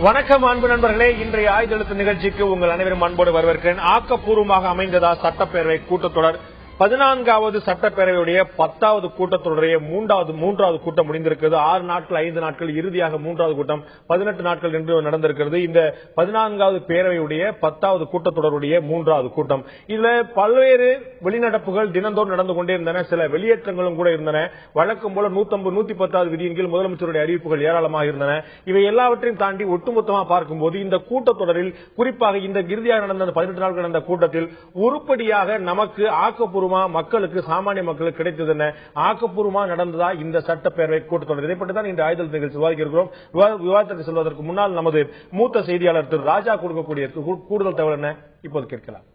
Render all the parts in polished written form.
வணக்கம் அன்பு நண்பர்களே, இன்றைய ஆய்தெழுத்து நிகழ்ச்சிக்கு உங்கள் அனைவரும் அன்போடு வரவேற்கிறேன். ஆக்கப்பூர்வமாக அமைந்ததா சட்டப்பேரவை கூட்டத்தொடர் 14வது சட்டப்பேரவையுடைய 10வது கூட்டத்தொடரைய மூன்றாவது கூட்டம் முடிந்திருக்கிறது. 6 நாட்கள் 5 நாட்கள் இறுதியாக 3வது கூட்டம் 18 நாட்கள் என்று நடந்திருக்கிறது. இந்த 14வது பேரவையுடைய 10வது கூட்டத்தொடருடைய 3வது கூட்டம். இதுல பல்வேறு வெளிநடப்புகள் தினந்தோறும் நடந்து கொண்டே இருந்தன. சில வெளியேற்றங்களும் கூட இருந்தன. வழக்கம் போல 110வது விதியின் கீழ் முதலமைச்சருடைய அறிவிப்புகள் ஏராளமாக இருந்தன. இவை எல்லாவற்றையும் தாண்டி ஒட்டுமொத்தமாக பார்க்கும்போது இந்த கூட்டத்தொடரில் குறிப்பாக இந்த இறுதியாக நடந்த 18 நாட்கள் நடந்த கூட்டத்தில் உருப்படியாக நமக்கு ஆக்கப்பூர்வ மக்களுக்கு, சாமானிய மக்களுக்கு கிடைத்தது என்ன, ஆக்கப்பூர்வமாக நடந்ததா இந்த சட்டப்பேரவை கூட்டத்தொடர்? இதை பற்றி தான் இந்த ஆய்தல் நிகழ்ச்சி விவாதிக்க இருக்கிறோம். விவாதத்திற்கு செல்வதற்கு முன்னால் நமது மூத்த செய்தியாளர் திரு ராஜா கொடுக்கக்கூடிய கூடுதல் தகவல் என்ன இப்போது கேட்கலாம்.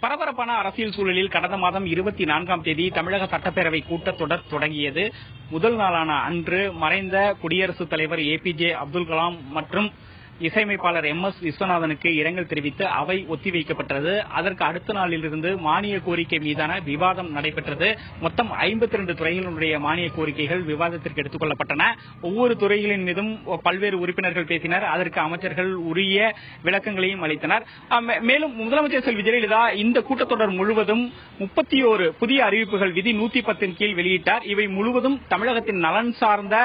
பரபரப்பான அரசியல் சூழலில் கடந்த மாதம் 24ஆம் தேதி தமிழக சட்டப்பேரவை கூட்டத்தொடர் தொடங்கியது. முதல் நாளான அன்று மறைந்த குடியரசுத் தலைவர் APJ அப்துல் கலாம் மற்றும் இசையமைப்பாளர் MS விஸ்வநாதனுக்கு இரங்கல் தெரிவித்து அவை ஒத்திவைக்கப்பட்டது. அதற்கு அடுத்த நாளிலிருந்து மானிய கோரிக்கை மீதான விவாதம் நடைபெற்றது. மொத்தம் 52 துறைகளுடைய மானிய கோரிக்கைகள் விவாதத்திற்கு எடுத்துக் கொள்ளப்பட்டன. ஒவ்வொரு துறைகளின் மீதும் பல்வேறு உறுப்பினர்கள் பேசினர். அதற்கு அமைச்சர்கள் உரிய விளக்கங்களையும் அளித்தனர். மேலும் முதலமைச்சர் செல்வி ஜெயலலிதா இந்த கூட்டத்தொடர் முழுவதும் 31 புதிய அறிவிப்புகள் விதி 110 கீழ் வெளியிட்டார். இவை முழுவதும் தமிழகத்தின் நலன் சார்ந்த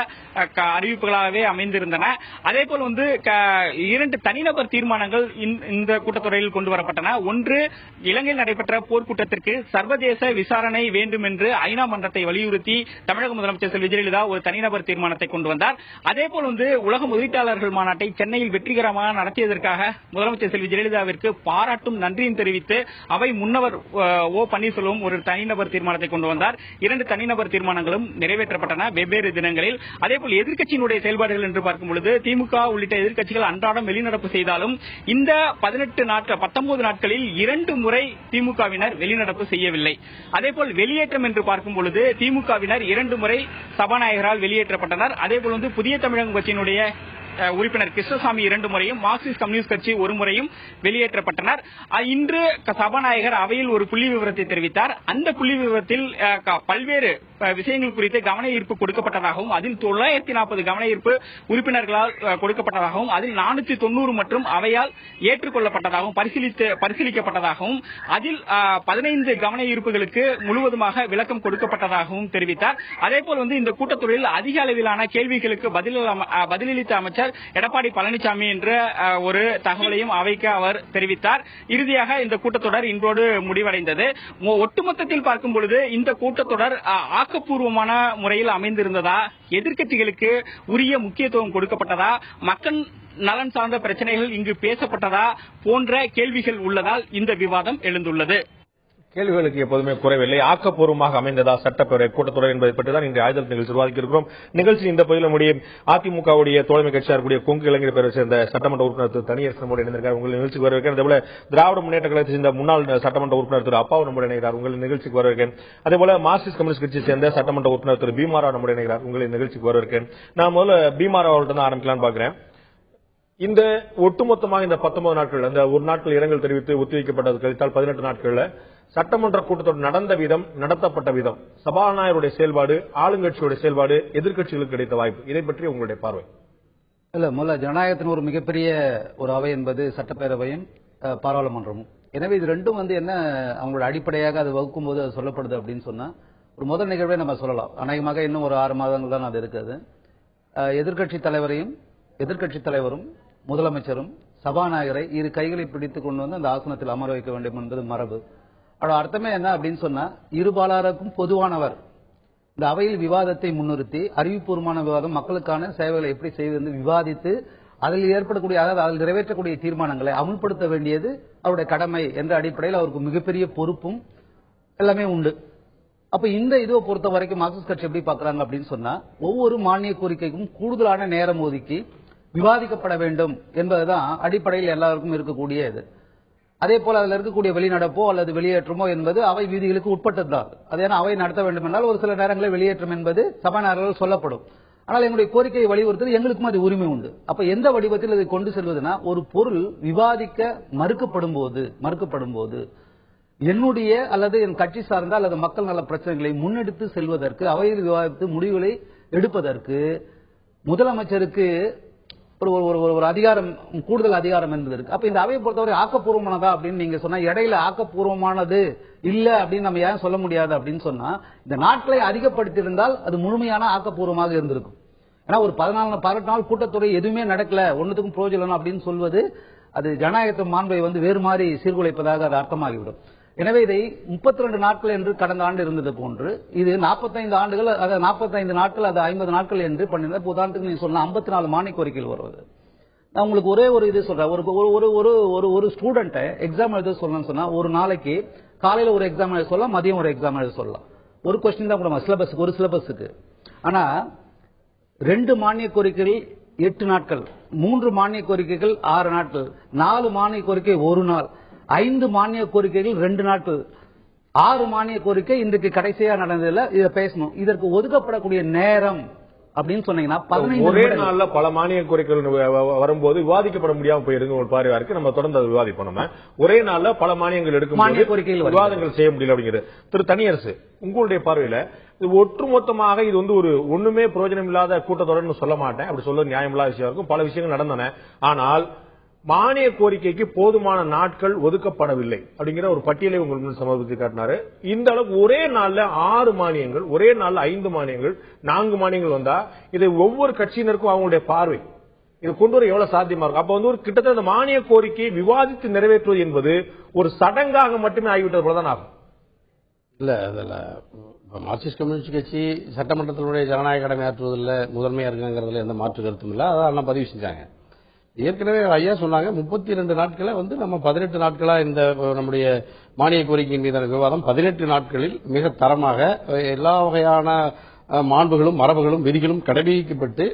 அறிவிப்புகளாகவே அமைந்திருந்தன. அதேபோல் 2 தனிநபர் தீர்மானங்கள் இந்த கூட்டத்தொடரில் கொண்டு வரப்பட்டன. ஒன்று, இலங்கையில் நடைபெற்ற போர்க்கூட்டத்திற்கு சர்வதேச விசாரணை வேண்டும் என்று ஐநா மன்றத்தை வலியுறுத்தி தமிழக முதலமைச்சர் செல்வி ஜெயலலிதா ஒரு தனிநபர் தீர்மானத்தை கொண்டு வந்தார். அதேபோல் உலக முதலீட்டாளர்கள் மாநாட்டை சென்னையில் வெற்றிகரமாக நடத்தியதற்காக முதலமைச்சர் செல்வி ஜெயலலிதாவிற்கு பாராட்டும் நன்றியும் தெரிவித்து அவை முன்னவர் O பன்னீர்செல்வம் ஒரு தனிநபர் தீர்மானத்தை கொண்டு வந்தார். 2 தனிநபர் தீர்மானங்களும் நிறைவேற்றப்பட்டன வெவ்வேறு தினங்களில். அதேபோல் எதிர்க்கட்சியினுடைய செயல்பாடுகள் என்று பார்க்கும்பொழுது திமுக உள்ளிட்ட எதிர்க்கட்சிகள் அன்றாடம் வெளிநடப்பு செய்தாலும் இந்த 19 நாட்களில் 2 முறை திமுகவினர் வெளிநடப்பு செய்யவில்லை. அதேபோல் வெளியேற்றம் என்று பார்க்கும் பொழுது திமுகவினர் 2 முறை சபாநாயகரால் வெளியேற்றப்பட்டனர். அதேபோல் புதிய தமிழகம் கட்சியினுடைய உறுப்பினர் கிருஷ்ணசாமி 2 முறையும், மார்க்சிஸ்ட் கம்யூனிஸ்ட் கட்சி 1 முறையும் வெளியேற்றப்பட்டனர். இன்று சபாநாயகர் அவையில் ஒரு புள்ளி விவரத்தை தெரிவித்தார். அந்த புள்ளி விவரத்தில் பல்வேறு விஷயங்கள் குறித்து கவன ஈர்ப்பு கொடுக்கப்பட்டதாகவும் அதில் 940 கவன ஈர்ப்பு உறுப்பினர்களால் கொடுக்கப்பட்டதாகவும் அதில் 490 மற்றும் அவையால் ஏற்றுக்கொள்ளப்பட்டதாகவும் பரிசீலிக்கப்பட்டதாகவும் அதில் 15 கவன ஈர்ப்புகளுக்கு முழுவதுமாக விளக்கம் கொடுக்கப்பட்டதாகவும் தெரிவித்தார். அதேபோல் இந்த கூட்டத்தொடரில் அதிக அளவிலான கேள்விகளுக்கு பதிலளித்த அமைச்சர் எடப்பாடி பழனிசாமி என்ற ஒரு தகவலையும் அவைக்கு அவர் தெரிவித்தார். இறுதியாக இந்த கூட்டத்தொடர் இன்றோடு முடிவடைந்தது. ஒட்டுமொத்தத்தில் பார்க்கும் பொழுது இந்த கூட்டத்தொடர் ஆக்கப்பூர்வமான முறையில் அமைந்திருந்ததா, எதிர்க்கட்சிகளுக்கு உரிய முக்கியத்துவம் கொடுக்கப்பட்டதா, மக்கள் நலன் சார்ந்த பிரச்சனைகள் இங்கு பேசப்பட்டதா போன்ற கேள்விகள் உள்ளதால் இந்த விவாதம் எழுந்துள்ளது. கேள்விகளுக்கு எப்போதுமே குறைவில்லை. ஆக்கப்பூர்வமாக அமைந்ததா சட்டப்பேரவை கூட்டத்தொடர் என்பதை பற்றி தான் இன்றைய ஆய்தல் நிகழ்ச்சி விவாதிக்க இருக்கிறோம். நிகழ்ச்சி இந்த பகுதியில் நம்முடைய அதிமுகவுடைய தோழமை கட்சியாக கூடிய கொங்கு இளைஞர் பேரவை சேர்ந்த சட்டமன்ற உறுப்பினர் திரு தனியரசு நம்முடைய இணைந்திருக்கார். உங்கள் நிகழ்ச்சிக்கு வரவேற்கிறேன். அதேபோல திராவிட முன்னேற்ற கழகத்தை சேர்ந்த முன்னாள் சட்டமன்ற உறுப்பினர் திரு அப்பாவு நம்முடைய இணைகிறார். உங்கள் நிகழ்ச்சிக்கு வரவேற்கிறேன். அதேபோல மார்க்சிஸ்ட் கம்யூனிஸ்ட் கட்சியை சேர்ந்த சட்டமன்ற உறுப்பினர் திரு பீமாராவ் நம்முடைய இணைகிறார். உங்கள் நிகழ்ச்சிக்கு வரவேற்கிறேன். நான் முதல்ல பீமாராவ் அவர்கிட்ட தான் ஆரம்பிக்கலாம்னு பார்க்கிறேன். இந்த ஒட்டுமொத்தமாக இந்த 19 நாட்கள், அந்த ஒரு நாட்கள் இரங்கல் தெரிவித்து ஒத்திவைக்கப்பட்டது கழித்தால் 18 நாட்கள்ல சட்டமன்ற கூட்டத்தொடர் நடந்த விதம், நடத்தப்பட்ட விதம், சபாநாயகருடைய செயல்பாடு, ஆளுங்கட்சியுடைய செயல்பாடு, எதிர்க்கட்சிகளுக்கு கிடைத்த வாய்ப்பு, இதை பற்றி உங்களுடைய பார்வை? இல்ல, முதல்ல ஜனநாயகத்தின் ஒரு மிகப்பெரிய ஒரு அவை என்பது சட்டப்பேரவையும் பாராளுமன்றமும். எனவே இது ரெண்டும் என்ன அவங்களோட அடிப்படையாக அது வகுக்கும் போது அது சொல்லப்படுது அப்படின்னு சொன்னா ஒரு முதல் நிகழ்வை நம்ம சொல்லலாம். அநேகமாக இன்னும் ஒரு 6 மாதங்கள் தான் அது இருக்குது. எதிர்க்கட்சி தலைவரும் முதலமைச்சரும் சபாநாயகரை இரு கைகளை பிடித்துக் கொண்டு அந்த ஆசனத்தில் அமர வைக்க வேண்டும் என்பது மரபு. அதோட அர்த்தமே என்ன அப்படின்னு சொன்னா, இருபாலாருக்கும் பொதுவானவர். இந்த அவையில் விவாதத்தை முன்னிறுத்தி அறிவுபூர்வமான விவாதம், மக்களுக்கான சேவைகளை எப்படி செய்வது விவாதித்து அதில் ஏற்படக்கூடிய, அதாவது அதில் நிறைவேற்றக்கூடிய தீர்மானங்களை அமுல்படுத்த வேண்டியது அவருடைய கடமை என்ற அடிப்படையில் அவருக்கு மிகப்பெரிய பொறுப்பும் எல்லாமே உண்டு. அப்ப இந்த இதுவை பொறுத்த வரைக்கும் மார்க்சிஸ்ட் கட்சி எப்படி பாக்குறாங்க அப்படின்னு சொன்னா, ஒவ்வொரு மானிய கோரிக்கைக்கும் கூடுதலான நேரம் ஒதுக்கி விவாதிக்கப்பட வேண்டும் என்பதுதான் அடிப்படையில் எல்லாருக்கும் இருக்கக்கூடிய இது. அதே போல அதில் இருக்கக்கூடிய வெளிநடப்போ அல்லது வெளியேற்றமோ என்பது அவை விதிகளுக்கு உட்பட்டதுதான். அது ஏன்னா அவை நடத்த வேண்டும் என்றால் ஒரு சில நேரங்களில் வெளியேற்றம் என்பது சபாநாயகர்கள் சொல்லப்படும். ஆனால் எங்களுடைய கோரிக்கையை வலியுறுத்தல் எங்களுக்கும் அது உரிமை உண்டு. அப்ப எந்த வடிவத்தில் இதை கொண்டு செல்வதுனா, ஒரு பொருள் விவாதிக்க மறுக்கப்படும் போது என்னுடைய அல்லது என் கட்சி சார்ந்த அல்லது மக்கள் நல பிரச்சனைகளை முன்னெடுத்து செல்வதற்கு, அவையில் விவாதித்து முடிவுகளை எடுப்பதற்கு முதலமைச்சருக்கு ஒரு ஒரு ஒரு அதிகாரம், கூடுதல் அதிகாரம் என்பது இருக்கு. அப்ப இந்த அவையை பொறுத்தவரை ஆக்கப்பூர்வமானதா அப்படின்னு நீங்க சொன்னா, இடையில ஆக்கப்பூர்வமானது இல்ல அப்படின்னு நம்ம ஏன் சொல்ல முடியாது அப்படின்னு சொன்னா, இந்த நாட்களை அதிகப்படுத்தியிருந்தால் அது முழுமையான ஆக்கப்பூர்வமாக இருந்திருக்கும். ஏன்னா ஒரு 18 நாள் கூட்டத்தொடர் எதுவுமே நடக்கல, ஒன்னுத்துக்கும் பிரயோஜனம் அப்படின்னு சொல்வது அது ஜனநாயகத்து மாண்பை வேறு மாதிரி சீர்குலைப்பதாக அது அர்த்தமாகிவிடும். எனவே இதை 32 நாட்கள் என்று கடந்த ஆண்டு இருந்தது போன்று இது 45 ஆண்டுகள், அதாவது 45 நாட்கள், அது 50 நாட்கள் என்று பண்ணிருந்தா, உதாரணத்துக்கு நீங்க சொன்னா 54 மானிய கோரிக்கைகள் வருவது. நான் உங்களுக்கு ஒரே ஒரு இது சொல்றேன். ஒரு ஸ்டூடெண்ட் எக்ஸாம் எழுத சொல்லணும்னு சொன்னா, ஒரு நாளைக்கு காலையில ஒரு எக்ஸாம் எழுத சொல்லலாம், மதியம் ஒரு எக்ஸாம் எழுத சொல்லலாம். ஒரு கொஸ்டின் தான் கூட சிலபஸ், ஒரு சிலபஸுக்கு. ஆனா 2 மானிய கோரிக்கைகள் 8 நாட்கள், 3 மானிய கோரிக்கைகள் 6 நாட்கள், 4 மானிய கோரிக்கை 1 நாள், 5 மானிய கோரிக்கைகள் 2 நாட்கள், 6 மானிய கோரிக்கை இன்றைக்கு கடைசியா நடந்ததுல இதை பேசணும். இதற்கு ஒதுக்கப்படக்கூடிய நேரம் அப்படின்னு சொன்னீங்கன்னா 15 ஒரே நாள்ல பல மானிய கோரிக்கைகள் வரும்போது விவாதிக்கப்பட முடியாம போயிருக்கு ஒரு பார்வையா இருக்கு. நம்ம தொடர்ந்து அதை விவாதிப்போம். நம்ம ஒரே நாள்ல பல மானியங்கள் எடுக்கும் விவாதங்கள் செய்ய முடியல அப்படிங்கிறது. திரு தனியரசு, உங்களுடைய பார்வையில இது ஒட்டுமொத்தமாக இது ஒரு ஒண்ணுமே பிரயோஜனம் இல்லாத கூட்டத்தொடர்னு சொல்ல மாட்டேன், அப்படி சொல்ல நியாயமில்லாத விஷயம் இருக்கும். பல விஷயங்கள் நடந்தன. ஆனால் மானிய கோரிக்கைக்கு போதுமான நாட்கள் ஒதுக்கப்படவில்லை அப்படிங்கிற ஒரு பட்டியலை உங்களுக்கு சமர்ப்பித்து காட்டினாரு. இந்த அளவுக்கு ஒரே நாள்ல 6 மானியங்கள், ஒரே நாள்ல 5 மானியங்கள், 4 மானியங்கள் வந்தா இதை ஒவ்வொரு கட்சியினருக்கும் அவங்களுடைய பார்வை இது கொண்டு வர எவ்வளவு சாத்தியமா இருக்கும். அப்ப ஒரு கிட்டத்தட்ட மானிய கோரிக்கையை விவாதித்து நிறைவேற்றுவது என்பது ஒரு சடங்காக மட்டுமே ஆகிவிட்டது போலதான் ஆகும். இல்ல அதுல மார்க்சிஸ்ட் கம்யூனிஸ்ட் கட்சி சட்டமன்றத்தினுடைய ஜனநாயக கடமையாற்றுவதில் முதன்மையா இருக்குங்கிறதுல எந்த மாற்று கருத்தும் இல்ல. அதான் பதிவு செஞ்சாங்க. ஏற்கனவே ஐயா சொன்னாங்க 32 நாட்களை நம்ம 18 நாட்களா இந்த நம்முடைய மானிய கோரிக்கையின் மீதான விவாதம் 18 நாட்களில் மிக தரமாக எல்லா வகையான மாண்புகளும் மரபுகளும் விதிகளும் கடைபிடிக்கப்பட்டு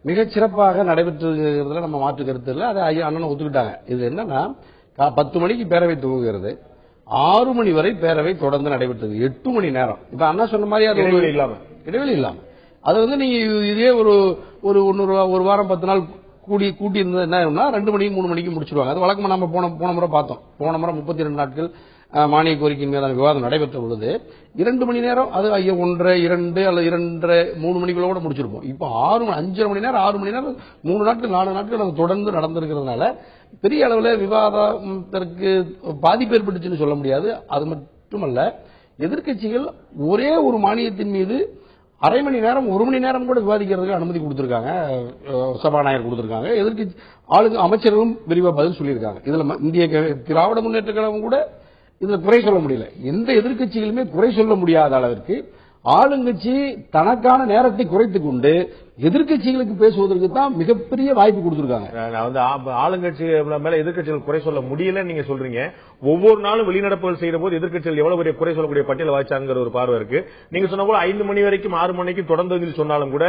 மிகச் சிறப்பாக நடைபெற்றுங்கிறதுல நம்ம மாற்று கருத்து இல்லை. அதை ஐயா அண்ணன் ஒத்துக்கிட்டாங்க. இது என்னன்னா 10 மணிக்கு பேரவை துவங்குகிறது, 6 மணி வரை பேரவை தொடர்ந்து நடைபெற்றது, 8 மணி நேரம். இப்ப அண்ணா சொன்ன மாதிரி அது இடைவெளி இல்லாம அது நீங்க இதே ஒரு வாரம் 10 நாள் கூட்டி இருந்தது என்ன ஆகும்னா 2 மணிக்கு 3 மணிக்கு முடிச்சிருவாங்க. அது வழக்கமா நம்ம போன முறை பார்த்தோம். போன முறை 32 நாட்கள் மானிய கோரிக்கையின் மீதான விவாதம் நடைபெற்ற பொழுது 2 மணி நேரம், அது 1:30, 2 அல்லது 2:30, 3 மணிக்குள்ள கூட முடிச்சிருப்போம். இப்போ 5 மணி நேரம், 6 மணி நேரம், 3 நாட்கள் 4 நாட்கள் அது தொடர்ந்து நடந்திருக்கிறதுனால பெரிய அளவில் விவாதத்திற்கு பாதிப்பு ஏற்பட்டுச்சுன்னு சொல்ல முடியாது. அது மட்டுமல்ல, எதிர்க்கட்சிகள் ஒரே ஒரு மானியத்தின் மீது அரை மணி நேரம் 1 மணி நேரம் கூட விவாதிக்கிறதுக்கு அனுமதி கொடுத்திருக்காங்க, சபாநாயகர் கொடுத்திருக்காங்க. எதிர்க்கட்சி அமைச்சர்களும் விரிவா பதில் சொல்லியிருக்காங்க. இதுல இந்திய திராவிட முன்னேற்ற கழகம் கூட இதுல குறை சொல்ல முடியல. எந்த எதிர்க்கட்சிகளுமே குறை சொல்ல முடியாத அளவிற்கு ஆளுங்கட்சி தனக்கான நேரத்தை குறைத்துக் கொண்டு எதிர்க்கட்சிகளுக்கு பேசுவதற்கு தான் மிகப்பெரிய வாய்ப்பு கொடுத்திருக்காங்க. ஆளுங்கட்சி மேல எதிர்க்கட்சிகள் குறை சொல்ல முடியல நீங்க சொல்றீங்க. ஒவ்வொரு நாளும் வெளிநடப்புகள் செய்யற போது எதிர்க்கட்சிகள் எவ்வளவு பெரிய குறை சொல்லக்கூடிய பட்டியல் வாய்ச்சாங்கிற ஒரு பார்வை இருக்கு. நீங்க சொன்ன போல 5 மணி வரைக்கும் 6 மணிக்கு தொடர்ந்து சொன்னாலும் கூட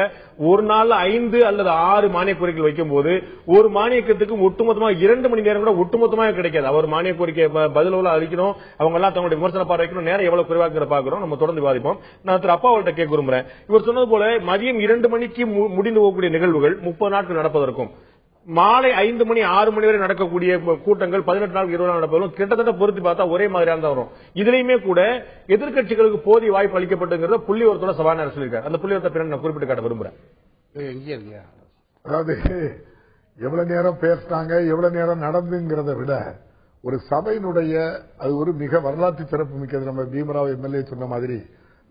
ஒரு நாள் 5 அல்லது 6 மானிய கோரிக்கைகள் வைக்கும் போது ஒரு மானியத்துக்கு ஒட்டுமொத்தமாக 2 மணி நேரம் கூட ஒட்டுமொத்தமாக கிடைக்காது. அவர் மானிய கோரிக்கை பதில் அளிக்கணும், அவங்க எல்லாம் தங்களுடைய விமர்சன பார்வை வைக்கணும், நேரம் எவ்வளவு குறைவாக பாக்குறோம். நம்ம தொடர்ந்து விவாதிப்போம். நான் திரு அப்பாவள்கிட்ட கேட்க விரும்புறேன். இவர் சொன்னது போல மதியம் 2 மணிக்கு முடிந்து போகக்கூடிய நிகழ்வுகள் 30 நாட்கள் நடப்பதற்கும், மாலை 5 மணி 6 மணி வரை நடக்கக்கூடிய கூட்டங்கள் 18 நாள் 20 நாள் நடப்பதும் கிட்டத்தட்ட பொருத்தி பார்த்தா ஒரே மாதிரியா தான் வரும். இதுலயுமே கூட எதிர்க்கட்சிகளுக்கு போதிய வாய்ப்பு அளிக்கப்பட்டுங்கிறத புள்ளிவரத்தோட சபாநாயகர் சொல்லியிருக்காரு. அந்த புள்ளிவரத்தை பிறகு நான் குறிப்பிட்டு காட்ட விரும்புறேன். அதாவது எவ்வளவு நேரம் பேசினாங்க, எவ்வளவு நேரம் நடந்துங்கிறத விட ஒரு சபையினுடைய அது ஒரு மிக வரலாற்று சிறப்பு மிக்கது. நம்ம பீமராவ் எம்எல்ஏ சொன்ன மாதிரி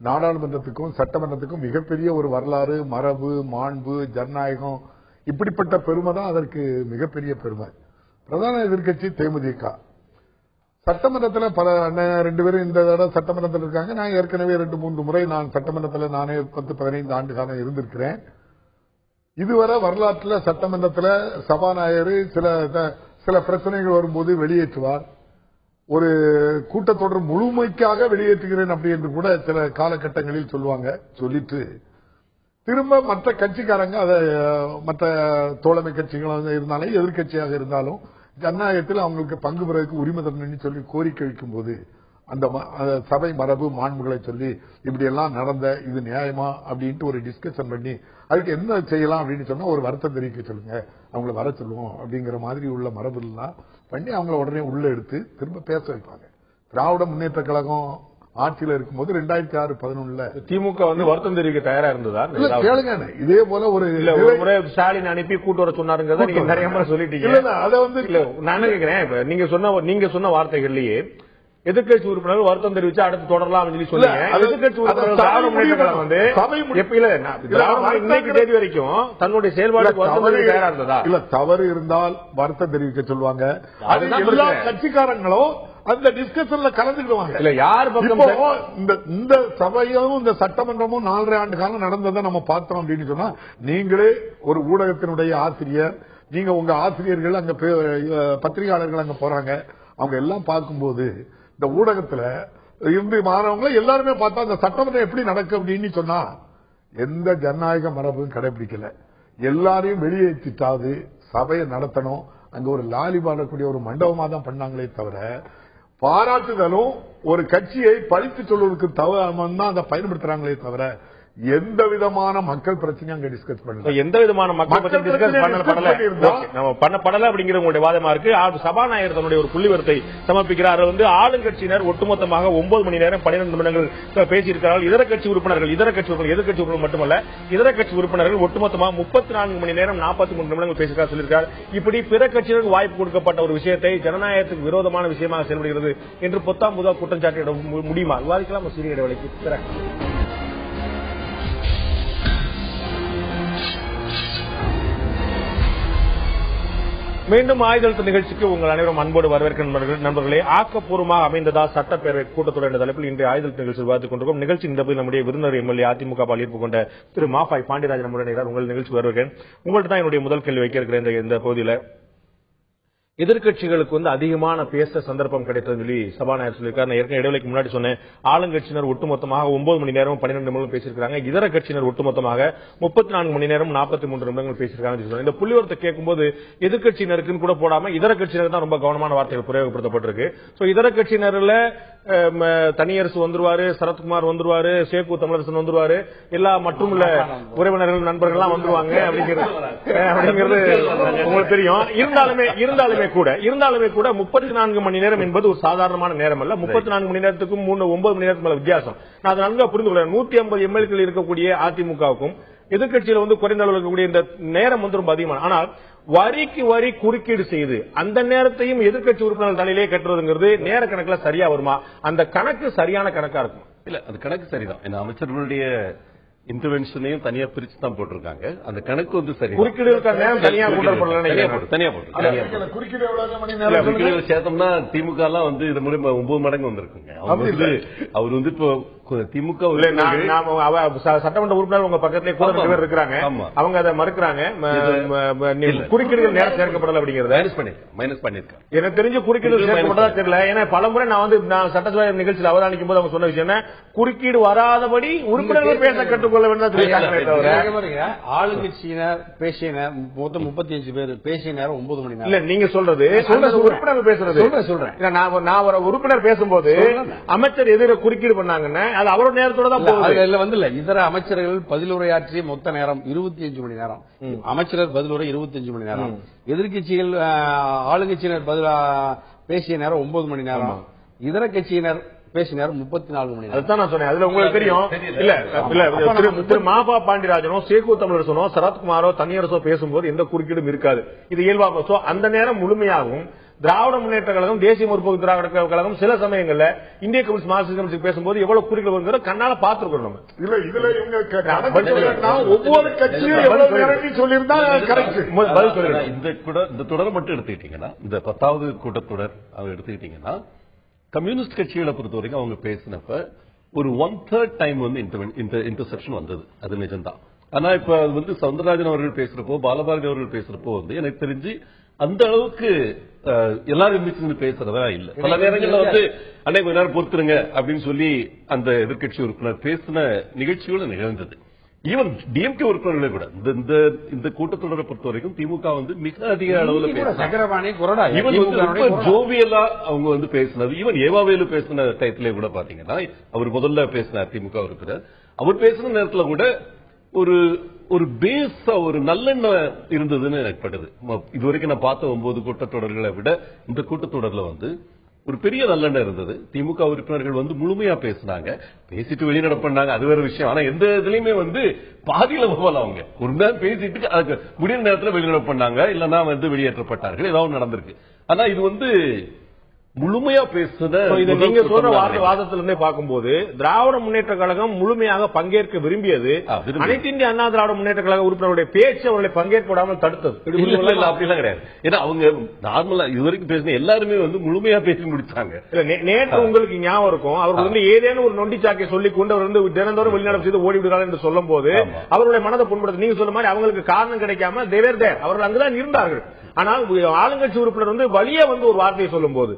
நாடாளுமன்றத்துக்கும் சட்டமன்றத்துக்கும் மிகப்பெரிய ஒரு வரலாறு, மரபு, மாண்பு, ஜனநாயகம், இப்படிப்பட்ட பெருமை தான் அதற்கு மிகப்பெரிய பெருமை. பிரதான எதிர்க்கட்சி தேமுதிக. சட்டமன்றத்தில் பல 2 பேரும் இந்த தடவை சட்டமன்றத்தில் இருக்காங்க. நான் ஏற்கனவே 2-3 முறை நான் சட்டமன்றத்தில் நானே 10-15 ஆண்டு காலம் இருந்திருக்கிறேன். இதுவரை வரலாற்றில் சட்டமன்றத்தில் சபாநாயகர் சில பிரச்சனைகள் வரும்போது வெளியேற்றுவார். ஒரு கூட்டத்தொடர் முழுமைக்காக வெளியேற்றுகிறேன் அப்படி என்று கூட சில காலகட்டங்களில் சொல்லுவாங்க. சொல்லிட்டு திரும்ப மற்ற கட்சிக்காரங்க அதை மற்ற தோழமை கட்சிகளாக இருந்தாலும் எதிர்கட்சியாக இருந்தாலும் ஜனநாயகத்தில் அவங்களுக்கு பங்கு பெறதுக்கு உரிமை தரணும்னு சொல்லி கோரிக்கை வைக்கும் போது அந்த சபை மரபு மாண்புகளை சொல்லி இப்படி எல்லாம் நடந்த இது நியாயமா அப்படின்ட்டு ஒரு டிஸ்கஷன் பண்ணி அதுக்கு என்ன செய்யலாம் அப்படின்னு சொன்னா ஒரு வருத்தம் தெரிவிக்க சொல்லுங்க, அவங்களை வர சொல்லுவோம் அப்படிங்கிற மாதிரி உள்ள மரபு எல்லாம் பண்ணி அவங்கள உடனே உள்ள எடுத்து திரும்ப பேச வைப்பாங்க. திராவிட முன்னேற்ற கழகம் ஆட்சியில் இருக்கும்போது 2006-11 திமுக வந்து வருத்தம் தெரிவிக்க தயாரா இருந்ததா? கேளுங்க. இதே போல ஒரு முறை ஸ்டாலின் அனுப்பி கூட்டு வர சொன்னாருங்கிறத நீங்க நிறைய முறை சொல்லிட்டீங்க. அதை வந்து நான் கேட்கிறேன், நீங்க சொன்ன வார்த்தைகள்லயே எதிர்கட்சி உறுப்பினர்கள் வருத்தம் தெரிவிச்சு அடுத்து தொடரலாம் சொல்லி சொன்னீங்க. எதிர்கட்சி உறுப்பினர்கள் திராவிட முன்னேற்ற கழகம் வந்து இன்னைக்கு தேதி வரைக்கும் தன்னுடைய செயல்பாடு வருத்தம் தெரிவிக்க தயாரா இருந்ததா? இல்ல, தவறு இருந்தால் வருத்தம் தெரிவிக்க சொல்லுவாங்க. எல்லா கட்சிக்காரங்களும் அந்த டிஸ்கஷன்ல கலந்துக்கிடுவாங்க. இல்ல, யார் பக்கம் இந்த சபையும் இந்த சட்டமன்றமும் 4.5 ஆண்டு காலம் நடந்ததை நம்ம பார்த்தோம் அப்படின்னு சொன்னா, நீங்களே ஒரு ஊடகத்தினுடைய ஆசிரியர், நீங்க உங்க ஆசிரியர்கள் அங்க பத்திரிகையாளர்கள் அங்க போறாங்க, அவங்க எல்லாம் பார்க்கும்போது இந்த ஊடகத்துல இருந்து மாறவங்க எல்லாருமே பார்த்தா அந்த சட்டமன்றம் எப்படி நடக்கும் அப்படின்னு சொன்னா, எந்த ஜனநாயக மரபும் கடைபிடிக்கல. எல்லாரையும் வெளியேற்றிட்டாது சபையை நடத்தணும். அங்க ஒரு லாலி பாடக்கூடிய ஒரு மண்டபமா தான் பண்ணாங்களே தவிர, பாராட்டுதலும் ஒரு கட்சியை பழித்து சொல்வதற்கு தான் அதை பயன்படுத்துறாங்களே தவிர எந்த விதமான மக்கள் பிரச்சனையும் அங்க டிஸ்கஸ் பண்ணல. எந்த விதமான மக்கள் பண்ணப்படல அப்படிங்கிற உங்களுடைய வாதமா இருக்கு. சபாநாயகர் தன்னுடைய ஒரு புள்ளிவரத்தை சமர்ப்பிக்கிறார். வந்து ஆளுங்கட்சியினர் ஒட்டுமொத்தமாக 9 மணி நேரம் 12 நிமிடங்கள் பேசியிருக்கிறார்கள். இதர கட்சி உறுப்பினர்கள் எதிர்கட்சி உறுப்பினர் மட்டுமல்ல, இதர கட்சி உறுப்பினர்கள் ஒட்டுமொத்தமாக 34 மணி நேரம் 43 நிமிடங்கள் பேசியிருக்கார் சொல்லியிருக்கார். இப்படி பிற கட்சிகளுக்கு வாய்ப்பு கொடுக்கப்பட்ட ஒரு விஷயத்தை ஜனநாயகத்துக்கு விரோதமான விஷயமாக செயல்படுகிறது என்று பொத்தாம் புதா குற்றம் சாட்டிட முடியுமா? விவாதிக்கலாம் சிறிய இடைவெளிக்கு. மீண்டும் ஆயுதழுத்த நிகழ்ச்சிக்கு உங்கள் அனைவரும் அன்போடு வரவேற்கிற நண்பர்களே. ஆக்கப்பூர்வமாக அமைந்ததா சட்டப்பேரவை கூட்டத்தொடர் என்ற தலைப்பில் இன்றைய ஆயுதழுத்த நிகழ்ச்சி விவாதித்துக் கொண்டிருக்கும். நிகழ்ச்சி இந்த நம்முடைய விருந்தினர் எம்எல்ஏ அதிமுக ஈர்ப்பு கொண்ட திரு மாஃபாய் பாண்டியராஜன் நம்முடைய உங்கள் நிகழ்ச்சி வருகிறேன். உங்கள்கிட்ட தான் என்னுடைய முதல் கேள்வி வைக்க இருக்கிறேன். இந்த பகுதியில் எதிர்கட்சிகளுக்கு வந்து அதிகமான பேச சந்தர்ப்பம் கிடைத்தது சொல்லி சபாநாயகர் சொல்லியிருக்காரு. நான் ஏற்கனவே இடைவெளிக்கு முன்னாடி சொன்னேன், ஆளுங்கட்சியினர் ஒட்டுமொத்தமாக 9 மணி நேரம் 12 நிமிடங்கள் பேசியிருக்காங்க. இதர கட்சியினர் ஒட்டுமொத்தமாக 34 மணி நேரம் 43 நிமிடங்கள் பேசியிருக்காங்க. இந்த புள்ளிவரத்தை கேட்கும்போது எதிர்கட்சியினருக்குன்னு கூட போடாம இதர கட்சியினர் தான் ரொம்ப கவனமான வார்த்தைகள் பிரயோகப்படுத்தப்பட்டிருக்கு. இதர கட்சியினர்ல தனியரசு வந்துருவாரு, சரத்குமார் வந்துருவாரு, சேக்கு தமிழரசன் வந்துருவாரு, எல்லா மட்டுமுள்ள உறவினர்கள் நண்பர்கள்லாம் வந்துருவாங்க அப்படிங்கிறது உங்களுக்கு தெரியும். இருந்தாலுமே கூட 34 மணி நேரம் என்பது ஒரு சாதாரணமான நேரம் அல்ல. 34 மணி நேரத்துக்கும் 9 மணி நேரத்துக்கு மேல வித்தியாசம். நான் அதை நன்கா புரிந்து கொள்ள 150 எம்எல்ஏக்கள் இருக்கக்கூடிய அதிமுகவுக்கும் எதிர்கட்சியில் வந்து குறைந்த அளவு இருக்கக்கூடிய இந்த நேரம் வந்து ரொம்ப அதிகமான, ஆனால் வரிக்கு வரி குறுக்கீடு செய்து அந்த நேரத்தையும் எதிர்கட்சி உறுப்பினர்கள் தலையிலே கட்டுறதுங்கிறது நேர கணக்குல சரியா வருமா? அந்த கணக்கு சரியான கணக்கா இருக்கும்? இல்ல, அது கணக்கு சரிதான். அமைச்சர்களுடைய இன்டர்வென்ஷனையும் தனியா பிரிச்சு தான் போட்டிருக்காங்க. அந்த கணக்கு வந்து சரி. குறுக்கீடு சேர்த்தோம்னா திமுக எல்லாம் வந்து இது மூலமா 9 மடங்கு வந்திருக்குங்க. அவர் வந்து இப்போ திமுக சட்டமன்ற உறுப்பினர் உங்க பக்கத்திலே கூட பேர் இருக்கிறாங்க, அவங்க அதை மறுக்கிறாங்க. குறுக்கீடுகள் நேரம் சேர்க்கப்படல அப்படிங்கறத மைனஸ் பண்ணிருக்காங்க. எனக்கு தெரிஞ்சு குறுக்கீடு சேர்க்கப்பட்டதா தெரியல. ஏன்னா பலமுறை நான் சட்டசபை நிகழ்ச்சியில் அவதானிக்கும் போது அவங்க சொன்ன விஷயம் குறுக்கீடு வராதபடி உறுப்பினர்கள் பேச கற்றுக்கொள்ள வேண்டும். ஆளுங்கட்சியினர் பேசிய மொத்தம் 35 பேர் பேசிய நேரம் 9 மணி நேரம். இல்ல, நீங்க சொல்றது உறுப்பினர் பேசுறது சொல்றேன். நான் ஒரு உறுப்பினர் பேசும்போது அமைச்சர் எதிர குறுக்கீடு பண்ணாங்கன்னா அது அவரோட நேரத்தோட தான் வந்து இதர அமைச்சர்கள் பதிலுரையாற்றிய மொத்த நேரம் 25 மணி நேரம். அமைச்சர் பதிலுரை 25 மணி நேரம். எதிர்கட்சிகள் ஆளுங்கட்சியினர் பேசிய நேரம் 9 மணி நேரம். இதர கட்சியினர் பேசிய நேரம் 34 மணி நேரம். அதுதான் நான் சொன்னேன். அதுல உங்களுக்கு தெரியும் இல்ல, திரு மாபா பாண்டியராஜனோ சேக்கு தமிழரசனோ சரத்குமாரோ தனியரசோ பேசும்போது எந்த குறுக்கீடும் இருக்காது. இது இயல்பாக அந்த நேரம் முழுமையாகும். திராவிட முன்னேற்ற கழகம், தேசிய முற்போக்கு திராவிட கழகம் சில சமயங்கள்ல இந்திய கம்யூனிஸ்ட் மார்க்சிஸ்ட் கம்யூனிஸ்ட் பேசும்போது எவ்வளவு குறுக்கீடு வருகிற கண்ணால பாத்துருக்கோம். நம்ம இல்ல, இதுல ஒவ்வொரு கட்சியும் எவ்வளவு சொல்லியிருந்தா பதில் சொல்லிருக்கேன். இந்த தொடரை மட்டும் எடுத்துக்கிட்டீங்கன்னா, இந்த 10வது கூட்டத்தொடர் எடுத்துக்கிட்டீங்கன்னா, கம்யூனிஸ்ட் கட்சிகளை பொறுத்த வரைக்கும் அவங்க பேசினப்ப ஒரு 1/3 டைம் வந்து இன்டர்செப்ஷன் வந்தது. அது நிஜம்தான். ஆனா இப்ப அது வந்து சவுந்தரராஜன் அவர்கள் பேசுறப்போ, பாலபாரதி அவர்கள் பேசுறப்போ வந்து எனக்கு தெரிஞ்சு அந்த அளவுக்கு எல்லாரும் பேசுறதா இல்ல. பல நேரங்கள்ல வந்து அன்னைக்கு கொஞ்ச நேரம் பொறுத்துருங்க அப்படின்னு சொல்லி அந்த எதிர்கட்சி உறுப்பினர் பேசின நிகழ்ச்சியோட நிகழ்ந்தது. ஈவன் டிஎம்கே உறுப்பினர்களே கூட இந்த கூட்டத்தொடரை பொறுத்த வரைக்கும் திமுக வந்து மிக அதிக அளவுல ஜோவியலா அவங்க வந்து பேசினது. ஈவன் ஏவாவேலு பேசின டயத்திலே கூட பாத்தீங்கன்னா, அவர் முதல்ல பேசினார் திமுக உறுப்பினர். அவர் பேசின நேரத்தில் கூட ஒரு பேஸ் ஒரு நல்லெண்ணம் இருந்ததுன்னு எனக்கு படுது. இதுவரைக்கும் நான் பார்த்த 9 கூட்டத்தொடர்களை விட இந்த கூட்டத்தொடர்ல வந்து ஒரு பெரிய நல்லெண்ணம் இருந்தது. திமுக உறுப்பினர்கள் வந்து முழுமையா பேசினாங்க, பேசிட்டு வெளிநடப்பு பண்ணாங்க, அது வேற விஷயம். ஆனா எந்த இதுலயுமே வந்து பாதியில போல அவங்க ஒரு நேரம் பேசிட்டு அதுக்கு முடிய நேரத்தில் வெளிநடப்பு பண்ணாங்க, இல்லன்னா வந்து வெளியேற்றப்பட்டார்கள், ஏதாவது நடந்திருக்கு. ஆனா இது வந்து முழுமையா பேசுத நீங்க சொல்ற வாதத்திலிருந்தே பார்க்கும்போது திராவிட முன்னேற்ற கழகம் முழுமையாக பங்கேற்க விரும்பியது, அனைத்து இந்திய அண்ணா திராவிட முன்னேற்ற கழக உறுப்பினருடைய பேச்சு அவர்களை பங்கேற்க விடாமல் தடுத்தது. அப்படிலாம் கிடையாது. ஏன்னா அவங்க நார்மலா இதுவரைக்கும் பேசின எல்லாருமே வந்து முழுமையா பேசி முடிச்சாங்க. நேற்று உங்களுக்கு ஞாபகம் இருக்கும், அவர்கள் வந்து ஏதேனும் ஒரு நொண்டிச்சாக்கை சொல்லிக் கொண்டு அவர் வந்து தினந்தோறும் வெளிநடப்பு செய்து ஓடிவிடுகிறார் என்று சொல்லும் போது அவருடைய மனதை புண்படுத்த நீங்க சொல்ல மாதிரி அவங்களுக்கு காரணம் கிடைக்காம அவர்கள் அங்குதான் இருந்தார்கள். ஆனால் ஆளுங்கட்சி உறுப்பினர் வந்து வழியே வந்து ஒரு வார்த்தையை சொல்லும் போது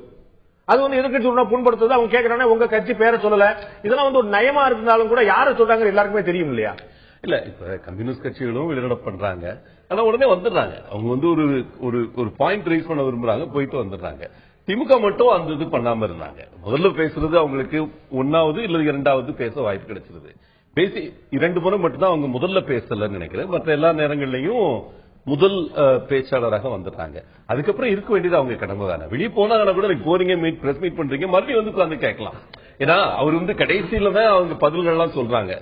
அது வந்து எதிர்கட்சி புண்படுத்துறது. அவங்க கேட்கறாங்க உங்க கட்சி பேரை சொல்லல, இதெல்லாம் வந்து ஒரு நயமா இருந்தாலும் கூட யாரை சொல்றாங்க எல்லாருக்குமே தெரியும் இல்லையா? இல்ல இப்ப கம்யூனிஸ்ட் கட்சிகளும் வெளிநடப்பு பண்றாங்க, ஆனா உடனே வந்துடுறாங்க. அவங்க வந்து ஒரு பாயிண்ட் ரைஸ் பண்ண விரும்புறாங்க, போயிட்டு வந்துடுறாங்க. திமுக மட்டும் அந்த இது பண்ணாம இருந்தாங்க. முதல்ல பேசுறது அவங்களுக்கு ஒன்னாவது இல்ல இரண்டாவது பேச வாய்ப்பு கிடைச்சிருது. பேசி 2 முறை மட்டும்தான் அவங்க முதல்ல பேசலன்னு நினைக்கிறேன். மற்ற எல்லா நேரங்கள்லயும் முதல் பேச்சாளராக வந்துடுறாங்க. அதுக்கப்புறம் இருக்க வேண்டியது அவங்க கடமை தானே. வெளியே போனாங்கன்னா கூட போறீங்க, பிரஸ் மீட் பண்றீங்க, மறுபடியும் வந்து உட்கார்ந்து கேட்கலாம். ஏன்னா அவர் வந்து கடைசியில தான் அவங்க பதில்கள் எல்லாம் சொல்றாங்க.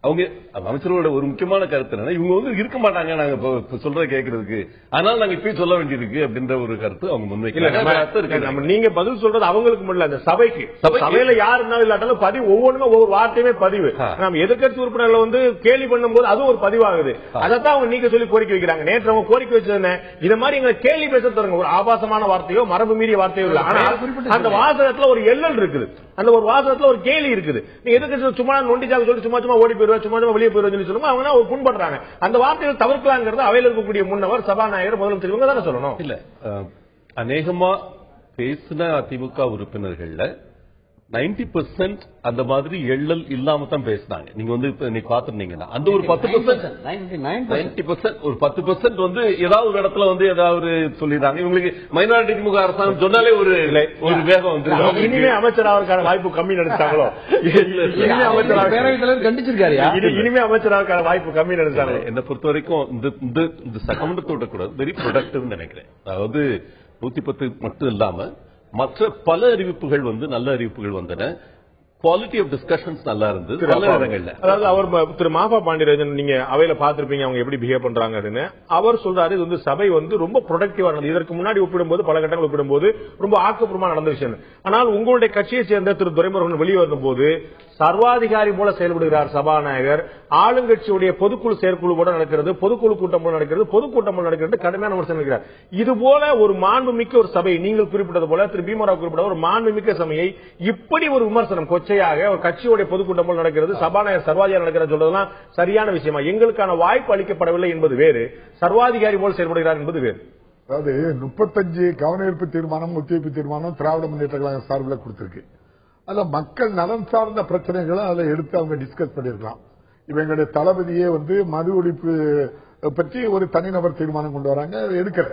அவங்க அமைச்சரோட ஒரு முக்கியமான கருத்து என்னன்னா இவங்க வந்து இருக்க மாட்டாங்க நாங்க சொல்றத கேட்கறதுக்கு, அதனால நாங்க இப்பயும் சொல்ல வேண்டியிருக்கு அப்படின்ற ஒரு கருத்து அவங்க முன்வைக்கிறாங்க. நீங்க பதில் சொல்றது அவங்களுக்கு முடியல, அந்த சபைக்கு. சபையில யாரு இருந்தாலும் இல்லாட்டாலும் பதிவு ஒவ்வொன்றுமே ஒவ்வொரு வார்த்தையுமே பதிவு. நம்ம எதிர்கட்சி உறுப்பினர்களை வந்து கேள்வி பண்ணும்போது அதுவும் ஒரு பதிவாகுது. அதைத்தான் அவங்க நீங்க சொல்லி கோரிக்கை வைக்கிறாங்க. நேற்று அவங்க கோரிக்கை வச்சது என்ன, இதை மாதிரி எங்க கேள்வி பேச தருங்க, ஒரு ஆபாசமான வார்த்தையோ மரபு மீறிய வார்த்தையோ இல்ல, ஆனா அந்த வாசகத்துல ஒரு எல்லல் இருக்குது, அந்த ஒரு வாசகத்துல ஒரு கேள்வி இருக்குது. நீங்க எதிர்கட்சி சும்மா நொண்டிச்சாக சொல்லி சும்மா சும்மா ஓடி போயிருவா, சும்மா சும்மா வெளியே போயிருவோம் சொல்லுங்க, அவங்க ஒரு புண்படுறாங்க. அந்த வார்த்தைகள் தவிர்க்கலாங்கிறது அவையில் இருக்கக்கூடிய முன்னவர் சபாநாயகர் முதலமைச்சர் இவங்க தானே சொல்லணும். இல்ல அநேகமா பேசின அதிமுக உறுப்பினர்கள்ல 90% அந்த மாதிரி எள்ளல் இல்லாம தான் பேசினாங்க. நீங்க வந்து நீங்க பாத்துருந்தீங்கன்னா அந்த ஒரு 10% 90% ஒரு 10% வந்து ஏதாவது ஒரு இடத்துல வந்து ஏதாவது சொல்லிடுறாங்க. இவங்களுக்கு மைனாரிட்டி திமுக அரசாங்கம் சொன்னாலே ஒரு வேகம் வந்து இனிமே அமைச்சர் அவருக்கான வாய்ப்பு கம்மி நினைச்சாங்களோ, இனிமே அமைச்சர் கண்டிச்சிருக்காரு, இனிமே அமைச்சர் அவருக்கான வாய்ப்பு கம்மி நினைச்சாங்க. என்னை பொறுத்த வரைக்கும் இந்த சட்டமன்றத்தோட கூட வெரி ப்ரொடக்டிவ் நினைக்கிறேன். அதாவது 110 மட்டும் இல்லாம மற்ற பல அறிவிப்புகள் வந்து நல்ல அறிவிப்புகள் வந்தன. குவாலிட்டி ஆஃப் டிஸ்கஷன்ஸ் நல்லா இருந்தது பல இடங்கள்ல. அதாவது அவர் திரு மாபா பாண்டியராஜன் நீங்க அவையில பாத்திருப்பீங்க அவங்க எப்படி பிஹேவ் பண்றாங்க அப்படின்னு. அவர் சொல்றாரு இது வந்து சபை வந்து ரொம்ப ப்ரொடக்டிவா நடந்தது. இதற்கு முன்னாடி ஒப்பிடும்போது பல கட்டங்கள் ஒப்பிடும்போது ரொம்ப ஆக்கப்பூர்வமா நடந்த விஷயம். ஆனால் உங்களுடைய கட்சியை சேர்ந்த திரு துரைமுருகன் வெளியே வந்தபோது சர்வாதிகாரி போல செயல்படுகிறார் சபாநாயகர், ஆளுங்கட்சியுடைய பொதுக்குழு செயற்குழு கூட நடக்கிறது, பொதுக்குழு கூட்டம் போல நடக்கிறது, பொதுக்கூட்டம் போல நடக்கிறது, கடுமையான விமர்சனம் இருக்கிறார். இது போல ஒரு மாண்புமிக்க ஒரு சபை, நீங்கள் குறிப்பிட்டது போல திரு பீமராவ் குறிப்பிட்ட ஒரு மாண்புமிக்க சபையை இப்படி ஒரு விமர்சனம் கொச்சையாக ஒரு கட்சியுடைய பொதுக்கூட்டம் போல நடக்கிறது, சபாநாயகர் சர்வாதிகாரி நடக்கிறது சொல்றதெல்லாம் சரியான விஷயமா? எங்களுக்கான வாய்ப்பு அளிக்கப்படவில்லை என்பது வேறு, சர்வாதிகாரி போல் செயல்படுகிறார் என்பது வேறு. அதாவது 35 கவனஈர்ப்பு தீர்மானம், ஒத்திவைப்பு தீர்மானம் திராவிட முன்னேற்ற கழக சார்பில் கொடுத்திருக்கு. அதுல மக்கள் நலன் சார்ந்த பிரச்சனைகளை அதுல எடுத்து அவங்க டிஸ்கஸ் பண்ணிருக்கலாம். இவங்களுடைய தளபதியே வந்து மது ஒழிப்பு பற்றி ஒரு தனிநபர் தீர்மானம் கொண்டு வராங்க, எடுக்கல.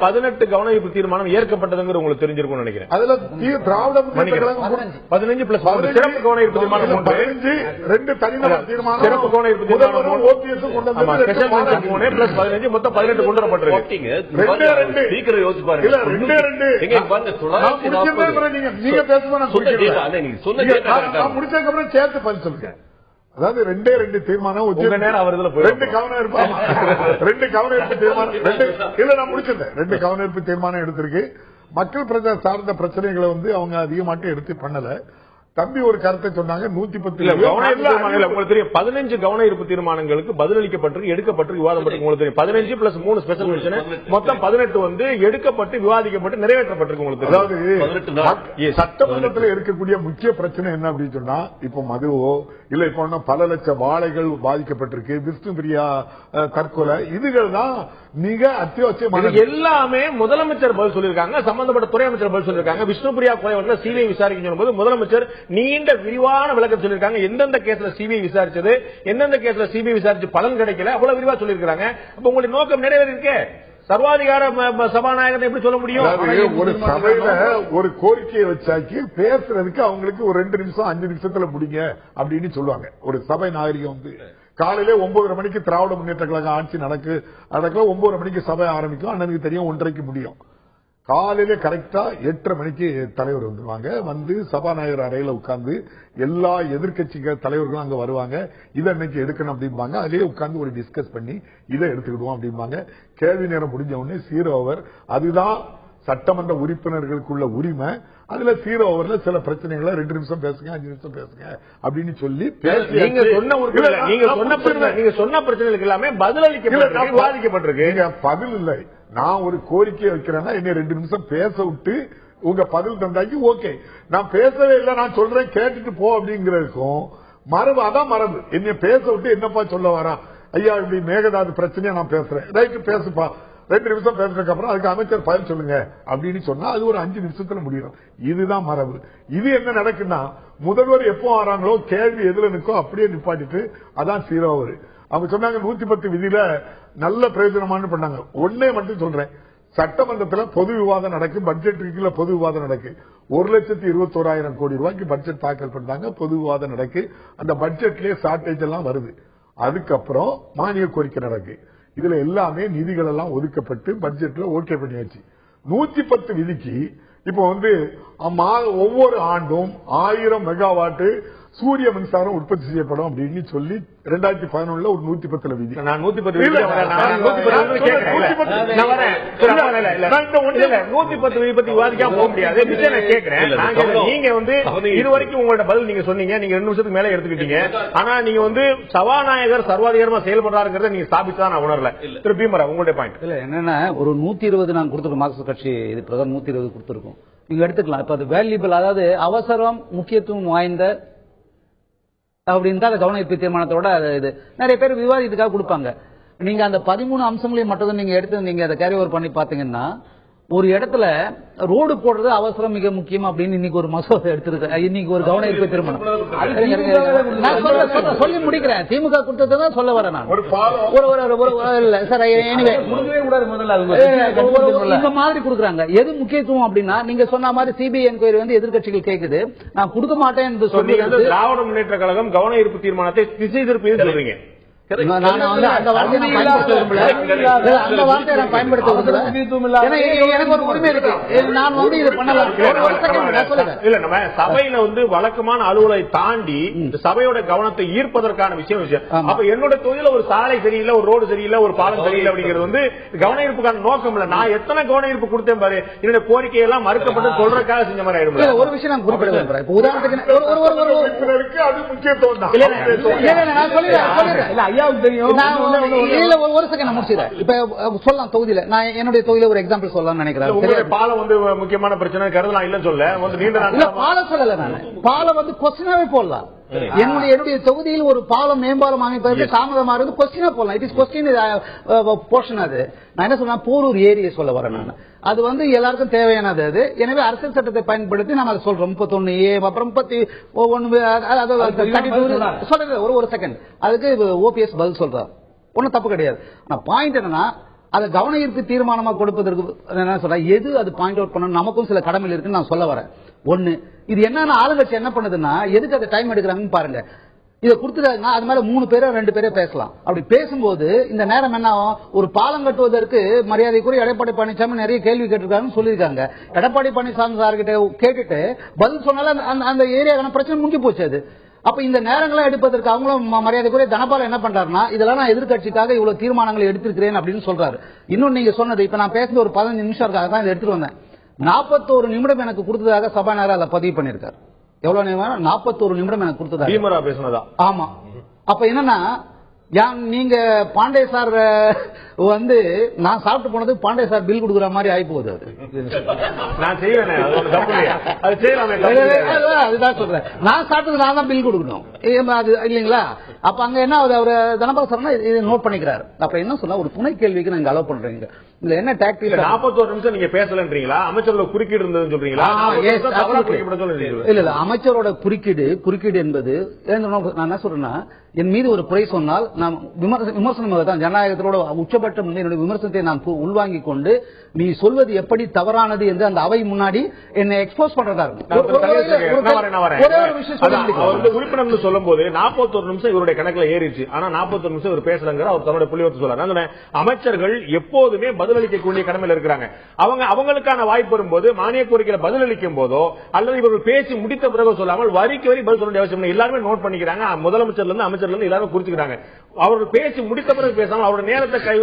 18 கவனஈர்ப்பு தீர்மானம் ஏற்கப்பட்டதுங்கிற உங்களுக்கு தெரிஞ்சிருக்கும் நினைக்கிறேன். அதுல திராவிட முன்னேற்ற கழகம் 15 பிளஸ் சிறப்பு கவனஈர்ப்பு தீர்மானம் 15, 2 தனிநபர் தீர்மானம், சிறப்பு கவனஈர்ப்பு தீர்மானம் ஓபிஎஸ் கொண்டு வந்தாங்க. ஸ்பெஷல் மென்ஷன் 3 பிளஸ் 15 மொத்தம் 18 கொண்டு வரப்பட்டிருக்கு. 2 சீக்கிரம் யோசிச்சு பாருங்க. இல்ல 2 எங்க பாருங்க நீங்க பேசுவாங்க நான் முடிச்சதுக்கு அப்புறம் சேர்த்து பதில் சொல்லுங்க. அதாவது 2 தீர்மானம், 2 கவனஈர்ப்பு தீர்மானம், இல்ல நான் முடிச்சிருந்தேன். 2 கவனஈர்ப்பு தீர்மானம் எடுத்திருக்கு. மக்கள் பிரஜா சார்ந்த பிரச்சனைகளை வந்து அவங்க அதிகமாட்டு எடுத்து பண்ணல. தம்பி ஒரு கருத்தை சொன்னாங்க 110 உங்களுக்கு தெரியும் 15 கவனஈர்ப்பு தீர்மானங்களுக்கு பதிலளிக்கப்பட்டு எடுக்கப்பட்டு விவாதப்பட்டு உங்களுக்கு தெரியும். 15 பிளஸ் 3 ஸ்பெஷல் மென்ஷன் மொத்தம் 18 வந்து எடுக்கப்பட்டு விவாதிக்கப்பட்டு நிறைவேற்றப்பட்டிருக்கு உங்களுக்கு. அதாவது சட்டமன்றத்தில் இருக்கக்கூடிய முக்கிய பிரச்சனை என்ன அப்படின்னு சொன்னா, இப்ப மதுவோ இல்ல இப்ப பல லட்சம் வாழைகள் பாதிக்கப்பட்டிருக்கு, விஷ்ணு பிரியா தற்கொலை, இதுகள் தான் மிக அத்தியாவசியமான. எல்லாமே முதலமைச்சர் பதில் சொல்லியிருக்காங்க, சம்பந்தப்பட்ட துறை அமைச்சர் பதில் சொல்லியிருக்காங்க. விஷ்ணு பிரியா கொலை வழக்குல சிபிஐ விசாரிக்க சொல்லும்போது முதலமைச்சர் நீண்ட விரிவான விளக்கம் சொல்லியிருக்காங்க. எந்தெந்த கேஸ்ல சிபிஐ விசாரிச்சது, எந்தெந்த கேஸ்ல சிபிஐ விசாரிச்சு பலன் கிடைக்கல, அவ்வளவு விரிவா சொல்லியிருக்காங்க. அப்ப உங்களுடைய நோக்கம் நிறைவேறிருக்கே. சர்வாதிகார சபாநாயகத்தை எப்படி சொல்ல முடியும்? ஒரு சபையில ஒரு கோரிக்கையை வச்சாக்கி பேசுறதுக்கு அவங்களுக்கு ஒரு 2 நிமிஷம் 5 நிமிஷத்துல முடிங்க அப்படின்னு சொல்லுவாங்க. ஒரு சபை நாகரிகம் வந்து காலையில 9:30 மணிக்கு திராவிட முன்னேற்ற கழகம் ஆட்சி நடக்க 9:30 மணிக்கு சபை ஆரம்பிக்கும். அண்ணனுக்கு தெரியும் 1:30க்கு முடியும். காலையில கரெக்டா 8:30 மணிக்கு தலைவர் வந்துருவாங்க. வந்து சபாநாயகர் அறையில உட்கார்ந்து எல்லா எதிர்கட்சிகள் தலைவர்களும் அங்க வருவாங்க. இதை இன்னைக்கு எடுக்கணும் அப்படிம்பாங்க. அதிலேயே உட்கார்ந்து ஒரு டிஸ்கஸ் பண்ணி இதை எடுத்துக்கிடுவோம் அப்படிம்பாங்க. கேள்வி நேரம் முடிஞ்ச உடனே 0 ஓவர். அதுதான் சட்டமன்ற உறுப்பினர்களுக்குள்ள உரிமை. அதுல 0 ஓவர்ல சில பிரச்சனைகளை 2 நிமிஷம் பேசுங்க, 5 நிமிஷம் பேசுங்க அப்படின்னு சொல்லி நீங்க சொன்ன பிரச்சனைகளுக்கு எல்லாமே விவாதிக்கப்பட்டிருக்கு. பதில் இல்லை. நான் ஒரு கோரிக்கை வைக்கிறேன்னா என்ன 2 நிமிஷம் பேச விட்டு உங்க பதில் தந்தாக்கி ஓகே. நான் பேசவே இல்லை, நான் சொல்றேன் கேட்டுட்டு போ அப்படிங்கிறதுக்கும் மரபு. அதான் மரபு. என்ன பேச விட்டு என்னப்பா சொல்ல வரா, ஐயா இப்படி மேகதாது பிரச்சனையா நான் பேசுறேன், ரைட்டு பேசுப்பா, 2 நிமிஷம் பேசுறதுக்கு அப்புறம் அதுக்கு அமைச்சர் பதில் சொல்லுங்க அப்படின்னு சொன்னா அது ஒரு 5 நிமிஷத்துல முடியும். இதுதான் மரபு. இது என்ன நடக்குன்னா முதல்வர் எப்போ வராங்களோ கேள்வி எதுல நிற்கோ அப்படியே நிப்பாட்டிட்டு அதான் 0 ஓவர். அவங்க சொன்னாங்க 110 விதியில நல்ல பிரயோஜனமான பண்ணாங்க. ஒன்னே மட்டும் சொல்றேன், சட்டமன்றத்தில் பொது விவாதம் நடக்கு, பட்ஜெட்டுக்குள்ள பொது விவாதம் நடக்கு. 1,21,000 கோடி ரூபாய்க்கு பட்ஜெட் தாக்கல் பண்ணாங்க, பொது விவாதம் நடக்கு. அந்த பட்ஜெட்லயே ஷார்டேஜ் எல்லாம் வருது. அதுக்கப்புறம் மானிய கோரிக்கை நடக்கு. இதுல எல்லாமே நிதிகள் எல்லாம் ஒதுக்கப்பட்டு பட்ஜெட்ல ஓகே பண்ணியாச்சு. 110 விதிக்கு இப்ப ஒவ்வொரு ஆண்டும் 1000 மெகாவாட் சூரிய மின்சாரம் உற்பத்தி செய்யப்படும் அப்படின்னு சொல்லி 2011 ஒரு 110 விதி. நான் 110 விதி பத்தி விவாதிக்காம போக முடியாது. நீங்க இதுவரைக்கும் உங்களோட பதில் நீங்க சொன்னீங்க, நீங்க 2 நிமிஷத்துக்கு மேல எடுத்துக்கிட்டீங்க. ஆனா நீங்க சபாநாயகர் சர்வாதிகாரமா செயல்படுறாருங்கிறத நீங்க ஸ்தாபிச்சுதான் நான் உணரல. திரு பீமரா உங்களுடைய பாயிண்ட் இல்ல என்னன்னா ஒரு 120 நாங்க கொடுத்துருக்கோம். மார்க்சிஸ்ட் கட்சி இது பிரதமர் 120 கொடுத்துருக்கோம். நீங்க எடுத்துக்கலாம். இப்ப அது வேல்யூபிள், அதாவது அவசரம் முக்கியத்துவம் வாய்ந்த அப்படின்னு தான் கவன ஈர்ப்பு தீர்மானத்தோட இது நிறைய பேர் விவாதத்துக்காக கொடுப்பாங்க. நீங்க அந்த 13 அம்சங்களையும் மட்டும் நீங்க எடுத்து நீங்க அதை கேரி ஓவர் பண்ணி பாத்தீங்கன்னா ஒரு இடத்துல ரோடு போடுறது அவசரம் மிக முக்கியம் அப்படின்னு இன்னைக்கு ஒரு மசோதா எடுத்திருக்க. இன்னைக்கு ஒரு கவன ஈர்ப்பு தீர்மானம் சொல்லி முடிக்கிறேன். திமுக கொடுத்ததான் சொல்ல வரேன் நான். இந்த மாதிரி கொடுக்குறாங்க. எது முக்கியத்துவம் அப்படின்னா நீங்க சொன்ன மாதிரி சிபிஐ என்கொயரி எதிர்கட்சிகள் கேக்குது, நான் கொடுக்க மாட்டேன் என்று சொல்லி திராவிட முன்னேற்ற கழகம் கவன ஈர்ப்பு தீர்மானத்தை திசை திருப்பி சொல்றீங்க. எனக்கு ஒரு உரிமை இருக்கு. நான் இது பண்ணலாம். சபையில வழக்கமான அலுவலை தாண்டி சபையோட கவனத்தை ஈர்ப்பதற்கான விஷயம். அப்ப என்னோட தொழில ஒரு சாலை சரியில்லை, ஒரு ரோடு சரியில்லை, ஒரு பாலம் சரியில்லை அப்படிங்கிறது கவன ஈர்ப்புக்கான நோக்கம் இல்ல. நான் எத்தனை கவன ஈர்ப்பு கொடுத்தேன் பாரு, என்னுடைய கோரிக்கையெல்லாம் மறுக்கப்பட்டு சொல்றதுக்காக செஞ்ச மாதிரி ஆயிடும். ஒரு விஷயம் நான் குறிப்பிட விரும்புறேன். உதாரணத்துக்கு அது முக்கியத்துவம் தான். ஒரு செகண்ட் முடிச்சிடுறேன். இப்ப சொல்லலாம் தொகுதியில நான் என்னுடைய தொகுதியில ஒரு எக்ஸாம்பிள் சொல்லலாம் நினைக்கிறேன். பாலம் முக்கியமான பிரச்சனை கருதலாம் இல்ல சொல்ல பாலம் சொல்லல. நான் பாலம் கொஸ்டினாவே போடலாம். என்னுடைய தொகுதியில் ஒரு பாலம் மேம்பாலம் அமைப்பதற்கு தாமதமா இருந்து கொஸ்டினா போடலாம். It is question portion. அது நான் என்ன சொல்றேன், போரூர் ஏரியை சொல்ல வரேன் நான். அது எல்லாருக்கும் தேவையானது. அது எனவே அரசியல் சட்டத்தை பயன்படுத்தி நம்ம அதை சொல்றோம். 31A அப்புறம் 31 சொல்றது. ஒரு செகண்ட் அதுக்கு ஓபிஎஸ் பதில் சொல்றாரு, ஒன்னும் தப்பு கிடையாது. ஆனா பாயிண்ட் என்னன்னா அதை கவன ஈர்ப்பு தீர்மானமா கொடுப்பதற்கு என்ன சொல்ற, எது அது பாயிண்ட் அவுட் பண்ணணும், நமக்கும் சில கடமைகள் இருக்குன்னு நான் சொல்ல வரேன். ஒண்ணு, இது என்னன்னா ஆளுங்கட்சி என்ன பண்ணுதுன்னா எதுக்கு அதை டைம் எடுக்கிறாங்கன்னு பாருங்க. இதை கொடுத்துட்டாங்கன்னா அது மேல 3 பேரோ 2 பேரோ பேசலாம். அப்படி பேசும்போது இந்த நேரம் என்ன ஆகும், ஒரு பாலம் கட்டுவதற்கு மரியாதைக்குரிய எடப்பாடி பழனிசாமி நிறைய கேள்வி கேட்டிருக்காங்கன்னு சொல்லியிருக்காங்க. எடப்பாடி பழனிசாமி சார்கிட்ட கேட்டுட்டு பதில் சொன்னாலும் அந்த ஏரியாக்கான பிரச்சனை முடிஞ்சு போச்சு. அது அப்ப இந்த நேரங்களை எடுப்பதற்கு அவங்களும் மரியாதைக்குரிய தனபால் என்ன பண்றாருன்னா இதெல்லாம் நான் எதிர்கட்சிக்காக இவ்வளவு தீர்மானங்களை எடுத்திருக்கிறேன் அப்படின்னு சொல்றாரு. இன்னும் நீங்க சொன்னது இப்ப நான் பேசுறது ஒரு 15 நிமிஷம் இருக்காக தான் இதை எடுத்துட்டு வந்தேன். 41 நிமிடம் எனக்கு கொடுத்ததாக சபாநாயகர் அதை பதிவு பண்ணிருக்காரு. எவ்வளவு நேரம்? 41 நிமிடம் எனக்கு கொடுத்ததாக பேசினதா? ஆமா. அப்ப என்னன்னா நீங்க பாண்டே சார் நான் சாப்பிட்டு போனது பாண்டே சார் பில் கொடுக்குற மாதிரி ஆகி போகுது. அதுதான் சொல்றேன். நான் சாப்பிட்டது நான் தான் பில் கொடுக்கணும் இல்லீங்களா? அப்ப அங்க என்ன அவரு தனபால் சார் இதை நோட் பண்ணிக்கிறாரு. அப்ப என்ன சொன்னா ஒரு துணை கேள்விக்கு நாங்க அலோவ் பண்றீங்க. இதுல என்ன டாக்டிக்? 41 நிமிஷம் நீங்க பேசலன்றீங்களா? அமைச்சரோட குறுக்கீடு இருந்ததுன்னு சொல்றீங்களா? இல்ல அமைச்சரோட குறுக்கீடு என்பது நான் என்ன சொல்றேன்னா என் மீது ஒரு குறை சொன்னால் நான் விமர்சனம் தான் ஜனநாயகத்தோட உச்சபட்சம். என்னுடைய விமர்சனத்தை நான் உள்வாங்கிக் கொண்டு நீ சொல்வது எப்படி தவறானது என்று அந்த அவை முன்னாடி என்னை எக்ஸ்போஸ் பண்றதா உறுப்பினர் சொல்லும் போது 41 நிமிஷம் இவருடைய கணக்குல ஏறிச்சு. ஆனா 41 நிமிஷம் இவர் பேசலங்கிற அவர் தன்னுடைய புள்ளிவரத்தை சொல்றாரு. அமைச்சர்கள் எப்போதுமே பதில் பதிலளிக்கக்கூடிய கடமையில் இருக்கிறாங்க. அவங்களுக்கான வாய்ப்பு வரும்போது மானிய கோரிக்கையில பதிலளிக்கும் போதோ அல்லது இவர்கள் பேசி முடித்த பிறகு சொல்லாமல் வரிக்கு வரி பதில் சொல்ல வேண்டிய அவசியம் இல்லை. எல்லாருமே நோட் பண்ணிக்கிறாங்க. முதலமைச்சர்ல இருந்து அமைச்சர்ல இருந்து எல்லாரும் குறிச்சுக்கிறாங்க. அவர்கள் பேசி முடித்த பிறகு பேசாமல் அவருடைய நேரத்தை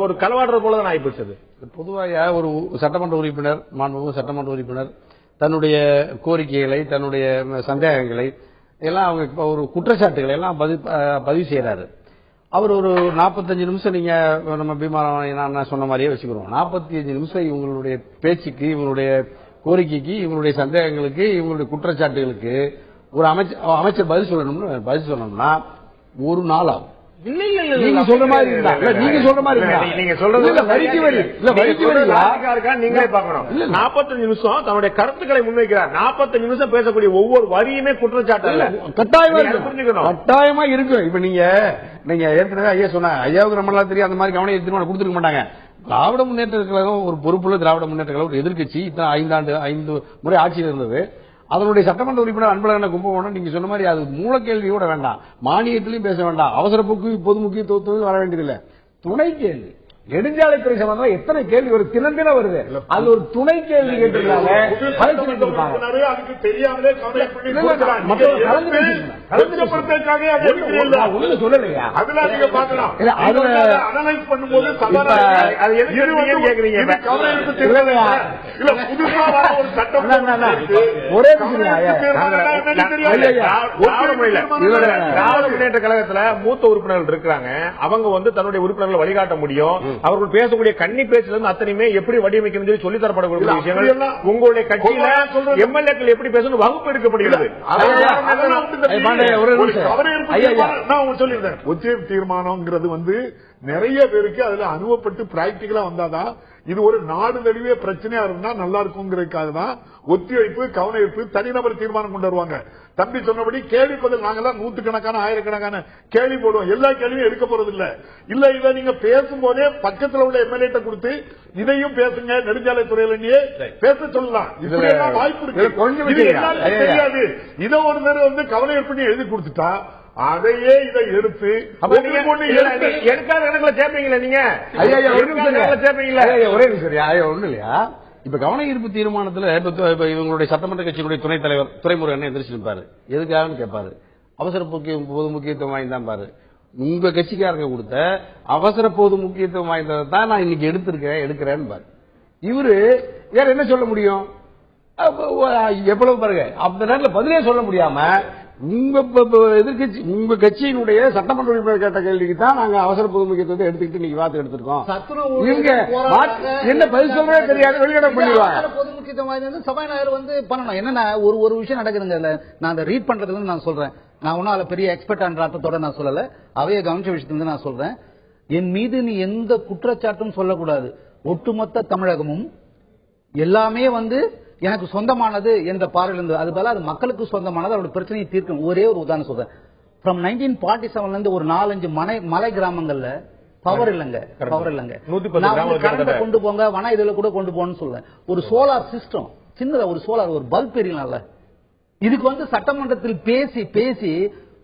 ஒரு களவாடுற போலதான் ஆயிப்போச்சு. பொதுவாக ஒரு சட்டமன்ற உறுப்பினர், மாண்புமிகு சட்டமன்ற உறுப்பினர் தன்னுடைய கோரிக்கைகளை, தன்னுடைய சந்தேகங்களை எல்லாம் அவங்க ஒரு குற்றச்சாட்டுகளை எல்லாம் பதிவு செய்யறாரு. அவர் ஒரு 45 நிமிஷம் நீங்க நம்ம பீமாராவன் சொன்ன மாதிரியே வச்சுக்கிறோம். 45 நிமிஷம் இவங்களுடைய பேச்சுக்கு, இவங்களுடைய கோரிக்கைக்கு, இவங்களுடைய சந்தேகங்களுக்கு, இவங்களுடைய குற்றச்சாட்டுகளுக்கு ஒரு அமைச்சர் பதில் சொல்லணும்னா ஒரு நாள் ஆகும். நீங்க சொல்ற மாதிரி நீங்க சொல்ற மாதிரி நீங்க சொல்றது நீங்களே பார்க்கணும். 45 நிமிஷம் தன்னுடைய கருத்துக்களை முன்வைக்கிறார். 45 நிமிஷம் பேசக்கூடிய ஒவ்வொரு வரியுமே குற்றச்சாட்டு இல்ல, கட்டாயமா இருக்கு. இப்ப நீங்க ஏற்கனவே ஐயா சொன்ன ஐயாவுக்கு ரொம்ப நாள் தெரியும், அந்த மாதிரி கவனம் எடுத்து கொடுத்துருக்க மாட்டாங்க. திராவிட முன்னேற்ற கழகம் ஒரு பொறுப்புள்ள திராவிட முன்னேற்ற கழகம் ஒரு எதிர்கட்சி, இத்தனை 5 முறை ஆட்சியில் இருந்தது. அதனுடைய சட்டமன்ற உறுப்பினர் அன்பழகனை கும்பகோணம் நீங்க சொன்ன மாதிரி அது மூலக்கேள்வி கூட வேண்டாம், மானியத்திலையும் பேச வேண்டாம், அவசர போக்கு பொது முக்கியத்துவத்துக்கு வர வேண்டியதில்லை. துணை கேள்வி நெடுஞ்சாலைத்துறை சம்பந்தமா எத்தனை கேள்வி ஒரு தினந்தின வருது, அது ஒரு துணை கேள்வி கேட்டிருக்காங்க. ஒரே திராவிட முன்னேற்ற கழகத்துல மூத்த உறுப்பினர்கள் இருக்கிறாங்க. அவங்க தன்னுடைய உறுப்பினர்களை வழிகாட்ட முடியும். அவர்கள் பேசக்கூடிய கன்னி பேச்சுல இருந்து அத்தனையுமே எப்படி வடிவமைக்கணும் சொல்லி தரப்படக்கூடிய விஷயங்கள் உங்களுடைய கட்சியில எம்எல்ஏக்கள் எப்படி பேசணும் வகுப்பு எடுக்கப்படுகிறது. ஒத்திவைப்பு தீர்மானம்ங்கிறது நிறைய பேருக்கு அதுல அனுபவப்பட்டு பிராக்டிகலா வந்தாதான் இது ஒரு நாடு தழுவிய பிரச்சனையா இருந்தா நல்லா இருக்குங்கிறதுக்காக தான் ஒத்திவைப்பு, கவன ஈர்ப்பு, தனிநபர் தீர்மானம் கொண்டு வருவாங்க. தம்பி சொன்னபடி கேள்வி பதில் நாங்கெல்லாம் நூற்றுக்கணக்கான ஆயிரக்கணக்கான கேள்வி போடுவோம். எல்லா கேள்வியும் எடுக்க போறது இல்ல. இதை நீங்க பேசும்போதே பக்கத்தில் உள்ள எம்எல்ஏ கொடுத்து இதையும் பேசுங்க, நெடுஞ்சாலைத்துறையிலேயே பேச சொல்லலாம். இப்படி வாய்ப்பு இருக்கு. தெரியாது. இதை ஒரு நேரம் கவன ஈர்ப்பு எழுதி கொடுத்துட்டா அதையே இதை எடுத்து எடுக்காத இடங்களை சேர்ப்பீங்களா நீங்க? ஒரே நிமிஷம் ஒண்ணு இல்லையா? இப்ப கவன ஈர்ப்பு தீர்மானத்துல இவங்களுடைய சட்டமன்ற கட்சியினுடைய துணைத் தலைவர் துரைமுருகன் எந்திரிச்சிருப்பாரு. எதுக்காகன்னு கேட்பாரு. அவசர பொது முக்கியத்துவம் வாய்ந்தான் பாரு. உங்க கட்சிக்காரங்க கொடுத்த அவசர பொது முக்கியத்துவம் வாய்ந்ததை தான் நான் இன்னைக்கு எடுக்கிறேன்னு பாரு. இவரு வேற என்ன சொல்ல முடியும்? எவ்வளவு பாருங்க, அந்த நேரத்தில் பதிலே சொல்ல முடியாம உங்க எதிர்கட்சி, உங்க கட்சியினுடைய சட்டமன்ற உறுப்பினர் கேட்ட கேள்விக்கு தான் நாங்க அவசர பொது முக்கியத்துவத்தை எடுத்துக்கிட்டு நீங்க வார்த்தை எடுத்திருக்கோம். இவங்க என்ன பதில் சொல்றதே தெரியாது, வெளியிட பண்ணிடுவாங்க. பொது முக்கியத்துவம் சபாநாயகர் பண்ணணும். என்னன்னா ஒரு விஷயம் நடக்குதுங்க. நான் அதை ரீட் பண்றதுல நான் சொல்றேன். நான் ஒன்னும் அதுல பெரிய எக்ஸ்பர்ட் என்ற அர்த்தத்தோட நான் சொல்லல, அவைய கவனிச்ச விஷயத்துல நான் சொல்றேன். என் மீது நீ எந்த குற்றச்சாட்டும் சொல்லக்கூடாது. ஒட்டுமொத்த தமிழகமும் எல்லாமே எனக்கு சொந்தமானது என்ற பார்வையில் இருந்தது. அது போல அது மக்களுக்கு சொந்தமானது, அவருடைய பிரச்சனையை தீர்க்கும். ஒரே ஒரு உதாரணம் சொல்றேன். ஃப்ரம் 1947 இருந்து ஒரு 4-5 மலை கிராமங்கள்ல பவர் இல்லங்க, கொண்டு போங்க, வன இதுல கூட கொண்டு போகணும்னு சொல்றேன். ஒரு சோலார் சிஸ்டம், சின்னதா ஒரு சோலார், ஒரு பல்ப் எரியல. இதுக்கு சட்டமன்றத்தில் பேசி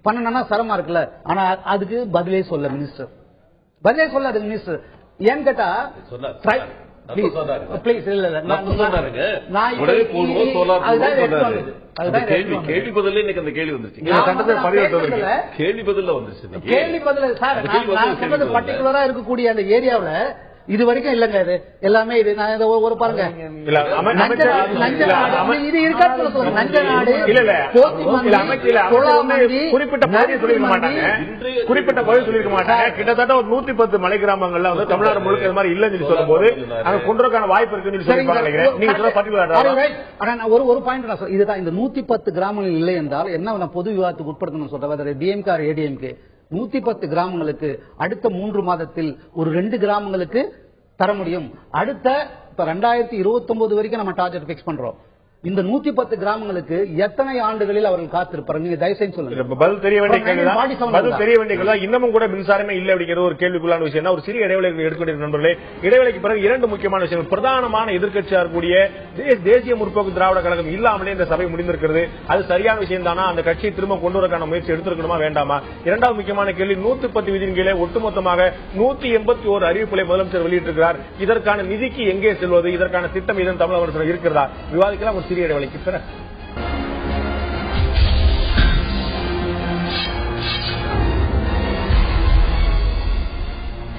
பண்ணனா சிரமமா இருக்குல்ல. ஆனா அதுக்கு பதிலே சொல்ல மினிஸ்டர், பதிலே சொல்லாது மினிஸ்டர். ஏன்னு கேட்டா கேள்வி பதில் இன்னைக்கு அந்த கேள்வி வந்துருச்சு. கேள்வி பதில் பர்டிகுலரா இருக்கக்கூடிய அந்த ஏரியாவில் இது வரைக்கும் இல்லங்க. இது எல்லாமே இது ஒரு பாருங்க, இது இருக்காது. குறிப்பிட்ட பதில் சொல்லிருக்க மாட்டாங்க. கிட்டத்தட்ட ஒரு 110 மலை கிராமங்கள்ல தமிழ்நாடு முழுக்க இது மாதிரி இல்லன்னு சொல்லும் போது அங்க கொண்டிருக்கான வாய்ப்பு இருக்குன்னு சொல்லி நீங்க ஒரு பாயிண்ட் இதுதான். இந்த 110 கிராமங்கள் இல்லை என்றால் என்ன பொது விவாதத்துக்கு உட்படுத்தணும் சொல்றேன். டிஎம்கே ஏடிஎம்கே 110 கிராமங்களுக்கு அடுத்த 3 மாதத்தில் ஒரு 2 கிராமங்களுக்கு தர முடியும். அடுத்த 2029 வரைக்கும் நம்ம டார்கெட் பிக்ஸ் பண்றோம். இந்த 110 கிராமங்களுக்கு எத்தனை ஆண்டுகளில் அவர்கள் காத்திருப்பார்கள்? நீங்க தயவுசெய்து சொல்லுங்க. பதில் தெரிய வேண்டிய கேள்வி. இன்னமும் கூட மின்சாரமே இல்லை அப்படிங்கிறது ஒரு கேள்விக்குள்ளான விஷயம். ஒரு சிறிய இடைவெளி எடுத்துக்கொண்டிருக்கிற நண்பர்களே, இடைவெளிக்கு பிறகு 2 முக்கியமான விஷயங்கள். பிரதானமான எதிர்க்கட்சியா இருக்கக்கூடிய தேசிய முற்போக்கு திராவிட கழகம் இல்லாமலே இந்த சபை முடிந்திருக்கிறது. அது சரியான விஷயம் தானா? அந்த கட்சியை திரும்ப கொண்டு வரக்கான முயற்சி எடுத்திருக்கணுமா வேண்டாமா? இரண்டாவது முக்கியமான கேள்வி, 110 விதியின் கீழே ஒட்டுமொத்தமாக 181 அறிவிப்புகளை முதலமைச்சர் வெளியிட்டிருக்கிறார். இதற்கான நிதிக்கு எங்கே செல்வது? இதற்கான திட்டம் இதன் தமிழக அரசு இருக்கிறதா? விவாதிக்கலாம் ஒரு சிறிய இடைவெளிக்கு பிறகு.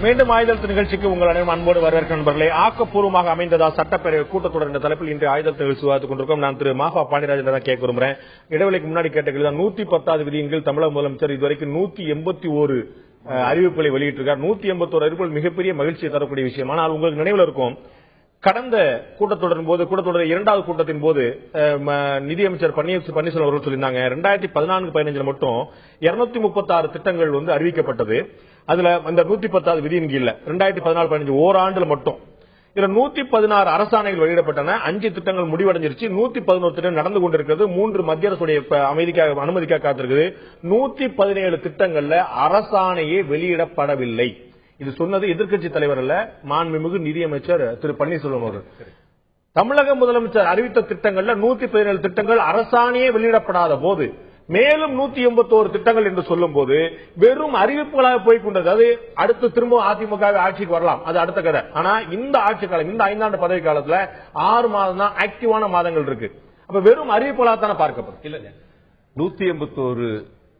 மீண்டும் ஆயுதத்து நிகழ்ச்சிக்கு உங்கள் அனைவரும் அன்போடு வரவேற்க நண்பர்களே. ஆக்கப்பூர்வமாக அமைந்ததா சட்டப்பேரவை கூட்டத்தொடர் என்ற தலைப்பில் இன்றைய ஆயுதத்து நிகழ்ச்சி விவாதித்துக் கொண்டிருக்கோம். நான் திரு மாஃபா பாண்டியராஜன் தான் கேட்க விரும்புகிறேன். இடைவெளிக்கு முன்னாடி கேட்ட கேள்வி தான். 110 விதியின் கீழ் தமிழக முதலமைச்சர் இதுவரைக்கும் 181 அறிவிப்புகளை வெளியிட்டிருக்கார். 181 அறிவிப்புகள் மிகப்பெரிய மகிழ்ச்சியை தரக்கூடிய விஷயம். ஆனால் உங்களுக்கு நினைவில் இருக்கும், கடந்த கூட்டத்தொடரின் போது, கூட்டத்தொடர் 2வது கூட்டத்தின் போது நிதியமைச்சர் பன்னீர்செல்வம் அவர்கள் சொல்லியிருந்தாங்க, 2014-15 மட்டும் 236 திட்டங்கள் வந்து அறிவிக்கப்பட்டது. அதுல இந்த 110 விதியின் கீழ் 2014-15 ஓராண்டுல மட்டும் இதுல 116 அரசாணைகள் வெளியிடப்பட்டன. 5 திட்டங்கள் முடிவடைஞ்சிருச்சு. 111 திட்டம் நடந்து கொண்டிருக்கிறது. 3 மத்திய அரசுடைய அனுமதிக்காக காத்திருக்குது. 117 திட்டங்கள்ல அரசாணையே வெளியிடப்படவில்லை. இது சொன்னது எதிர்க்கட்சி தலைவர் அல்ல, மாண்புமிகு நிதியமைச்சர் திரு பன்னீர்செல்வம் அவர்கள். தமிழக முதலமைச்சர் அறிவித்த திட்டங்கள்ல 117 திட்டங்கள் அரசாணையே வெளியிடப்படாத போது, மேலும் 181 திட்டங்கள் என்று சொல்லும் போது வெறும் அறிவிப்புகளாக போய்கொண்டது. அது அடுத்து திரும்ப அதிமுக ஆட்சிக்கு வரலாம், அது அடுத்த கதை. ஆனா இந்த ஆட்சி காலம், இந்த 5 ஆண்டு பதவி காலத்துல 6 மாதம் தான் ஆக்டிவான மாதங்கள் இருக்கு. அப்ப வெறும் அறிவிப்புகளாக தானே பார்க்கப்படும். இல்ல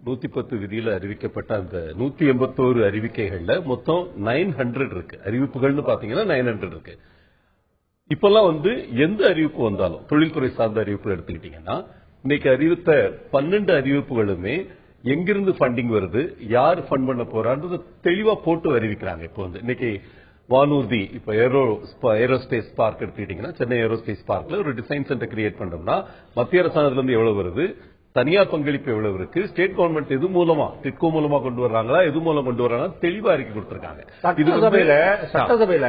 110 விதியில அறிவிக்கப்பட்ட அந்த 181 அறிவிக்கைகள்ல மொத்தம் 900 இருக்கு. அறிவிப்புகள்னு பாத்தீங்கன்னா 900 இருக்கு. இப்பெல்லாம் வந்து எந்த அறிவிப்பு வந்தாலும், தொழில்துறை சார்ந்த அறிவிப்பு எடுத்துக்கிட்டீங்கன்னா, இன்னைக்கு அறிவித்த 12 அறிவிப்புகளுமே எங்கிருந்து ஃபண்டிங் வருது, யார் ஃபண்ட் பண்ண போறான்றது தெளிவா போட்டு அறிவிக்கிறாங்க. இப்போ வந்து இன்னைக்கு வானூர்தி, இப்ப ஏரோஸ்பேஸ் பார்க் எடுத்துக்கிட்டீங்கன்னா, சென்னை ஏரோஸ்பேஸ் பார்க்ல ஒரு டிசைன் சென்டர் கிரியேட் பண்றோம்னா மத்திய அரசாங்கத்துல இருந்து எவ்வளவு வருது, தனியார் பங்களிப்பு எவ்வளவு இருக்கு, ஸ்டேட் கவர்மெண்ட் எது மூலமா, டிட்கோ மூலமா கொண்டு வர்றாங்களா, எது மூலம் கொண்டு வர்றாங்க, தெளிவா அறிக்கை கொடுத்திருக்காங்க. சட்டசபையில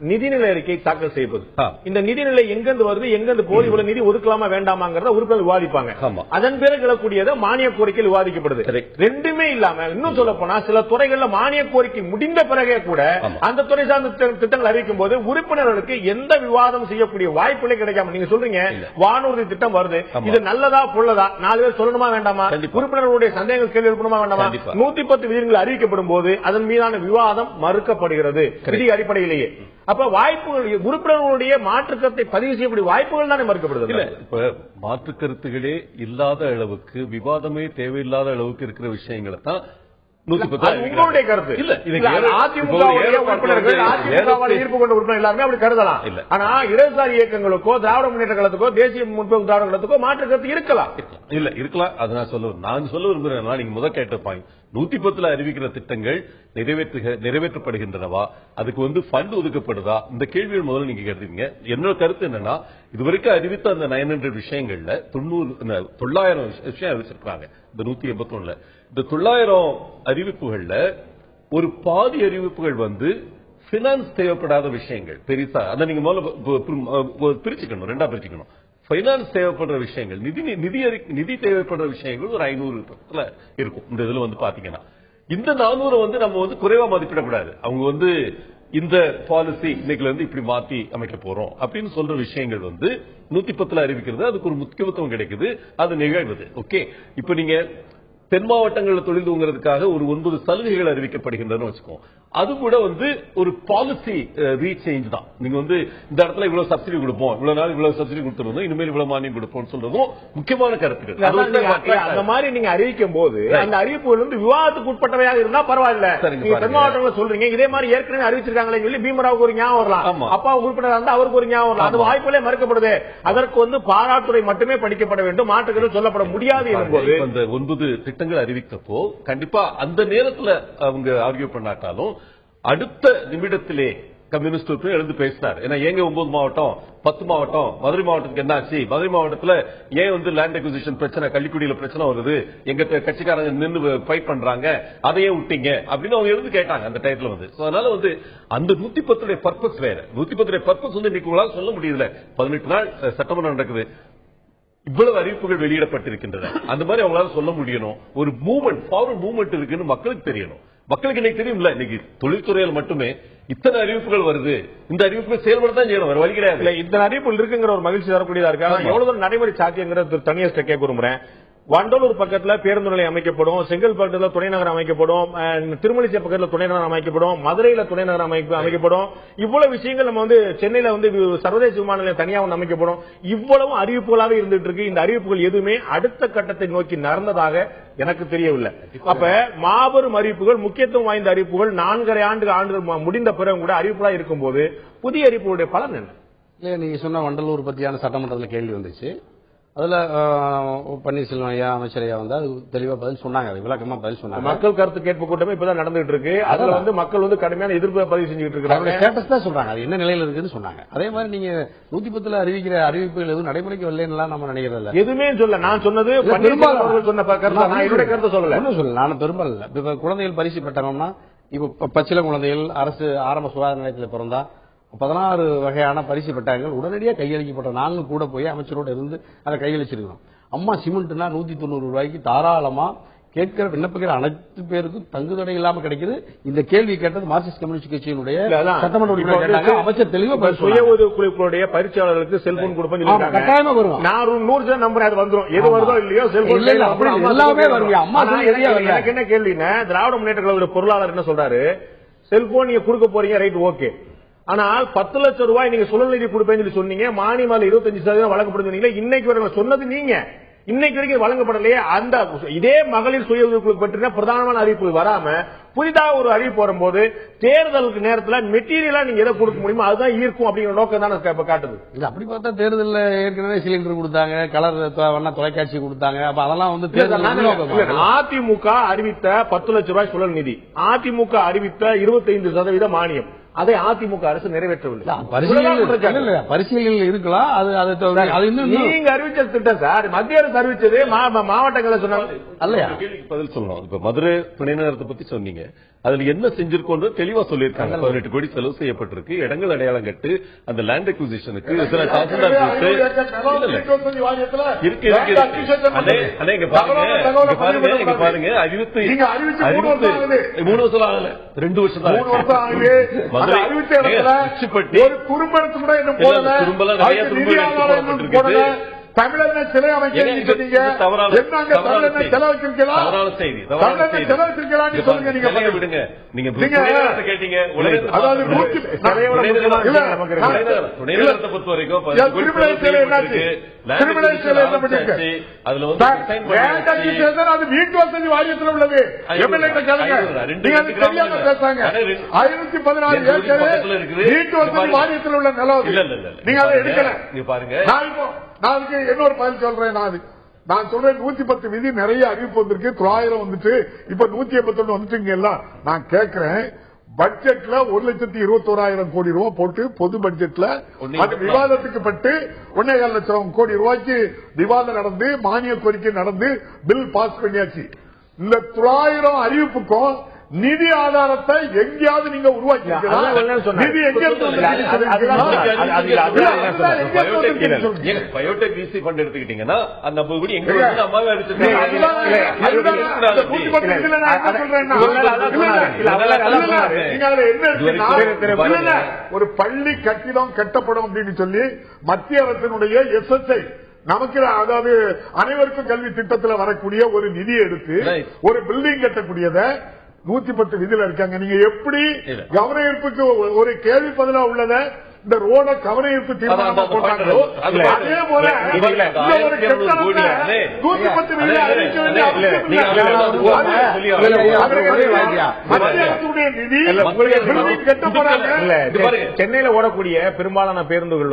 நிதிநிலை அறிக்கை தாக்கல் செய்வது, இந்த நிதிநிலை எங்கிருந்து வருது, எங்கிருந்து போது, இவ்வளவு நிதி ஒதுக்கலாமா வேண்டாமாங்கிறத உறுப்பினர் விவாதிப்பாங்க. அதன் பிறகு எழக்கூடியது மானிய கோரிக்கை விவாதிக்கப்படுது. ரெண்டுமே இல்லாம இன்னும் சொல்ல போனா சில துறைகள்ல மானிய கோரிக்கை முடிந்த பிறகே கூட அந்த துறை சார்ந்த திட்டங்கள் அறிவிக்கும் போது உறுப்பினர்களுக்கு எந்த விவாதம் செய்யக்கூடிய வாய்ப்புகளே கிடைக்காம, நீங்க சொல்றீங்க வானூர்தி திட்டம் வருது, இது நல்லதா பொல்லதா, 4 பேர் சொல்லணுமா வேண்டாமா, உறுப்பினர்களுடைய சந்தேகங்கள் கேள்வி எழுப்பணுமா வேண்டாமா, 110 விதிகள் அறிவிக்கப்படும் போது அதன் மீதான விவாதம் மறுக்கப்படுகிறது விதி அடிப்படையிலேயே. அப்ப வாய்ப்புகள், உறுப்பினர்களுடைய மாற்று கருத்தை பதிவு செய்யக்கூடிய வாய்ப்புகள் தானே மறுக்கப்படுது. இல்ல, இப்ப மாற்று கருத்துகளே இல்லாத அளவுக்கு, விவாதமே தேவையில்லாத அளவுக்கு இருக்கிற விஷயங்களை தான் உங்களுடைய கருத்து இல்ல. அதிமுக ஈர்ப்பு கொண்ட உறுப்பினர் எல்லாருமே அப்படி கருதலாம். ஆனா இடதுசாரி இயக்கங்களுக்கோ, திராவிட முன்னேற்ற கழகத்துக்கோ, தேசிய முற்போக்கு திராவிட கழகத்துக்கோ மாற்று கருத்து இருக்கலாம். இல்ல இருக்கலாம். அது நான் சொல்ல விரும்புறேன். நீங்க முதல் கேட்ட பாயிண்ட், 110 அறிவிக்கிற திட்டங்கள் நிறைவேற்றப்படுகின்றனவா, அதுக்கு வந்து ஃபண்ட் ஒதுக்கப்படுதா, இந்த கேள்விகள் முதல்ல நீங்க கேட்டீங்க. என்னோட கருத்து என்னன்னா, இதுவரைக்கும் அறிவித்த அந்த 900 விஷயங்கள்ல 900 விஷயம் அறிவிச்சிருக்காங்க. இந்த 181ல இந்த 900 அறிவிப்புகள்ல ஒரு பாதி அறிவிப்புகள் வந்து பினான்ஸ் தேவைப்படாத விஷயங்கள் பெருசா. அதை நீங்க முதல்ல பிரிச்சுக்கணும், 2ஆ பிரிச்சுக்கணும். பைனான்ஸ் தேவைப்படுற விஷயங்கள், நிதி தேவைப்படுற விஷயங்கள் ஒரு 500 இருக்கும். இந்த இதுல வந்து பாத்தீங்கன்னா இந்த 400 வந்து நம்ம வந்து குறைவா மதிப்பிடக்கூடாது. அவங்க வந்து இந்த பாலிசி இன்னைக்குல இருந்து இப்படி மாத்தி அமைக்க போறோம் அப்படின்னு சொல்ற விஷயங்கள் வந்து 110 அறிவிக்கிறது. அதுக்கு ஒரு முக்கியத்துவம் கிடைக்குது, அது நிகழ்வுது. ஓகே, இப்ப நீங்க தென் மாவட்டங்களில் தொழில் தூங்குறதுக்காக ஒரு 9 சலுகைகள் அறிவிக்கப்படுகின்றன வச்சுக்கோ. அது கூட வந்து ஒரு பாலிசி ரீசேஞ்ச் தான். நீங்க வந்து இந்த இடத்துல இவ்வளவு சப்சிடி கொடுப்போம், இவ்வளவு நாள் இவ்வளவு சப்சிடி கொடுத்துருந்தோம், இனிமேல் இவ்வளவு மானியம் கொடுப்போம் சொல்றதும் முக்கியமான கருத்துக்கள். அந்த மாதிரி நீங்க அறிவிக்கும் போது அந்த அறிவிப்புகள் வந்து விவாதத்துக்கு உட்பட்டவையாக இருந்தா பரவாயில்ல. நீங்க தென் மாவட்டங்கள் சொல்றீங்க, இதே மாதிரி ஏற்கனவே அறிவிச்சிருக்காங்களே சொல்லி பீமராவுக்கு ஒரு ஞாபகம் வரலாம், அப்பா உறுப்பினர் இருந்தா அவருக்கு ஒரு ஞாபகம் வரலாம். அது வாய்ப்புகளே மறுக்கப்படுது. அதற்கு வந்து பாராட்டுரை மட்டுமே படிக்கப்பட வேண்டும், மாற்றுகள் சொல்லப்பட முடியாது என்பது. அந்த 9 திட்டங்கள் அறிவித்தப்போ கண்டிப்பா அந்த நேரத்தில் அவங்க ஆர்கியூ பண்ணாட்டாலும் அடுத்த நிமிடத்திலே கம்யூனிஸ்ட் எழுந்து பேசினார். ஏன்னா எங்க 9 மாவட்டம் 10 மாவட்டம், மதுரை மாவட்டத்துக்கு என்ன ஆச்சு, மதுரை மாவட்டத்தில் ஏன் வந்து லேண்ட் அக்விசிஷன் பிரச்சனை, கள்ளிக்குடியில பிரச்சனை வருது, எங்க கட்சிக்காரங்க நின்று ஃபைட் பண்றாங்க, அதையே விட்டீங்க அப்படின்னு அவங்க எழுந்து கேட்டாங்க அந்த டைத்துல வந்து. அதனால வந்து அந்த 110 பர்பஸ் வேற. 110 பர்பஸ் வந்து இன்னைக்கு உங்களால் சொல்ல முடியல. 18 நாள் சட்டமன்றம் நடக்குது, இவ்வளவு அறிவிப்புகள் வெளியிடப்பட்டிருக்கின்றன. அந்த மாதிரி அவங்களால சொல்ல முடியணும். ஒரு மூவ்மெண்ட், ஃபார்வர்ட் மூவ்மெண்ட் இருக்குன்னு மக்களுக்கு தெரியணும். மக்களுக்கு இன்னைக்கு தெரியும்ல, இன்னைக்கு தொழில்துறையில் மட்டுமே இத்தனை அறிவிப்புகள் வருது. இந்த அறிவிப்புகள் செயல்படத்தான் செய்யணும், வேற வழி கிடையாது. இத்தனை அறிவிப்புகள் இருக்குங்கிற ஒரு மகிழ்ச்சி தரக்கூடியதா இருக்கு. எவ்வளவு தூரம் நடைமுறை சாத்தியங்கிற தனியார் கேட்க விரும்புறேன். வண்டலூர் பக்கத்துல பேருந்து நிலையம் அமைக்கப்படும், செங்கல்பட்டுல துணை நகரம் அமைக்கப்படும், திருமலிசை பக்கத்துல துணை நகரம் அமைக்கப்படும், மதுரையில துணை நகரம் அமைக்கப்படும். இவ்வளவு விஷயங்கள் நம்ம சென்னையில சர்வதேச விமான நிலையம் தனியா அமைக்கப்படும். இவ்வளவு அறிவிப்புகளாக இருந்துட்டு இருக்கு. இந்த அறிவிப்புகள் எதுவுமே அடுத்த கட்டத்தை நோக்கி நடந்ததாக எனக்கு தெரியவில்லை. அப்ப மாபெரும் அறிவிப்புகள், முக்கியத்துவம் வாய்ந்த அறிவிப்புகள் 4.5 ஆண்டுகள் முடிந்த பிறகு கூட அறிவிப்புகளா இருக்கும் போது புதிய அறிவிப்புடைய பலன் என்ன? இல்ல, நீங்க சொன்ன வண்டலூர் பத்தியான சட்டமன்றத்தில் கேள்வி வந்துச்சு. அதுல பன்னீர்செல்வம் ஐயா, அமைச்சர் ஐயா அது தெளிவா பதில் சொன்னாங்க, விளக்கமா பதில் சொன்னாங்க. மக்கள் கருத்து கேட்பு கூட்டமே இப்பதான் நடந்துட்டு இருக்கு. அதுல மக்கள் கடுமையான எதிர்ப்பு பதிவு செஞ்சுட்டு இருக்காங்க. ஸ்டேட்டஸ் தான் சொல்றாங்க, அது என்ன நிலையில இருக்குன்னு சொன்னாங்க. அதே மாதிரி நீங்க 110 அறிவிக்கிற அறிவிப்புகள் எதுவும் நடைமுறைக்கு வரலன்னு நம்ம நினைக்கிறதில்ல. எதுவுமே சொல்ல, நான் சொன்னது பன்னீர்செல்வம் சொன்ன கருத்து, நான் என்னுடைய கருத்தை சொல்லல. ஒன்னும் சொல்ல, நான் பெரும்பாலும் இல்ல. இப்ப குழந்தைகள் பரிசு பெற்றோம்னா, இப்ப பச்சிளம் குழந்தைகள் அரசு ஆரம்ப சுகாதார நிலையத்தில் பிறந்தா 16 வகையான பரிசு பெட்டார்கள் உடனடியாக கையளிக்கப்பட்ட. நாங்களும் கூட போய் அமைச்சரோட இருந்து அதை கையளிச்சிருக்கோம். அம்மா சிமெண்ட்னா 190 ரூபாய்க்கு தாராளமா கேட்கிற விண்ணப்பிக்கிற அனைத்து பேருக்கும் தங்குதடை இல்லாம கிடைக்குது. இந்த கேள்வி கேட்டது மார்க்சிஸ்ட் கம்யூனிஸ்ட் கட்சியினுடைய சட்டமன்ற உறுப்பினர். அமைச்சர் தெளிவா சுய உதவிக்குழுக்களுடைய பயிற்சியாளர்களுக்கு செல்போன் கொடுப்பேன் கட்டாயமா வரும். நான் 100% நம்பர் அது வந்துடும். எது வருதோ இல்லையோ செல்போன் எல்லாமே வருங்க. அம்மா எனக்கு என்ன கேள்வின்னா, திராவிட முன்னேற்ற கழக பொருளாளர் என்ன சொல்றாரு, செல்போன் நீங்க கொடுக்க போறீங்க, ரைட், ஓகே. ஆனால் 10 லட்சம் ரூபாய் நீங்க சுழல் நிதி கொடுப்பேன்னு சொன்னீங்க, மானியமால 25% வழங்கப்படுது. இன்னைக்கு வரைக்கும் சொன்னது நீங்க, இன்னைக்கு வரைக்கும் வழங்கப்படலையே. அந்த இதே மகளிர் சுய உதவிக்குழு பற்றின பிரதானமான அறிவிப்பு வராம புதிதாக ஒரு அறிவிப்பு வரும்போது தேர்தலுக்கு நேரத்தில் மெட்டீரியலா நீங்க எதை கொடுக்க முடியுமோ அதுதான் ஈர்க்கும் அப்படிங்கிற நோக்கம் தான் காட்டுது. அப்படி பார்த்தா தேர்தலில் ஏற்கனவே சிலிண்டர் கொடுத்தாங்க, கலர் வண்ண தொலைக்காட்சி கொடுத்தாங்க. அப்ப அதெல்லாம் தேர்தல் அதிமுக அறிவித்த 10 லட்சம் ரூபாய் சுழல் நிதி, அதிமுக அறிவித்த 25% மானியம், அதை அதிமுக அரசு நிறைவேற்றவில்லை. பரிசீலனைகள் இருக்கலாம். நீங்க அறிவிச்ச திட்டம் சார், மத்திய அரசு அறிவிச்சது மாவட்டங்களை சொன்னாங்க அல்லையா? பதில் சொல்லணும். இப்ப மதுரை துணை நகரத்தை பத்தி சொன்னீங்க, அதுல என்ன செஞ்சிருக்கோம் தெளிவா சொல்லியிருக்காங்க. 18 கோடி செலவு செய்யப்பட்டிருக்கு. இடங்கள் அடையாளம் கட்டு, அந்த லேண்ட் அக்விசிஷனுக்கு தாசில்தார் பாருங்க. அறிவித்து 3 வருஷம் ஆகல, 2 வருஷம் தான். தமிழக சிலை அமைக்க விடுங்க. நீங்க கேட்டீங்க, பொறுத்த வரைக்கும் அது வீட்டு வசதி வாரியத்தில் உள்ளது. 514 ஏக்கர் வீட்டு வசதி வாரியத்தில் உள்ள நிலம். நீங்க அதை எடுக்கல பாருங்க. நான் இன்னொரு பதில் சொல்றேன். நான் சொல்றேன் 110 விதி நிறைய அறிவிப்பு வந்திருக்கு. 900 வந்துட்டு இப்ப 181 வந்துட்டு எல்லாம். நான் கேட்கிறேன், பட்ஜெட்ல 1,21,000 கோடி ரூபாய் போட்டு பொது பட்ஜெட்ல அது விவாதத்துக்கு பட்டு 1,4 லட்சம் கோடி ரூபாய்க்கு விவாதம் நடந்து மானிய கோரிக்கை நடந்து பில் பாஸ் பண்ணியாச்சு. இந்த 900 அறிவிப்புக்கும் நிதி ஆதாரத்தை எங்கேயாவது நீங்க உருவாக்கி நிதி எங்க பயோடெக் விசி ஃபண்ட் எடுத்துக்கிட்டீங்கன்னா அந்த 50 கோடி எங்க அம்மாவே ஒரு பள்ளி கட்டிடம் கட்டப்படும் அப்படின்னு சொல்லி மத்திய அரசினுடைய SSI நமக்கு, அதாவது அனைவருக்கும் கல்வி திட்டத்தில் வரக்கூடிய ஒரு நிதி எடுத்து ஒரு பில்டிங் கட்டக்கூடியதை 110 விதியில இருக்காங்க. நீங்க எப்படி கவன ஈர்ப்புக்கு ஒரு கேள்வி பதிலா உள்ளத இந்த ரோட கவன ஈர்ப்பு தீர்மானமா போட்டாங்களோ அதே போல சென்னையில ஓடக்கூடிய பெரும்பாலான பேருந்துகள்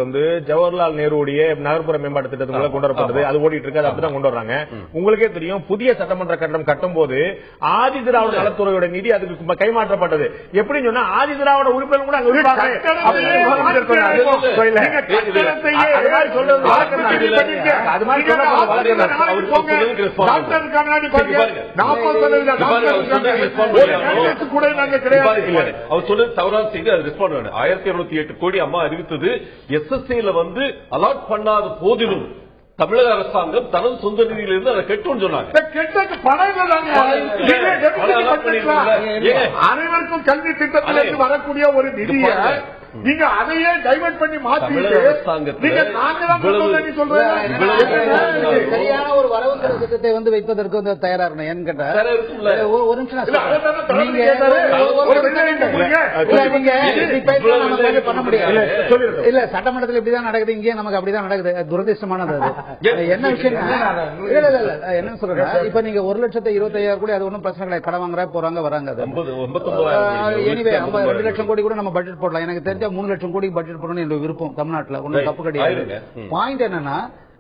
ஜவஹர்லால் நேருடைய நகர்ப்புற மேம்பாட்டு திட்டத்துக்குள்ள கொண்டு வரப்பட்டது. அது ஓடிட்டு இருக்கு, அது அப்படிதான் கொண்டு வர்றாங்க. உங்களுக்கே தெரியும், புதிய சட்டமன்ற கட்டணம் கட்டும் போது ஆதி திராவிட நலத்துறையோட நிதி அதுக்கு கைமாற்றப்பட்டது. எப்படின்னு சொன்னா ஆதி திராவிட உறுப்பினர் கூட அங்க இருப்பாங்க. கோடி அம்மா அறிவித்தது SSIல அலாட் பண்ணாத போதிலும் தமிழக அரசாங்கம் தனது சொந்த நிதியிலிருந்து அதை கெட்டுன்னு சொன்னாங்க. கெட்டக்கு பணம் அனைவருக்கும் கல்வி திட்டத்திலிருந்து வரக்கூடிய ஒரு நிதியை நீங்க அதையே டைவர்ட் பண்ணி மாத்திட்டு சரியான ஒரு வரவு செலவு திட்டத்தை வந்து வைப்பதற்கு வந்து தயாரா இருக்கணும். ஏன்னு கேட்டா ஒரு நிமிஷம் பண்ண முடியாது. இல்ல சட்டமன்றத்தில் இப்படிதான் நடக்குது, இங்கே நமக்கு அப்படிதான் நடக்குது. துரதிருஷ்டமானது. என்ன விஷயம் என்ன சொல்றேன், இப்ப நீங்க 1,25,000 கோடி அது ஒன்றும் பிரச்சனை கிடையாது. கடன் வாங்குற போறாங்க வராங்க. எனிவே 2 லட்சம் கோடி கூட நம்ம பட்ஜெட் போடலாம். எனக்கு தெரிஞ்ச 3 லட்சம் கோடி பட்ஜெட் போடணும் என்னோட விருப்பம். தமிழ்நாட்டில் ஒன்றும் தப்பு கிடையாது. பாயிண்ட் என்னன்னா,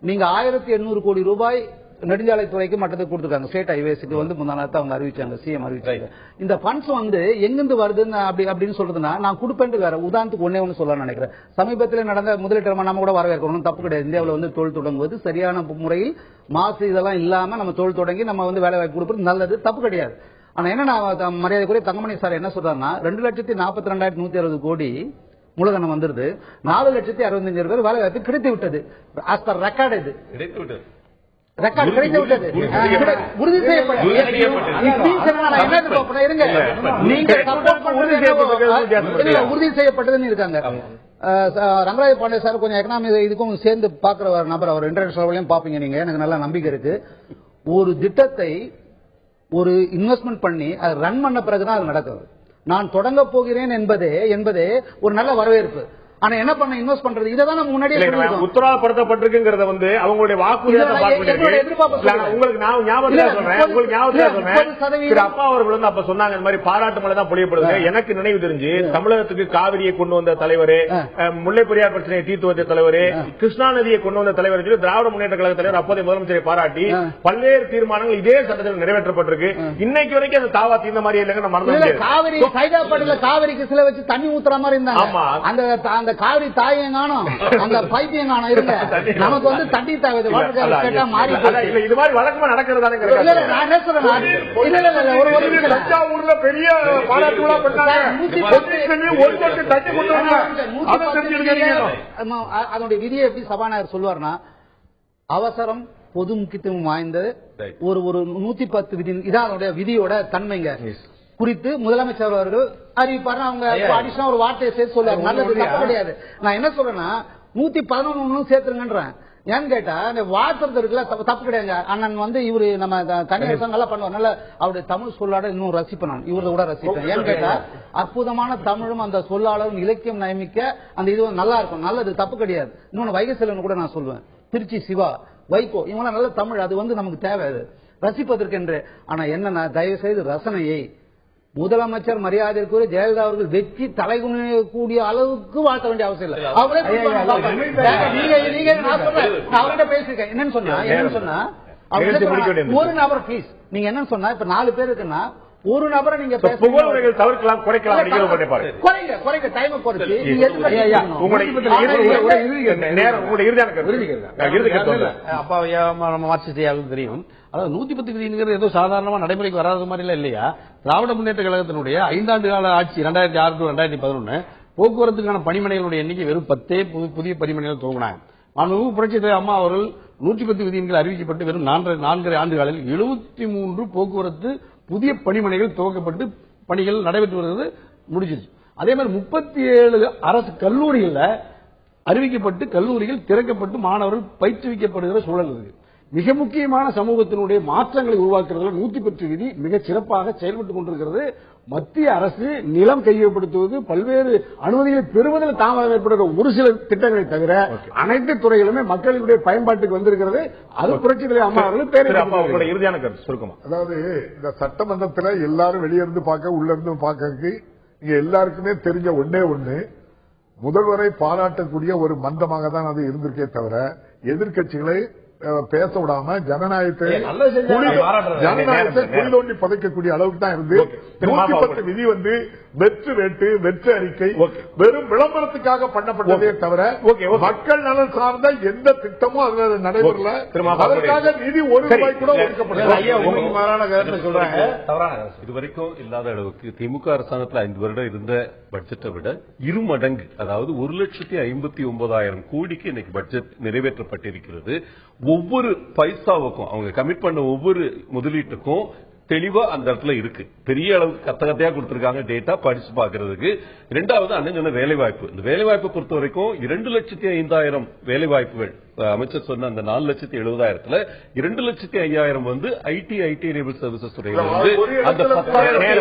நீங்க 1,800 கோடி ரூபாய் நெடுஞ்சாலைத்துறைக்கு மட்டத்துக்கு கொடுத்துருக்காங்க. ஸ்டேட் ஹைவேஸுக்கு வந்து முன்னாள் அவங்க அறிவிச்சாங்க, சிஎம் அறிவிச்சாங்க. இந்த ஃபண்ட்ஸ் வந்து எங்கிருந்து வருதுன்னு அப்படின்னு சொல்றதுன்னா, நான் கொடுப்பேன் வேற உதாரணத்துக்கு ஒன்னே சொல்லலாம் நினைக்கிறேன். சமீபத்தில் நடந்த முதலீட்டு நம்ம கூட வரவேற்கணும், தப்பு கிடையாது. இந்தியாவில் வந்து தொழில் தொடங்குவது சரியான முறையில் மாசு இதெல்லாம் இல்லாம நம்ம தொழில் தொடங்கி நம்ம வந்து வேலை வாய்ப்பு கொடுப்பது நல்லது, தப்பு கிடையாது. ஆனா என்ன மரியாதைக்குரிய தங்கமணி சார் என்ன சொல்றாருன்னா, 2,42,160 கோடி மூலதனம் வந்துருது, 4,65,000 பேர் வேலை வாய்ப்பு கிடைத்து விட்டது. ஆஸ் பர் ரெக்கார்டு இது ரெக்கார்டு கிடைத்து விட்டது, உறுதி செய்யப்பட்டது. உறுதி செய்யப்பட்டதுன்னு இருக்காங்க. ரங்கராஜ் பாண்டே சார் கொஞ்சம் எக்கனாமிக் இதுக்கும் சேர்ந்து பாக்குற நபர், அவர் இன்டர்நேஷனல் பாப்பீங்க நீங்க, எனக்கு நல்ல நம்பிக்கை இருக்கு. ஒரு திட்டத்தை ஒரு இன்வெஸ்ட்மெண்ட் பண்ணி அதை ரன் பண்ண பிறகுதான் அது நடக்குது. நான் தொடங்க போகிறேன் என்பதே ஒரு நல்ல வரவேற்பு. ஆனா என்ன பண்ண இன்வெஸ்ட் பண்றது, இதான் நம்ம முன்னாடியே உத்தரவாதப்படுத்தப்பட்டிருக்குங்கிறத வந்து அவங்களுடைய வாக்குறுதியாக அப்பா அவர்கள் வந்து அப்ப சொன்னாங்க, இந்த மாதிரி பாராட்டு மழை தான் பொழியப்படுது. எனக்கு நினைவு தெரிஞ்சு தமிழகத்துக்கு காவிரியை கொண்டு வந்த தலைவர், முல்லை பெரியார் பிரச்சனையை தீர்த்து வந்த தலைவர், கிருஷ்ணா நதியை கொண்டு வந்த தலைவர், திராவிட முன்னேற்ற கழக தலைவர் அப்போதைய முதலமைச்சரை பாராட்டி பல்வேறு தீர்மானங்கள் இதே சட்டத்தில் நிறைவேற்றப்பட்டிருக்கு. இன்னைக்கு வரைக்கும் அந்த தாவா தீர்ந்த மாதிரி இல்லைங்க. காவிரி சைதாப்பட்டில காவிரிக்கு சில வச்சு தண்ணி ஊத்துற மாதிரி இருந்தாங்க. அந்த காவிரி தாயம் காணும், அந்த பைத்தியம் காணும் இருக்க. நமக்கு வந்து தண்ணி தேவை மாறி இது மாதிரி வழக்கமா நடக்கிறதா? ஊர்ல பெரிய பாராட்டு விழா அதனுடைய விதியை எப்படி சபாநாயகர் சொல்லுவார்னா, அவசரம் பொது முக்கியத்துவம் வாய்ந்த ஒரு 110 விதி, இதான் அதனுடைய விதியோட தன்மைங்க குறித்து முதலமைச்சர் அவர்கள் அறிவிப்பாரு. அவங்க அடிஷனல் ஒரு வார்த்தையை சேர்த்து சொல்லுவாங்க, நல்லது தப்பு கிடையாது. நான் என்ன சொல்றேன்னா 111 சேர்த்துருங்கன்றேன். ஏன்னு கேட்டா இந்த வார்த்தை இருக்குல்ல, தப்பு கிடையாது. அண்ணன் வந்து இவரு நம்ம தனியார் நல்லா பண்ணுவார், நல்ல அவருடைய தமிழ் சொல்லாடல் இன்னும் ரசிப்பேன், நான் இவரை கூட ரசிப்பேன். ஏன்னு கேட்டா அற்புதமான தமிழும் அந்த சொல்லாளரும் இலக்கியம் நியமிக்க அந்த இது நல்லா இருக்கும், நல்லது தப்பு கிடையாது. இன்னொன்னு வைகசெல்வன் கூட நான் சொல்லுவேன், திருச்சி சிவா, வைகோ, இவங்களாம் நல்ல தமிழ், அது வந்து நமக்கு தேவை, அது ரசிப்பதற்கென்று. ஆனா என்னன்னா, தயவு செய்து ரசனையை முதலமைச்சர் மரியாதைக்குரிய ஜெயலலிதா அவர்கள் வெற்றி தலைகுனியக்கூடிய அளவுக்கு வாழ்த்த வேண்டிய அவசியம் இல்லை. அவர்கிட்ட பேசிருக்கேன். என்னன்னு சொன்னா ஒரு நபர் ப்ளீஸ், நீங்க என்னன்னு சொன்னா இப்ப 4 பேர் இருக்குன்னா ஒரு நபரை நீங்க தவிர்க்கலாம், குறைக்கலாம், குறைக்க டைம் குறைச்சு தெரியும். அதாவது 110 விதிங்கிறது ஏதோ சாதாரணமா நடைமுறைக்கு வராத மாதிரி எல்லாம் இல்லையா? திராவிட முன்னேற்ற கழகத்தினுடைய 5 ஆண்டு கால ஆட்சி 2006 to 2011 போக்குவரத்துக்கான பணிமனைகளுடைய எண்ணிக்கை வெறும் 10 புதிய பணிமனைகள் துவங்கினாங்க. மாண்புமிகு புரட்சித் தலைவர் அம்மா அவர்கள் 110 விதிகள் அறிவிக்கப்பட்டு வெறும் 4 ஆண்டுகளில் 73 போக்குவரத்து புதிய பணிமனைகள் துவக்கப்பட்டு பணிகள் நடைபெற்று வருகிறது, முடிஞ்சிருச்சு. அதே மாதிரி 37 அரசு கல்லூரிகள்ல அறிவிக்கப்பட்டு கல்லூரிகள் திறக்கப்பட்டு மாணவர்கள் பயிற்றுவிக்கப்படுகிற சூழல் இருக்கு. மிக முக்கியமான சமூகத்தினுடைய மாற்றங்களை உருவாக்குறதுல 110 விதி மிக சிறப்பாக செயல்பட்டுக் கொண்டிருக்கிறது. மத்திய அரசு நிலம் கையகப்படுத்துவது, பல்வேறு அனுமதிகளை பெறுவதில் தாமதம் ஏற்படுகிற ஒரு சில திட்டங்களை தவிர அனைத்து துறைகளுமே மக்களுடைய பயன்பாட்டுக்கு வந்திருக்கிறது. அது புரட்சித் தலைவர் அம்மா அவர்கள் இறுதியான கருத்து சுருக்கமா. அதாவது இந்த சட்டமன்றத்தில் எல்லாரும் வெளியிருந்து பார்க்க உள்ள இருந்து பார்க்க இங்க எல்லாருக்குமே தெரிஞ்ச ஒண்ணு, முதல்வரை பாராட்டக்கூடிய ஒரு மந்தமாக தான் அது இருந்திருக்கே தவிர எதிர்கட்சிகளை பேச விடாம ஜனநாயகத்தை குளிதோண்டி பதைக்கக்கூடிய அளவுக்கு தான் இருந்து 110 விதி வந்து வெற்று அறிக்கை வெறும் விளம்பரத்துக்காக பண்ணப்பட்டதே தவிர மக்கள் நலன் சார்ந்த எந்த திட்டமும் அதுல நடைபெறல. அதற்காக நிதி ₹1 கூட ஒதுக்கப்படல. இதுவரைக்கும் இல்லாத அளவுக்கு திமுக அரசாங்கத்தில் 5 வருடம் இருந்த பட்ஜெட்டை விட 2 மடங்கு, அதாவது 1,59,000 கோடிக்கு இன்னைக்கு பட்ஜெட் நிறைவேற்றப்பட்டிருக்கிறது. ஒவ்வொரு பைசாவுக்கும் அவங்க கமிட் பண்ண ஒவ்வொரு முதலீட்டுக்கும் தெளிவா அந்த இடத்துல இருக்கு. பெரிய அளவுக்கு கத்தையா கொடுத்திருக்காங்க டேட்டா படிச்சு பாக்குறதுக்கு. இரண்டாவது அண்ணன் சொன்ன வேலைவாய்ப்பு. இந்த வேலைவாய்ப்பை பொறுத்த வரைக்கும் 2,05,000 வேலைவாய்ப்புகள் அமைச்சர் சொன்ன அந்த 4,70,000 2,05,000 வந்து ஐடி எனேபிள் சர்வீசஸ் துறையில வந்து அந்த 10,000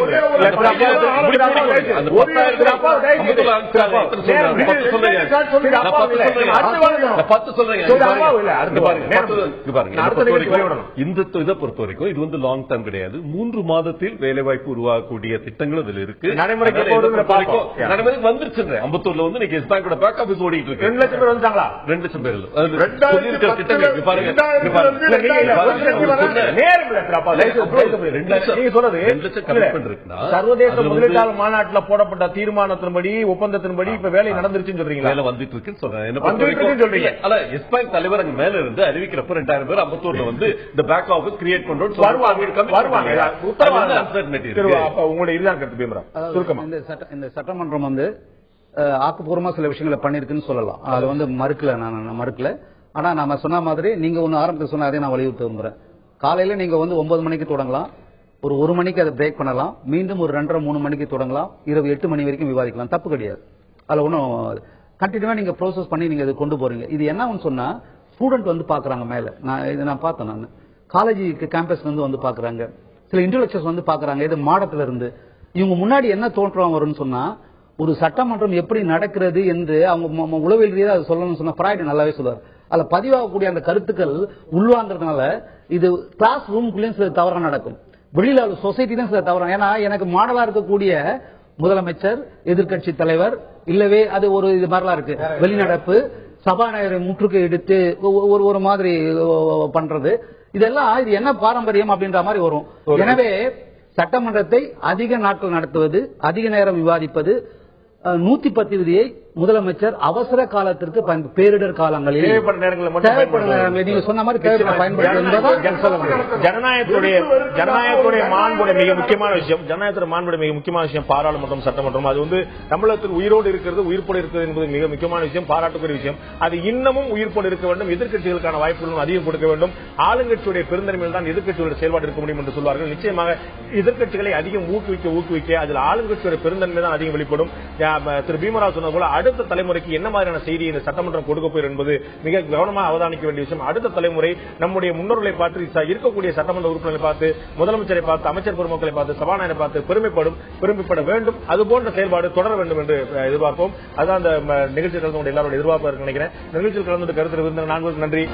இந்த இதை பொறுத்த வரைக்கும் இது வந்து லாங் டர்ம் கிடையாது. 3 மாதத்தில் வேலைவாய்ப்பு உருவாக்கக்கூடிய திட்டங்கள் அதில் இருக்கு. நடைமுறைக்கு வந்துருச்சு. அம்பத்தூர்ல வந்து நீங்க எஸ் பேங்கோட பேக் ஆபீஸ் ஓடிட்டு இருக்கு. 2 லட்சம் பேர் வந்துட்டாங்களா? 2 லட்சம் பேர் நீங்க சொல்றது சர்வதேச முதலீட்டாளர் மாநாட்டில் போடப்பட்ட தீர்மானத்தின்படி ஒப்பந்தத்தின்படி இப்ப வேலை நடந்துருச்சுன்னு சொல்றீங்களா? வேலை வந்துட்டு இருக்குன்னு சொல்றேன். எஸ் பேங்க் தலைவர் அங்க மேல இருந்து அறிவிக்கிறப்ப 2000 பேர் அம்பத்தூர்ல வந்து இந்த பேக் ஆபீஸ் கிரியேட் பண்றோம் இந்த சட்டமன்றம் வந்து ஆக்கப்பூர்வமா சில விஷயங்களை பண்ணிருக்குன்னு சொல்லலாம். அது வந்து மறுக்கல. ஆனா நாம சொன்ன மாதிரி நீங்க ஒன்னு ஆரம்பத்தில் சொன்ன அதே நான் வலியுறுத்த விரும்புறேன். காலையில நீங்க வந்து 9 மணிக்கு தொடங்கலாம், ஒரு 1 மணிக்கு அதை பிரேக் பண்ணலாம், மீண்டும் ஒரு 2:30-3 மணிக்கு தொடங்கலாம், இரவு 8 மணி வரைக்கும் விவாதிக்கலாம், தப்பு கிடையாது. அதுல ஒன்னும் கண்டினியூவா நீங்க ப்ரோசஸ் பண்ணி நீங்க கொண்டு போறீங்க. இது என்ன சொன்னா ஸ்டூடெண்ட் வந்து பாக்குறாங்க மேல. நான் பார்த்தேன். நான் காலேஜ் கேம்பஸ்ல இருந்து வந்து பாக்குறாங்க, சில இன்டெலெக்சுவல்ஸ் வந்து பாக்குறாங்க. இது மாடத்துல இருந்து இவங்க முன்னாடி என்ன தோற்றம் வரும்னு சொன்னா ஒரு சட்டமன்றம் எப்படி நடக்கிறது என்று அவங்க உளவியல் ரீதியாக அது சொல்லணும்னு சொன்னா ஃப்ராய்ட் நல்லாவே சொல்லுவார். அதுல பதிவாகக்கூடிய அந்த கருத்துக்கள் உள்வாங்கிறதுனால இது கிளாஸ் ரூமுக்குள்ளேயும் சில தவறாக நடக்கும், வெளியில சொசைட்டி தான் சில தவறாக. ஏன்னா எனக்கு மாடலா இருக்கக்கூடிய முதலமைச்சர், எதிர்கட்சி தலைவர் இல்லவே அது ஒரு இது மாதிரிலாம் இருக்கு. வெளிநடப்பு, சபாநாயகரை முற்றுகை எடுத்து ஒரு மாதிரி பண்றது, இதெல்லாம் இது என்ன பாரம்பரியம் அப்படின்ற மாதிரி வரும். எனவே சட்டமன்றத்தை அதிக நாட்கள் நடத்துவது, அதிக நேரம் விவாதிப்பது, 110 விதியை முதலமைச்சர் அவசர காலத்திற்கு பேரிடர் காலங்களில் நீங்க சொன்ன மாதிரி ஜனநாயகத்துடைய மாண்புடைய மிக முக்கியமான விஷயம், ஜனநாயகத்துடைய மாண்புடைய மிக முக்கியமான விஷயம் பாராளுமன்றம், சட்டமன்றம். அது வந்து தமிழகத்தில் உயிரோடு இருக்கிறது, உயிர்ப்போடு இருக்கிறது என்பது மிக முக்கியமான விஷயம், பாராட்டுக்குரிய விஷயம். அது இன்னமும் உயிர்ப்போடு இருக்க வேண்டும். எதிர்க்கட்சிகளுக்கான வாய்ப்புகளும் அதிகம் கொடுக்க வேண்டும். ஆளுங்கட்சியுடைய பெருந்தன்மையில் தான் எதிர்க்கட்சிகளுடைய செயல்பாடு இருக்க முடியும் என்று சொல்வார்கள். நிச்சயமாக எதிர்க்கட்சிகளை அதிகம் ஊக்குவிக்க அதில் ஆளுங்கட்சியுடைய பெருந்தன்மை தான் அதிகம் வெளிப்படும். திரு பீமராவ் சொன்னது போல அடுத்த தலைமுறைக்கு என்ன மாதிரியான செய்தி இந்த சட்டமன்றம் கொடுக்க போய் என்பது மிக கவனமாக அவதானிக்க வேண்டிய விஷயம். அடுத்த தலைமுறை நம்முடைய முன்னோர்களை பார்த்து, இருக்கக்கூடிய சட்டமன்ற உறுப்பினர்களை பார்த்து, முதலமைச்சரை பார்த்து, அமைச்சர் பெருமக்களை பார்த்து, சபாநாயகரை பார்த்து பெருமைப்பட வேண்டும். அதுபோன்ற செயல்பாடு தொடர வேண்டும் என்று எதிர்பார்ப்போம். அதான் அந்த நிகழ்ச்சியில் கலந்து எல்லாரோட எதிர்பார்ப்பு நினைக்கிறேன். நிகழ்ச்சியில் கலந்து கருத்து இருந்த 4 நன்றி.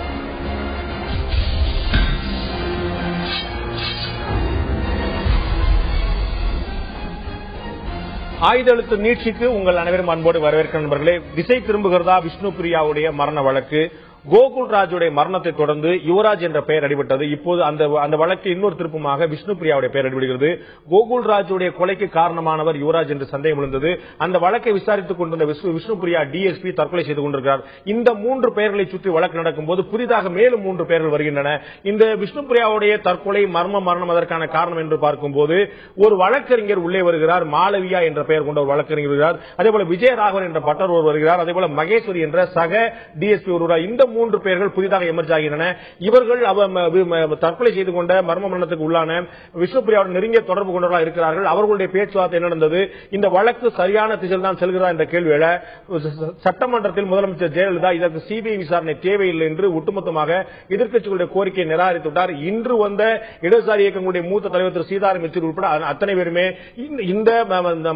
ஆயுத எழுத்து நீட்சிக்கு உங்கள் அனைவரும் அன்போடு வரவேற்கிற நண்பர்களே. திசை திரும்புகிறதா விஷ்ணு பிரியாவுடைய மரண வழக்கு. கோகுல் ராஜுடைய மரணத்தை தொடர்ந்து யுவராஜ் என்ற பெயர் அடிபட்டது. இப்போது அந்த வழக்கு இன்னொரு திருப்பமாக விஷ்ணு பிரியாவுடைய பெயர் அடிபடுகிறது. கோகுல் ராஜுடைய கொலைக்கு காரணமானவர் யுவராஜ் என்று சந்தேகம் எழுந்தது. அந்த வழக்கை விசாரித்துக் கொண்டிருந்த விஷ்ணு பிரியா டிஎஸ்பி தற்கொலை செய்து கொண்டிருக்கிறார். இந்த 3 பெயர்களை சுற்றி வழக்கு நடக்கும் போது புதிதாக மேலும் 3 பெயர்கள் வருகின்றன. இந்த விஷ்ணு பிரியாவுடைய தற்கொலை மரணம் அதற்கான காரணம் என்று பார்க்கும்போது ஒரு வழக்கறிஞர் உள்ளே வருகிறார். மாளவியா என்ற பெயர் கொண்ட ஒரு வழக்கறிஞர் வருகிறார். அதேபோல விஜயராகவன் என்ற பட்டர் ஒருவர் வருகிறார். அதேபோல மகேஸ்வரி என்ற சக டிஎஸ்பி ஒருவர். இந்த 3 பெயர்கள் புதிதாக எமர்ஜ் ஆகின்றன. இவர்கள் தற்கொலை செய்து கொண்ட மர்ம மரணத்துக்கு உள்ளான விஷ்ணுபிரியாவுடன் நெருங்கிய தொடர்பு கொண்டவர்களாக இருக்கிறார்கள். அவர்களுடைய பேச்சுவார்த்தை என்ன நடந்தது, இந்த வழக்கு சரியான திசையில் தான் செல்கிறதா என்ற கேள்வியில சட்டமன்றத்தில் முதலமைச்சர் ஜெயலலிதா இதற்கு சிபிஐ விசாரணை தேவையில்லை என்று ஒட்டுமொத்தமாக எதிர்க்கட்சிகளுடைய கோரிக்கையை நிராகரித்துவிட்டார். இன்று வந்த இடதுசாரி இயக்கங்களுடைய மூத்த தலைவர் திரு சீதாராம் யெச்சூரி உட்பட அத்தனை பேருமே இந்த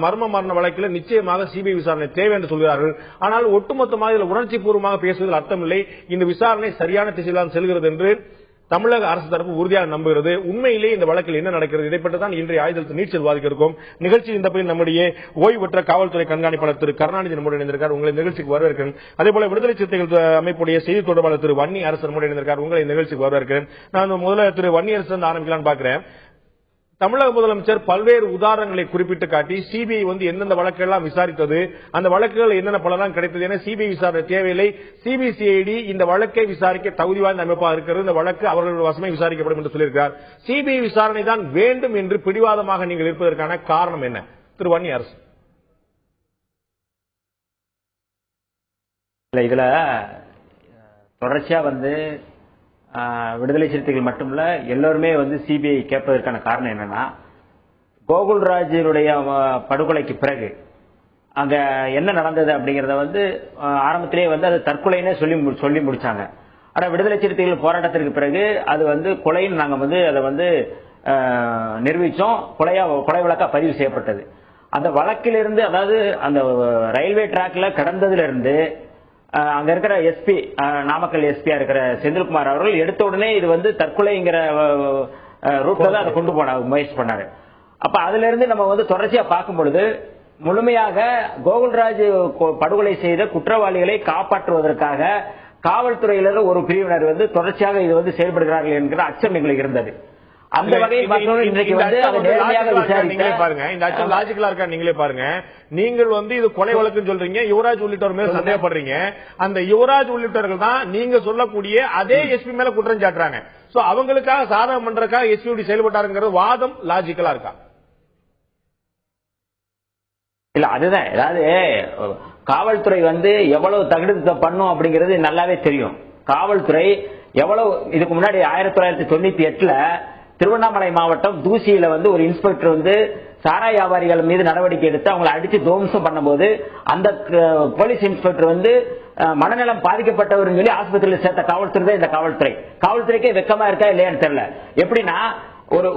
மரண வழக்கில் நிச்சயமாக சிபிஐ விசாரணை தேவை என்று சொல்கிறார்கள். ஆனால் ஒட்டுமொத்தமாக இதில் உணர்ச்சி பூர்வமாக பேசுவதில் அர்த்தமில்லை. இந்த விசாரணை சரியான திசையில் செல்கிறது என்று தமிழக அரசு தரப்பு உறுதியாக நம்புகிறது. உண்மையிலே இந்த வழக்கில் என்ன நடக்கிறது, இதை பற்றி தான் இன்றைய ஆயுத எழுத்து நீட்சியில் விவாதிக்க இருக்கும். நிகழ்ச்சி இந்த பகுதியில் நம்முடைய ஓய்வு பெற்ற காவல்துறை கண்காணிப்பாளர் திரு கருணாநிதி நம்முடைய இணைந்திருக்கார். உங்களை நிகழ்ச்சிக்கு வரவேற்கிறேன். அதேபோல விடுதலை சிறுத்தைகள் அமைப்புடைய செய்தி தொடர்பாளர் திரு வன்னி அரசு நம்முடைய இணைந்திருக்கார். உங்களை நிகழ்ச்சிக்கு வரவேற்கிறேன். நான் முதல்ல திரு வன்னி அரசு ஆரம்பிக்கலாம்னு பார்க்கிறேன். தமிழக முதலமைச்சர் பல்வேறு உதாரணங்களை குறிப்பிட்டு காட்டி சிபிஐ எந்தெந்த வழக்குகள் விசாரித்தது, அந்த வழக்குகள் என்னென்ன பலன் கிடைத்தது என சிபிஐ விசாரணை தேவையில்லை, சிபிசிஐடி இந்த வழக்கை விசாரிக்க தகுதி வாய்ந்த அமைப்பாக இருக்கிறது, இந்த வழக்கு அவர்கள் வசமே விசாரிக்கப்படும் என்று சொல்லியிருக்கிறார். சிபிஐ விசாரணை தான் வேண்டும் என்று பிடிவாதமாக நீங்கள் இருப்பதற்கான காரணம் என்ன திரு வன்னி அரசு? இதுல தொடர்ச்சியா விடுதலை சிறுத்தைகள் மட்டுமல்ல எல்லோருமே வந்து சிபிஐ கேட்பதற்கான காரணம் என்னன்னா, கோகுல்ராஜினுடைய படுகொலைக்கு பிறகு அங்க என்ன நடந்தது அப்படிங்கறத வந்து ஆரம்பத்திலேயே வந்து அது தற்கொலைன்னு சொல்லி முடிச்சாங்க. ஆனா விடுதலை சிறுத்தைகள் போராட்டத்திற்கு பிறகு அது வந்து கொலைன்னு நாங்க வந்து அதை வந்து நிரூபிச்சோம். கொலை வழக்கா பதிவு செய்யப்பட்டது. அந்த வழக்கிலிருந்து, அதாவது அந்த ரயில்வே டிராக்ல கடந்ததுல இருந்து அங்க இருக்கிற எஸ்பி, நாமக்கல் எஸ்பியா இருக்கிற செந்தில்குமார் அவர்கள் எடுத்த உடனே இது வந்து தற்கொலைங்கிற ரூட்ல தான் அதை கொண்டு போன முயற்சி பண்ணாரு. அப்ப அதுல இருந்து நம்ம வந்து தொடர்ச்சியா பார்க்கும் பொழுது முழுமையாக கோகுல்ராஜ் படுகொலை செய்த குற்றவாளிகளை காப்பாற்றுவதற்காக காவல்துறையில ஒரு பிரிவினர் வந்து தொடர்ச்சியாக இது வந்து செயல்படுகிறார்கள் என்கிற அச்சம் எங்களுக்கு இருந்தது. அந்த வகையில் இன்றைக்கு வந்து நீங்களே பாருங்க, இந்த அச்சம் லாஜிக்கலா இருக்கா நீங்களே பாருங்க. நீங்கள் வந்து இது கொலை வழக்குன்னு சொல்றீங்க, யுவராஜ் உள்ளிட்டவர் மேல சந்தேகப்படுறீங்க. அந்த யுவராஜ் உள்ளிட்டவர்கள் தான் நீங்க சொல்லக்கூடிய அதே எஸ்பி மேல குற்றம் சாட்டுறாங்க. சோ அவங்களுக்காக சாதகம் பண்றதுக்காக எஸ்பி செயல்பட்டாருங்கிற வாதம் லாஜிக்கலா இருக்கா? இல்ல, அதுதான். அதாவது காவல்துறை வந்து எவ்வளவு தகுதி பண்ணும் அப்படிங்கிறது நல்லாவே தெரியும். காவல்துறை எவ்வளவு இதுக்கு முன்னாடி 1998 திருவண்ணாமலை மாவட்டம் தூசியில வந்து ஒரு இன்ஸ்பெக்டர் வந்து சாராய வியாபாரிகள் மீது நடவடிக்கை எடுத்து அவங்களை அடிச்சு துவம்சம் பண்ணும்போது அந்த போலீஸ் இன்ஸ்பெக்டர் வந்து மனநலம் பாதிக்கப்பட்டவர் சொல்லி ஆஸ்பத்திரியில் சேர்த்த காவல்துறை தான் இந்த காவல்துறை. காவல்துறைக்கே வெக்கமா இருக்கா இல்லையான்னு தெரியல. எப்படின்னா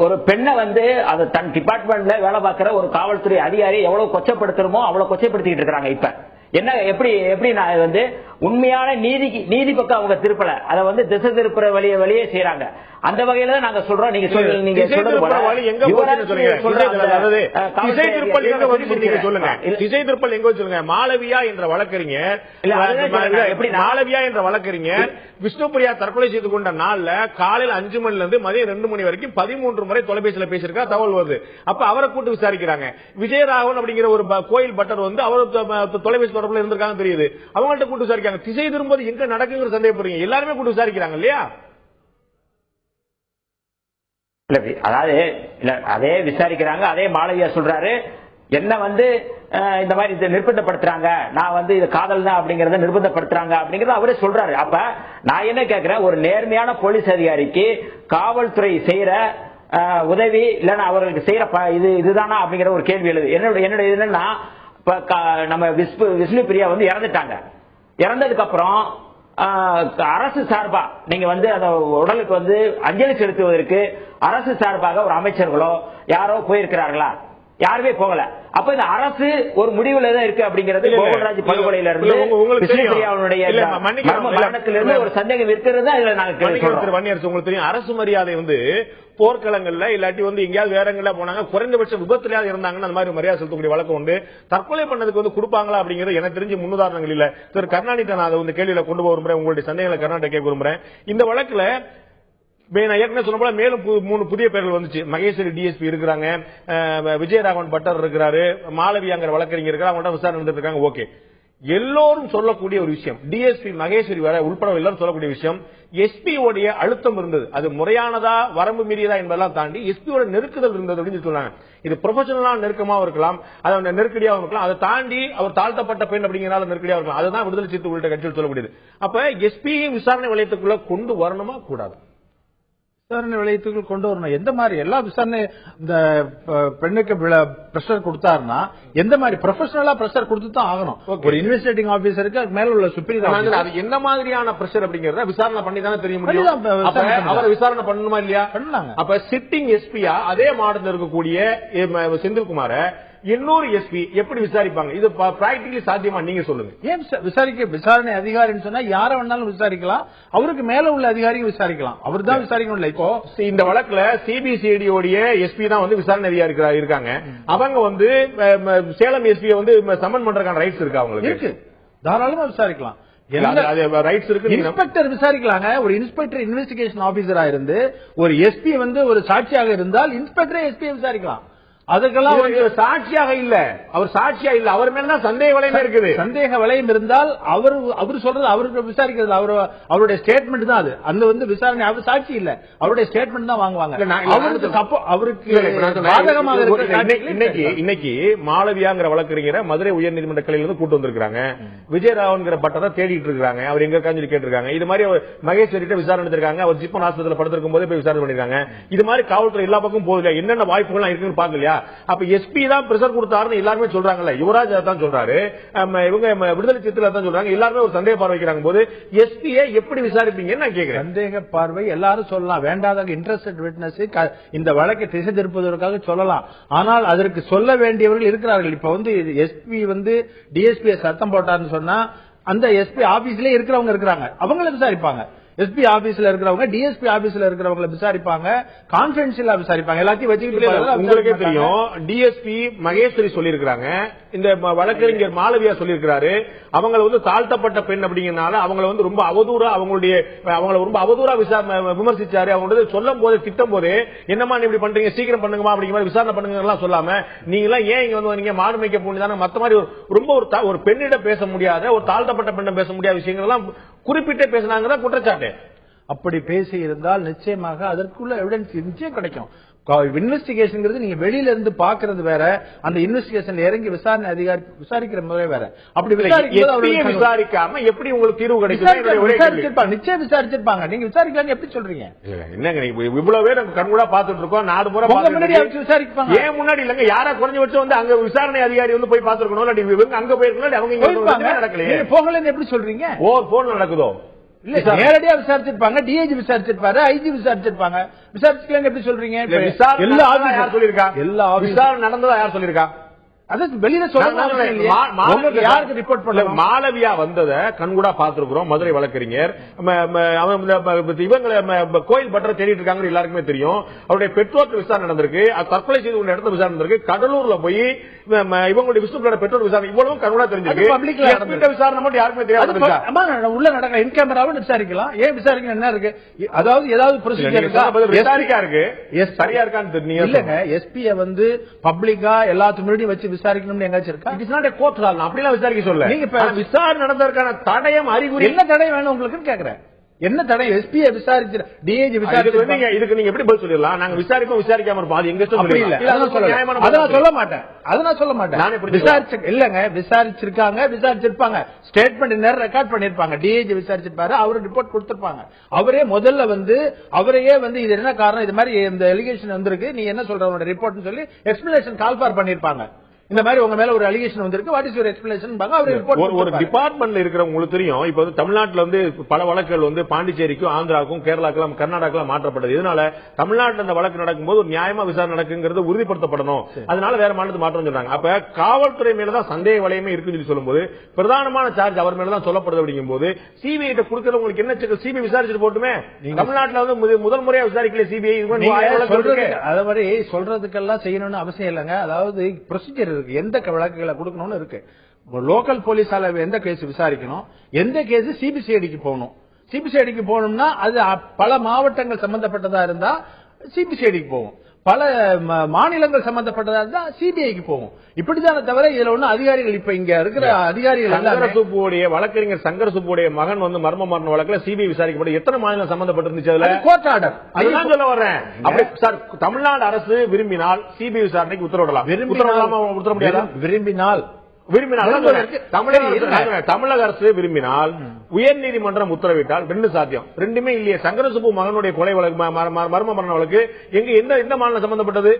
ஒரு பெண்ணை வந்து அது தன் டிபார்ட்மெண்ட்ல வேலை பார்க்கிற ஒரு காவல்துறை அதிகாரி எவ்வளவு கொச்சப்படுத்தணுமோ அவ்வளவு கொச்சப்படுத்திட்டு இருக்காங்க. இப்ப என்ன எப்படி நான் வந்து உண்மையான நீதி பக்கம் அவங்க திருப்பல, அதை வந்து திசை திருப்புற வழியே செய்யறாங்க. அந்த வகையில நாங்க சொல்றோம். நீங்க சொல்லுங்க. மாளவியா என்ற வழக்கறிஞர் விஷ்ணுபிரியா தற்கொலை செய்து கொண்ட நாள்ல காலையில் 5 மணில இருந்து மதியம் 2 மணி வரைக்கும் 13 முறை தொலைபேசியில பேசியிருக்கா தகவல் வருது. அப்ப அவரை கூட்டு விசாரிக்கிறாங்க. விஜயராகவன் அப்படிங்கிற ஒரு கோயில் பட்டர் வந்து அவர் தொலைபேசி தொடர்புல இருந்திருக்காங்க தெரியுது. அவங்கள்ட்ட கூட்டு விசாரிக்காங்க. திசை திரும்புவது எங்க நடக்குங்கிற சந்தேகப்படுறீங்க. எல்லாருமே கூட்டு விசாரிக்கிறாங்க இல்லையா? அதாவது அதே விசாரிக்கிறாங்க. அதே மாளவியா சொல்றாரு, என்ன வந்து இந்த மாதிரி நிர்பந்தப்படுத்துறாங்க, நான் வந்து இது காதல் தான் அப்படிங்கறத நிர்பந்தப்படுத்துறாங்க அப்படிங்கறத அவரே சொல்றாரு. அப்ப நான் என்ன கேட்கிறேன், ஒரு நேர்மையான போலீஸ் அதிகாரிக்கு காவல்துறை செய்யற உதவி இல்லைன்னா அவர்களுக்கு செய்யற இதுதானா அப்படிங்கிற ஒரு கேள்வி எழுது. என்னோட என்னன்னா, நம்ம விஷ்ணு பிரியா வந்து இறந்துட்டாங்க. இறந்ததுக்கு அப்புறம் அரசு சார்பா நீங்க வந்து அந்த உடலுக்கு வந்து அஞ்சலி செலுத்துவதற்கு அரசு சார்பாக ஒரு அமைச்சர்களோ யாரோ போயிருக்கிறார்களா? யாருமே போகல. அப்ப இந்த அரசு ஒரு முடிவுல தான் இருக்கு அப்படிங்கிறது கோகுல்ராஜ் படுகொலையில இருந்து மரணத்திலிருந்து ஒரு சந்தேகம் இருக்கிறது. அதுல நாங்க உங்களுக்கு தெரியும், அரசு மரியாதை வந்து போர்க்களங்கள்ல இல்லாட்டி வந்து எங்கேயாவது வேற எங்கேயா போனாங்க குறைந்தபட்ச விபத்துலயாவது இருந்தாங்கன்னா அந்த மாதிரி மரியாதை செலுத்தக்கூடிய வழக்கம் உண்டு. தற்கொலை பண்ணதுக்கு வந்து கொடுப்பாங்களா அப்படிங்கிறது எனக்கு தெரிஞ்சு முன்னுதாரணங்கள் இல்ல. திரு கருணாநிதி நான் அதை வந்து கேள்வியில கொண்டு போக விரும்புறேன். உங்களுடைய சந்தேகங்களை கருணாநிதி கேட்க விரும்புறேன். இந்த வழக்குல ஏற்கனவே சொன்ன போல மேலும் 3 புதிய பேர்கள் வந்துச்சு. மகேஸ்வரி டிஎஸ்பி இருக்கிறாங்க, விஜயராகவன் பட்டர் இருக்கிறாரு, மாளவியாங்கிற வழக்கறிஞர் இருக்கிறாங்க. அவங்கள்ட்ட விசாரணை நடந்துட்டு இருக்காங்க. ஓகே, எல்லோரும் சொல்லக்கூடிய ஒரு விஷயம், டிஎஸ்பி மகேஸ்வரி வர உட்பட எல்லாரும் சொல்லக்கூடிய விஷயம், எஸ்பி உடைய அழுத்தம் இருந்தது. அது முறையானதா வரம்பு மீறியதா என்பதெல்லாம் தாண்டி எஸ்பியோட நெருக்குதல் இருந்தது அப்படின்னு சொன்னாங்க. இது ப்ரொஃபஷனலா நெருக்கமாக இருக்கலாம், அது நெருக்கடியாக இருக்கலாம். அதை தாண்டி அவர் தாழ்த்தப்பட்ட பெண் அப்படிங்கிறனால நெருக்கடியாக இருக்கலாம். அதுதான் விடுதலை சிறுத்தை உள்ளிட்ட கட்சிகள் சொல்லக்கூடியது. அப்ப எஸ்பியும் விசாரணை வளையத்துக்குள்ள கொண்டு வரணுமா கூடாது? விசாரணை வளையத்துக்குள் கொண்டு வரணும். எந்த மாதிரி எல்லா விசாரணை இந்த பெண்ணுக்கு பிரஷர் கொடுத்தாருன்னா எந்த மாதிரி ப்ரொஃபஷனலா பிரஷர் கொடுத்து தான் ஆகணும். ஒரு இன்வெஸ்டிகேட்டிங் ஆபீசருக்கு அதுக்கு மேல உள்ள சுப்பீரியர் அது என்ன மாதிரியான பிரஷர் அப்படிங்கறத விசாரணை பண்ணி தானே தெரிய முடியும். அவர் விசாரணை பண்ணணுமா இல்லையா? பண்ணாங்க. அப்ப சிட்டிங் எஸ்பியா அதே மாவட்டத்தில் இருக்கக்கூடிய செந்தில்குமார இன்னொரு எஸ்பி எப்படி விசாரிப்பாங்க? இது பிராக்டிகலி சாத்தியமா? நீங்க சொல்லுங்க. ஏன் விசாரணை அதிகாரின்னு சொன்னா யார வேணாலும் விசாரிக்கலாம், அவருக்கு மேல உள்ள அதிகாரியும் விசாரிக்கலாம், அவர் தான் விசாரிக்கணும். இப்போ இந்த வழக்குல சிபிசிஐடி உடைய எஸ்பி தான் வந்து விசாரணை அதிகாரி இருக்காங்க. அவங்க வந்து சேலம் எஸ்பி வந்து சம்மன் பண்றதுக்கான ரைட்ஸ் இருக்கு, அவங்களுக்கு இருக்கு, தாராளமா விசாரிக்கலாம். இன்ஸ்பெக்டர் விசாரிக்கலாங்க. ஒரு இன்ஸ்பெக்டர் இன்வெஸ்டிகேஷன் ஆபீசரா இருந்து ஒரு எஸ்பி வந்து ஒரு சாட்சியாக இருந்தால் இன்ஸ்பெக்டரே எஸ்பி விசாரிக்கலாம். அதுக்கெல்லாம் சாட்சியாக இல்ல, அவர் சாட்சியா இல்ல, அவர் மேல சந்தேக வளையம் இருக்குது. சந்தேக வளையம் இருந்தால் அவர் சொல்றது அவருக்கு விசாரிக்கிறது அவருடைய ஸ்டேட்மெண்ட் தான் அது. அந்த வந்து விசாரணை அவர் சாட்சி இல்ல, அவருடைய ஸ்டேட்மெண்ட் தான் வாங்குவாங்க. அவருக்கு இன்னைக்கு மாளவியாங்கிற வழக்கறிஞரை மதுரை உயர்நீதிமன்ற கிளையில இருந்து கூட்டு வந்திருக்காங்க. விஜயராவன்கிற பட்டத்தை தேடிட்டு இருக்காங்க. அவர் எங்க இருக்கான்னு கேட்டிருக்காங்க. இது மாதிரி மகேஸ்வரிட்ட விசாரணை எடுத்திருக்காங்க. அவர் ஜிப்பன் ஆஸ்பத்திரியில் படுத்திருக்கும் போதே போய் விசாரணை பண்ணிருக்காங்க. இது மாதிரி காவல்துறை எல்லா பக்கம் போகுது. என்னென்ன வாய்ப்புகள் இருக்குன்னு பாக்கலையா? அப்ப எஸ்பி தான் பிரஷர் கொடுத்தாருன்னு எல்லாருமே சொல்றாங்கல்ல. யுவராஜ் தான் சொல்றாரு, இவங்க விடுதலை சிறுத்தைகள் தான் சொல்றாங்க. எல்லாருமே ஒரு சந்தேக பார்வை வைக்கிறாங்க போது எஸ்பியை எப்படி விசாரிப்பீங்கன்னு நான் கேட்கிறேன். சந்தேக பார்வை எல்லாரும் சொல்லலாம், வேண்டாத இன்ட்ரெஸ்டட் விட்னஸ் இந்த வழக்கை திசை திருப்பதற்காக சொல்லலாம். ஆனால் அதற்கு சொல்ல வேண்டியவர்கள் இருக்கிறார்கள். இப்ப வந்து எஸ்பி வந்து டிஎஸ்பி சத்தம் போட்டாருன்னு சொன்னா அந்த எஸ்பி ஆபீஸ்ல இருக்கிறவங்க இருக்கிறாங்க, அவங்கள விசாரிப்பாங்க. எஸ்பி ஆபீஸ்ல இருக்கிறவங்க டிஎஸ்பி ஆபீஸ்ல இருக்கிறவங்களை விசாரிப்பாங்க, கான்பிடன்ஷியலா விசாரிப்பாங்க. எல்லாத்தையும் வச்சுக்கிட்டு உங்களுக்கே தெரியும், டிஎஸ்பி மகேஸ்வரி சொல்லியிருக்காங்க, இந்த வழக்கறிஞர் மாளவியா சொல்லியிருக்காரு, அவங்களை வந்து தாழ்த்தப்பட்ட பெண் அப்படிங்கறதுனால அவங்களை வந்து ரொம்ப அவதூறா அவங்களை ரொம்ப அவதூறா விமர்சிச்சாரு. அவங்க சொல்லும் போது திட்டம் போது என்னமா இப்படி பண்றீங்க, சீக்கிரம் பண்ணுங்கமா அப்படிங்கிற மாதிரி விசாரணை பண்ணுங்க சொல்லாம நீங்க எல்லாம் ஏன் இங்க வந்து நீங்க மாடு மேய்க்க போனதான மத்த மாதிரி ரொம்ப ஒரு பெண்ணிடம் பேச முடியாத, ஒரு தாழ்த்தப்பட்ட பெண்ணை பேச முடியாத விஷயங்கள் எல்லாம் குறிப்பிட்டே பேசினாங்க குற்றச்சாட்டு. அப்படி பேசி இருந்தால் நிச்சயமாக அதற்குள்ள எவிடன்ஸ் நிச்சயம் கிடைக்கும். இன்வெஸ்டிகேஷன் நீங்க வெளியில இருந்து பாக்குறது வேற, அந்த இன்வெஸ்டிகேஷன் இறங்கி விசாரணை அதிகாரி விசாரிக்கிற முறை வேற. அப்படி விசாரிக்காம எப்படி உங்களுக்கு தீர்வு கிடைக்கும்? நிச்சயம் விசாரிச்சிருப்பாங்க. நீங்க விசாரிக்கலாம் எப்படி சொல்றீங்க? என்னங்க இவ்வளவு பேர் கண்கூடா பாத்துட்டு இருக்கோம், நாடு பூரா முன்னாடி விசாரிப்பாங்க. ஏன் முன்னாடி இல்லங்க, யாரா குறைஞ்சபட்சம் வந்து அங்க விசாரணை அதிகாரி வந்து போய் பாத்துருக்கணும், அங்க போயிருக்கணும், அவங்க நடக்கலையே. போகலன்னு எப்படி சொல்றீங்க? போன் நடக்குதோ? நேரடியா விசாரிச்சிருப்பாங்க, டிஐஜி விசாரிச்சிருப்பாரு, ஐஜி விசாரிச்சிருப்பாங்க. விசாரிச்சுக்கலாம் எப்படி சொல்றீங்க? எல்லா யார் சொல்லிருக்கா? எல்லா விசாரணை நடந்ததா யார் சொல்லிருக்கா? வெளியில யாருக்கு ரிப்போர்ட் பண்ணல? மாளவியா வந்ததை கண்கூடா பாத்துருக்கிறோம். மதுரை வழக்கறிஞர் இவங்க கோயில் பற்ற தேடிட்டு இருக்காங்க, எல்லாருக்குமே தெரியும். அவருடைய பெற்றோர் விசாரணை நடந்திருக்கு, தற்கொலை செய்து கொண்ட இடத்துல விசாரணை நடந்திருக்கு. கடலூர்ல போய் இவங்களுடைய விஷ்ணுபுரோட பெற்றோர் விசாரணை இவ்வளவு கண்கூடா தெரிஞ்சிருக்கு. விசாரணை மட்டும் யாருமே தெரியாது. உள்ள நடக்கிற இன்கேமராவும் விசாரிக்கலாம். ஏன் விசாரிக்க என்ன இருக்கு? அதாவது ஏதாவது ப்ரொசீஜர் விசாரிக்கா இருக்கு, சரியா இருக்கான்னு தெரியும் இல்லங்க. எஸ்பியை வந்து பப்ளிக்கா எல்லாத்துக்கு முன்னாடி வச்சு விசாரிக்கணும்னு எங்காச்சும் இருக்கா? It is not a court சால். அப்படிலாம் விசாரிக்க சொல்ல. நீங்க விசாரணை நடந்ததற்கான தடயம் அறிகுறி என்ன தடயம் வேணும் உங்களுக்கு கேக்குறேன். என்ன தடயம்? எஸ்பியை விசாரிச்சு டிஐஜி விசாரிச்சு இதுக்கு நீங்க எப்படி பதில் சொல்லிடலாம்? நாங்க விசாரிப்போம், விசாரிக்காம இருப்போம். அது எங்க அப்படி இல்ல. அதான் சொல்ல மாட்டேன், அதான் சொல்ல மாட்டேன். விசாரிச்சு இல்லங்க, விசாரிச்சிருக்காங்க, விசாரிச்சிருப்பாங்க. ஸ்டேட்மெண்ட் நேரம் ரெக்கார்ட் பண்ணிருப்பாங்க. டிஐஜி விசாரிச்சிருப்பாரு, அவரு ரிப்போர்ட் கொடுத்திருப்பாங்க. அவரே முதல்ல வந்து அவரையே வந்து இது என்ன காரணம், இது மாதிரி இந்த எலிகேஷன் வந்திருக்கு, நீ என்ன சொல்ற ரிப்போர்ட் சொல்லி எக்ஸ்பிளனேஷன் கால் ஃபார் பண்ணிருப்பாங்க. இந்த மாதிரி உங்க மேல ஒரு அலிகேஷன் வந்திருக்கு, வாட் இஸ் யுவர் எக்ஸ்பிளனேஷன்? ஒரு டிபார்ட்மெண்ட்ல இருக்கிறவங்க உங்களுக்கு தெரியும். இப்ப வந்து தமிழ்நாட்டுல வந்து பல வழக்குகள் வந்து பாண்டிச்சேரிக்கும் ஆந்திராவுக்கும் கேரளாக்கெல்லாம் கர்நாடகாக்கெல்லாம் மாற்றப்பட்டது. இதனால தமிழ்நாட்டில் அந்த வழக்கு நடக்கும்போது ஒரு நியாயமா விசாரணை நடக்குங்கிறது உறுதிப்படுத்தப்படணும். அதனால வேற மாநிலத்துக்கு மாற்றம் சொல்றாங்க. அப்ப காவல்துறை மேலதான் சந்தேக வளையமே இருக்குன்னு சொல்லி சொல்லும்போது பிரதானமான சார்ஜ் அவர் மேலதான் சொல்லப்படுது. அப்படிங்கும் போது சிபிஐ கிட்ட கொடுக்கறது உங்களுக்கு என்ன? சிபிஐ விசாரிச்சுட்டு போட்டுமே. தமிழ்நாட்டில் வந்து முதல் முறையா விசாரிக்கல சிபிஐ. அது மாதிரி சொல்றதுக்கெல்லாம் செய்யணும்னு அவசியம் இல்லைங்க. அதாவது ப்ரொசீஜர் எந்த வழக்குகளை கொடுக்கணும்னு இருக்கு. லோக்கல் போலீஸால எந்த கேஸ் விசாரிக்கணும், எந்த கேஸ் சிபிசிஐடிக்கு போகணும். சிபிசிஐடிக்கு போகணும்னா அது பல மாவட்டங்கள் சம்பந்தப்பட்டதா இருந்தா சிபிசிஐடிக்கு போகும், பல மாநிலங்கள் சம்பந்தப்பட்டதா இருந்தா சிபிஐக்கு போகும். இப்படித்தானே தவிர இதுல ஒண்ணு அதிகாரிகள் இப்ப இங்க இருக்கிற அதிகாரிகள் வழக்கறிஞர் சங்கர் சுப்புடைய மகன் வந்து மர்ம மரண வழக்குல சிபிஐ விசாரிக்கப்பட்டு எத்தனை மாநிலம் சம்பந்தப்பட்டிருந்துச்சு? அதுல கோர்ட் ஆர்டர். அதுதான் சொல்ல வர்றேன். சார், தமிழ்நாடு அரசு விரும்பினால் சிபிஐ விசாரணைக்கு உத்தரவிடலாம். உத்தரவிட முடியாது. விரும்பினால் தமிழக அரசு விரும்பினால் உயர்நீதிமன்றம் உத்தரவிட்டால் ரெண்டு சாத்தியம். ரெண்டுமே இல்லையே. சங்கரசுப்பு மகனுடைய கொலை வழக்கு, மர்ம மரண வழக்கு எந்த மாநிலம் சம்பந்தப்பட்டது?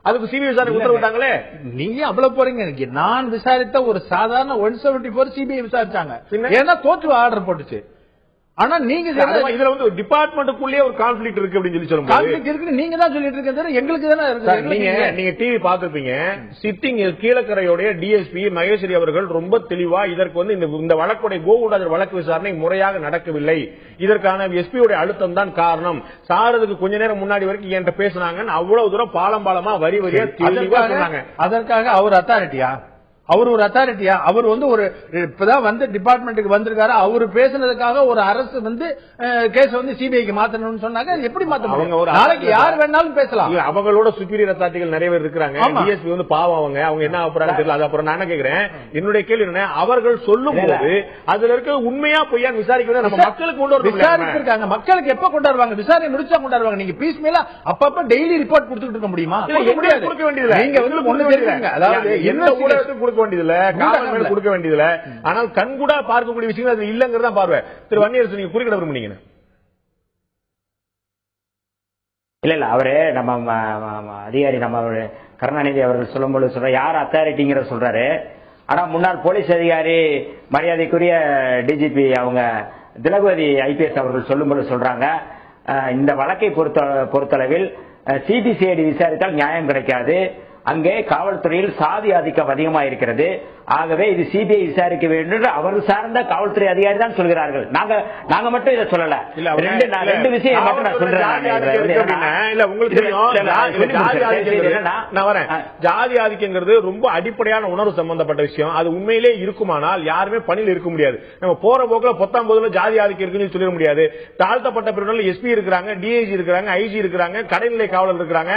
அதுக்கு சிபிஐ விசாரணை உத்தரவிட்டாங்களே. நீங்க அவ்வளவு போறீங்க. நான் விசாரித்த ஒரு சாதாரண 174 சிபிஐ விசாரிச்சாங்க. ஏன்னா கோர்ட் ஆர்டர் போட்டுச்சு. ஆனா நீங்க இதுல வந்து டிபார்ட்மெண்ட்டுக்குள்ளே ஒரு கான்ஃபிளிக்ட் இருக்கு அப்படின்னு சொல்லி சொல்லுங்க. கான்ஃபிளிக்ட் இருக்கு நீங்க தான் சொல்லிட்டு இருக்கீங்க, எங்களுக்கு தானே இருக்கு. நீங்க டிவி பாத்துருப்பீங்க. சிட்டிங் கீழக்கரையோட டிஎஸ்பி மகேஸ்வரி அவர்கள் ரொம்ப தெளிவா இதற்கு வந்து இந்த வழக்குடைய கோகுடாஜர் வழக்கு விசாரணை முறையாக நடக்கவில்லை, இதற்கான எஸ்பியோட அழுத்தம் தான் காரணம். சாரதுக்கு கொஞ்ச நேரம் முன்னாடி வரைக்கும் என்கிட்ட பேசினாங்க. அவ்வளவு தூரம் பாலமா வரி வரியா தெளிவா சொன்னாங்க. அதற்காக அவர் அத்தாரிட்டியா? அவர் ஒரு அத்தாரிட்டியா? அவர் ஒரு இப்பதான் டிபார்ட்மெண்ட்டுக்கு வந்திருக்காரு. அவர் பேசுனதுக்காக ஒரு அரசு கேஸ் சிபிஐக்கு மாத்தணும்னு சொன்னாங்க. எப்படி மாத்த முடியும்? நாளைக்கு யார் வேணாலும் பேசலாம். அவங்களோட சுப்பீரியர் அத்தாரிட்டிகள் நிறைய பேர் இருக்காங்க. டிஎஸ்பி பாவம், அவங்க என்ன ஆகுறாங்க தெரியல. அது அப்புறம் நான் கேக்குறேன், என்னுடைய கேள்வி என்ன, அவர்கள் சொல்லும் போது அதுல இருக்க உண்மையா பொய்யா விசாரிக்க நம்ம மக்களுக்கு கொண்டு வர விசாரிச்சிருக்காங்க. மக்களுக்கு எப்ப கொண்டு வருவாங்க? விசாரணை முடிச்சா கொண்டு வருவாங்க. நீங்க பீஸ் மேல அப்பப்ப டெய்லி ரிப்போர்ட் கொடுத்துட்டு இருக்க முடியுமா? கொடுக்க வேண்டியது நீங்க ஒண்ணு தெரியுங்க. அதாவது எந்த ஊடகத்துக்கும் கொடுக்க வேண்டியதில்ல, காவல் கொடுக்க வேண்டியதில்ல. ஆனால் கண்கூடா பார்க்கக்கூடிய விஷயங்கள் அது இல்லங்கிறதா பார்வை. திரு வன்னியரசு, நீங்க குறிப்பிட விரும்புனீங்க? இல்ல அவரு நம்ம அதிகாரி நம்ம கருணாநிதி அவர்கள் சொல்லும்போது சொல்ற யார் அத்தாரிட்டிங்கிற சொல்றாரு. ஆனா முன்னாள் போலீஸ் அதிகாரி மரியாதைக்குரிய டிஜிபி அவங்க திலகவதி ஐபிஎஸ் அவர்கள் சொல்லும்போது சொல்றாங்க, இந்த வழக்கை பொறுத்தளவில் சிபிசிஐடி விசாரித்தால் நியாயம் கிடைக்காது. அங்கே காவல்துறையில் சாதி ஆதிக்கம் அதிகமாக இருக்கிறது. ஆகவே இது சிபிஐ விசாரிக்க வேண்டும் என்று அவர் சார்ந்த காவல்துறை அதிகாரி தான் சொல்கிறார்கள். நாங்க மட்டும் இதை சொல்லல. ரெண்டு விஷயம் மட்டும் நான் சொல்றேன். ஜாதி ஆதிக்கங்கிறது ரொம்ப அடிப்படையான உணர்வு சம்பந்தப்பட்ட விஷயம். அது உண்மையிலே இருக்குமானால் யாருமே பணியில் இருக்க முடியாது. நம்ம போற போக்குல 19 ஜாதி ஆதிக்கம் இருக்குன்னு சொல்ல முடியாது. தாழ்த்தப்பட்ட பிரிவினர்கள் எஸ்பி இருக்கிறாங்க, டிஐஜி இருக்கிறாங்க, ஐஜி இருக்கிறாங்க, கடைநிலை காவலர் இருக்கிறாங்க,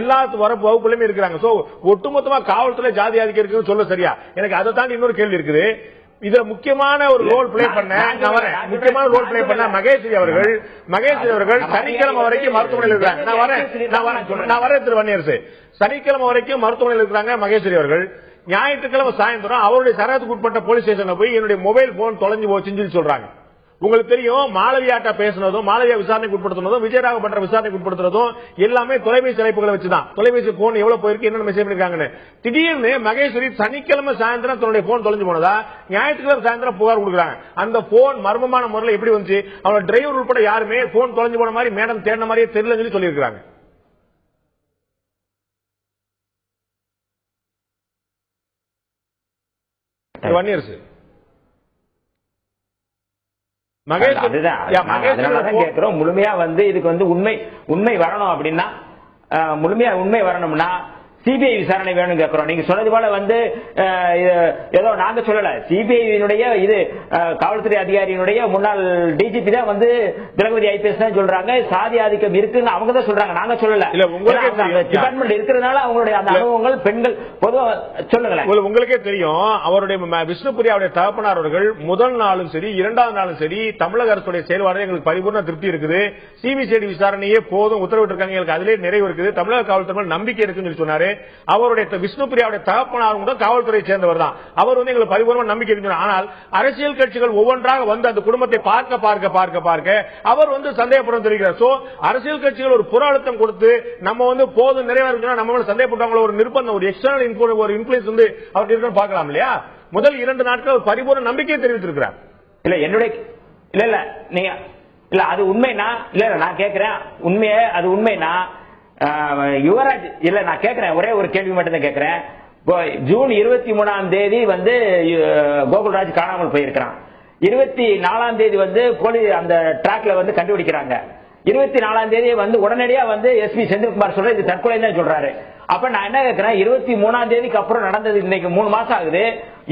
எல்லா வகுப்புலயுமே இருக்கிறாங்க. ஒட்டுமொத்தமா காவல்துறை ஜாதி ஆதிக்கம் இருக்குன்னு சொல்ல சரியா? எனக்கு அதை தாண்டி இன்னொரு கேள்வி இருக்குது. இதுல முக்கியமான ஒரு ரோல் பிளே பண்ண மகேஸ்வரி அவர்கள் சனிக்கிழமை வரைக்கும் மருத்துவமனையில் இருக்கிறாங்க. நான் வரேன் திரு வன்னியரசு. சனிக்கிழமை வரைக்கும் மருத்துவமனையில் இருக்கிறாங்க மகேஸ்வரி அவர்கள். ஞாயிற்றுக்கிழமை சாயந்தரம் அவருடைய சரகத்துக்கு உட்பட்ட போலீஸ் ஸ்டேஷன்ல போய் என்னுடைய மொபைல் போன் தொலைஞ்சு போச்சுன்னு சொல்றாங்க. உங்களுக்கு தெரியும், மாளவியாட்ட பேசுனதும், மாளவியா விசாரணைக்கு உட்படுத்தினதும், விஜயராகவன் விசாரணைக்கு உட்படுத்துறதும் எல்லாமே தொலைபேசி அழைப்புகளை வச்சுதான். தொலைபேசி போன் எவ்வளவு போயிருக்கு, என்னென்ன மெசேஜ் பண்ணிருக்காங்கன்னு. திடீர்னு மகேஸ்வரி சனிக்கிழமை சாயந்தரம் தன்னுடைய போன் தொலைஞ்சு போனதா ஞாயிற்றுக்கிழமை சாயந்தரம் புகார் கொடுக்குறாங்க. அந்த போன் மர்மமான முறையில் எப்படி வந்துச்சு, அவனோட டிரைவர் உட்பட யாருமே போன் தொலைஞ்சு போன மாதிரி மேடம் தேடின மாதிரியே தெரியலன்னு சொல்லியிருக்காங்க. வன்னியரசு கேட்கிறோம். முழுமையா இதுக்கு உண்மை வரணும் அப்படின்னா, முழுமையா உண்மை வரணும்னா சிபிஐ விசாரணை வேணும் கேட்கிறோம். நீங்க சொன்னது போல ஏதோ நாங்க சொல்லல, சிபிஐ இது காவல்துறை அதிகாரியினுடைய முன்னாள் டிஜிபி தான் திலகவதி ஐபிஎஸ் தான் சொல்றாங்க சாதி ஆதிக்கம் இருக்குன்னு அவங்க தான் சொல்றாங்க, நாங்க சொல்லல. டிபார்ட்மெண்ட் இருக்கிறதுனால அவங்களுடைய அந்த அனுபவங்கள் பெண்கள் பொதுவாக சொல்லுங்களேன். உங்களுக்கே தெரியும், அவருடைய விஷ்ணுபிரியாவுடைய தகப்பனார் அவர்கள் முதல் நாளும் சரி இரண்டாவது நாளும் சரி தமிழக அரசுடைய செயல்பாடு எங்களுக்கு பரிபூர்ண திருப்தி இருக்குது, சிபிசிஐடி விசாரணையே போதும் உத்தரவிட்டு இருக்காங்க, எங்களுக்கு அதிலே நிறைவு இருக்குது, தமிழக காவல்துறை நம்பிக்கை இருக்குன்னு சொன்னாரு. அவருடைய விஷ்ணுபிரியாவுடைய தகப்பனாரும் கூட காவல்துறையை சேர்ந்தவர் தான். அவர் எங்களுக்கு பரிபூர்ண நம்பிக்கை இருக்கு. ஆனால் அரசியல் கட்சிகள் ஒவ்வொன்றாக அந்த குடும்பத்தை பார்க்க பார்க்க பார்க்க பார்க்க அவர் சந்தேகப்படம் தெரிவிக்கிறார். சோ அரசியல் கட்சிகள் ஒரு புற அழுத்தம் கொடுத்து நம்ம போதும் நிறைவேறா நம்ம சந்தேகப்பட்டவங்கள ஒரு நிர்பந்தம், ஒரு எக்ஸ்டர்னல் ஒரு இன்ஃபுளுன்ஸ் அவருக்கு இருக்குன்னு பார்க்கலாம் இல்லையா? முதல் 2 நாட்கள் பரிபூர்ண நம்பிக்கையை தெரிவித்திருக்கிறார். இல்ல என்னுடைய இல்ல நீங்க இல்ல அது உண்மைனா இல்ல நான் கேட்கிறேன், உண்மையே அது உண்மைனா யுவராஜ் இல்ல நான் கேட்கிறேன், ஒரே ஒரு கேள்வி மட்டும் தான் கேட்கிறேன். ஜூன் 23ஆம் தேதி கோகுல்ராஜ் காணாமல் போயிருக்கிறான். 24ஆம் தேதி போலீஸ் அந்த டிராக்ல கண்டுபிடிக்கிறாங்க. 24ஆம் தேதி உடனடியா எஸ்பி செந்தில்குமார் சொல்ற இது தற்கொலை தான் சொல்றாரு. அப்ப நான் என்ன கேட்கிறேன், 23ஆம் தேதிக்கு அப்புறம் நடந்தது இன்னைக்கு 3 மாசம் ஆகுது.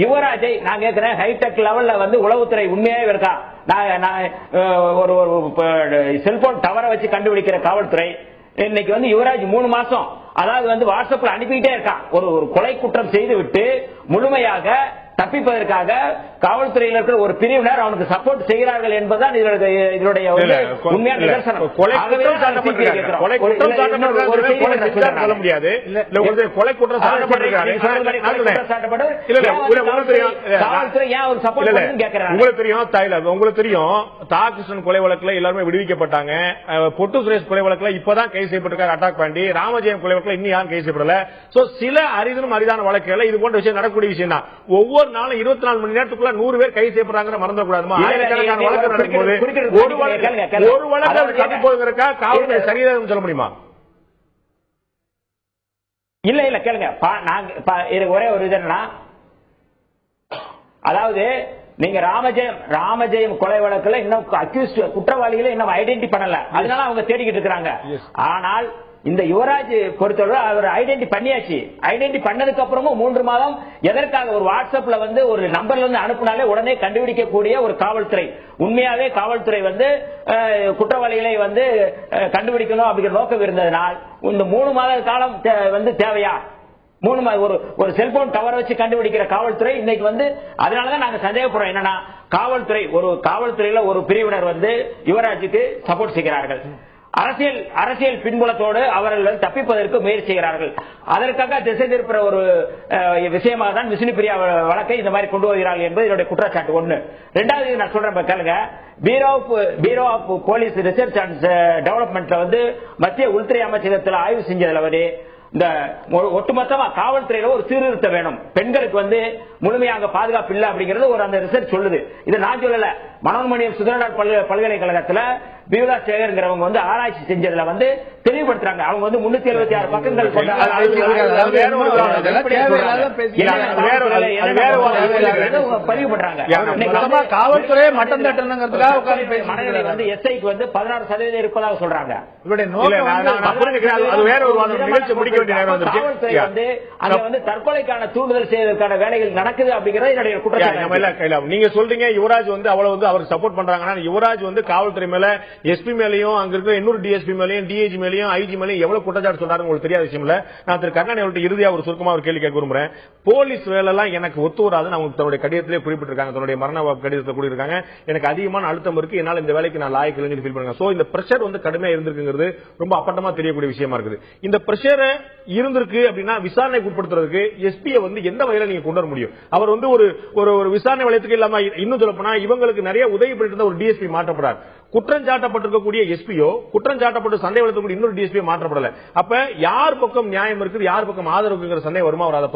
யுவராஜை நான் கேட்கிறேன், ஹைடெக் லெவல்ல உளவுத்துறை உண்மையாவே இருக்கா? நான் ஒரு செல்போன் டவரை வச்சு கண்டுபிடிக்கிற காவல்துறை இன்னைக்கு யுவராஜ் 3 மாசம் அதாவது வாட்ஸ்அப்ல அனுப்பிக்கிட்டே இருக்கான். ஒரு கொலை குற்றம் செய்து விட்டு முழுமையாக தப்பிப்பதற்காக காவல்துறையில் இருக்கிற ஒரு பிரிவினர் அவனுக்கு சப்போர்ட் செய்கிறார்கள் என்பதுதான் இதனுடைய உண்மையான நிதர்சனம். உங்களுக்கு தெரியும் தாகிருஷ்ணன் கொலை வழக்குல எல்லாருமே விடுவிக்கப்பட்டாங்க. பொட்டு சுரேஷ் கொலை வழக்குல இப்பதான் கைது செய்யப்பட்டிருக்காங்க அட்டாக் பண்ணி. ராமஜெயம் கொலை வழக்குல இன்னும் யாரும் கைது செய்யப்படல. சில அரிதிலும் அரிதான வழக்குகள் இது போன்ற விஷயம் நடக்கக்கூடிய விஷயம் தான். ஒவ்வொரு நாளும் 24 மணி நேரத்துக்குள்ள 100 பேர் கைது செய்யப்படுறாங்க மறந்துடக்கூடாதுமா? ஆயிரக்கணக்கான வழக்கு நடக்கும்போது ஒரு வழக்கு தப்பி போகிறதுக்கா காவல்துறை சரியாக சொல்ல முடியுமா? இல்ல கேளுங்க, ஒரே ஒரு இது என்னன்னா, அதாவது நீங்க ராமஜெயம் கொலை வழக்குல இன்னும் அக்யூஸ்ட் குற்றவாளிகளை இன்னும் ஐடென்டி பண்ணல, அதனால அவங்க தேடிக்கிட்டு இருக்காங்க. ஆனால் இந்த யுவராஜ் பொறுத்தவரை அவர் ஐடென்டி பண்ணியாச்சு. ஐடென்டி பண்ணதுக்கு அப்புறமும் 3 மாதம் எதற்காக ஒரு வாட்ஸ்அப்ல வந்து ஒரு நம்பர்ல இருந்து அனுப்பினாலே உடனே கண்டுபிடிக்கக்கூடிய ஒரு காவல்துறை, உண்மையாவே காவல்துறை வந்து குற்றவாளிகளை வந்து கண்டுபிடிக்கணும் அப்படிங்கிற நோக்கம் இருந்ததனால் இந்த 3 மாத காலம் வந்து தேவையா? 3 ஒரு செல்போன் டவர் வச்சு கண்டுபிடிக்கிற காவல்துறை இன்னைக்கு வந்து அதனாலதான் நாங்க சந்தேகப்படுறோம். என்னன்னா காவல்துறையில ஒரு பிரிவினர் வந்து யுவராஜுக்கு சப்போர்ட் செய்கிறார்கள். அரசியல் பின்புலத்தோடு அவர்கள் தப்பிப்பதற்கு முயற்சி செய்கிறார்கள். அதற்காக திசை திருப்புற ஒரு விஷயமாக தான் விஷ்ணுபிரியா வழக்கை இந்த மாதிரி கொண்டு வருகிறார்கள் என்பது என்னுடைய குற்றச்சாட்டு. 1. 2வது நான் சொல்றேன் கேளுங்க. Bureau of police research and டெவலப்மெண்ட்ல வந்து மத்திய உள்துறை அமைச்சகத்தில் ஆய்வு செஞ்சதுல வந்து இந்த ஒட்டுமொத்தமா காவல்துறையில ஒரு சீர்திருத்தம் வேணும், பெண்களுக்கு வந்து முழுமையாக பாதுகாப்பு இல்ல அப்படிங்கிறது ஒரு அந்த ரிசர்ச் சொல்லுது. இது நான் சொல்லல, மனோன்மணியம் சுதந்திர பல்கலைக்கழகத்துல பியூலா சேகர்ங்கிறவங்க வந்து ஆராய்ச்சி செஞ்சதுல வந்து தெளிவுபடுத்துறாங்க. அவங்க வந்து 376 பக்கங்கள் கொண்ட பதிவு பண்றாங்க. காவல்துறை மட்டம் தட்டணுங்கிறதுக்காக மனநிலை வந்து எஸ்ஐக்கு வந்து 16% இருப்பதாக சொல்றாங்க. காவல்துறை வந்து அங்க வந்து தற்கொலைக்கான தூண்டுதல் செய்வதற்கான வேலைகள் நடக்குது அப்படிங்கறது என்னுடைய குற்றச்சாட்டு. நீங்க சொல்றீங்க யுவராஜ் வந்து அவ்வளவு வந்து அவர் சப்போர்ட் பண்றாங்கன்னா, யுவராஜ் வந்து காவல்துறை மேல எஸ்பி மேலையும் அங்க இருக்கிற இன்னொரு டிஎஸ்பி மேலையும் டிஐஜி மேலையும் ஐஜி மேலையும் எவ்வளவு குற்றச்சாட்டு சொல்றாரு உங்களுக்கு தெரியாத விஷயம் இல்ல. நான் திரு கருணாநிதி இறுதியா ஒரு சுருக்கமா ஒரு கேள்வி கேட்க விரும்புறேன். போலீஸ் வேலை எல்லாம் எனக்கு ஒத்து வராதுன்னு அவங்க தன்னுடைய கடிதத்திலே குறிப்பிட்டிருக்காங்க, தன்னுடைய மரண கடிதத்தில் கூறியிருக்காங்க. எனக்கு அதிகமான அழுத்தம் இருக்கு, என்னால இந்த வேலைக்கு நான் லாயக்கு இல்லைன்னு ஃபீல் பண்ணுங்க. சோ இந்த பிரஷர் வந்து கடுமையா இருந்திருக்குங்கிறது ரொம்ப அப்பட்டமா தெரியக்கூடிய விஷயமா இருக்குது. இந்த பிரஷர் இருந்திருக்கு அப்படின்னா விசாரணைக்கு உட்படுத்துறதுக்கு எஸ்பியை வந்து எந்த வகையில நீங்க கொண்டு வர முடியும்? அவர் வந்து ஒரு விசாரணை வளையத்துக்கு இல்லாம இன்னும் சொல்ல போனா இவங்களுக்கு நிறைய உதவி பண்ணிட்டு ஒரு டிஎஸ்பி மாற்றப்படுறார். குற்றம் சாட்டப்பட்டிருக்கக்கூடிய எஸ்பியோ குற்றம் சாட்டப்பட்டு சந்தேகப்படக்கூடிய இன்னொரு டிஎஸ்பி மாற்றப்படல. அப்ப யார் பக்கம் நியாயம் இருக்குது, யார் பக்கம் ஆதரவுங்கிற சந்தேகம் வருமா வராத?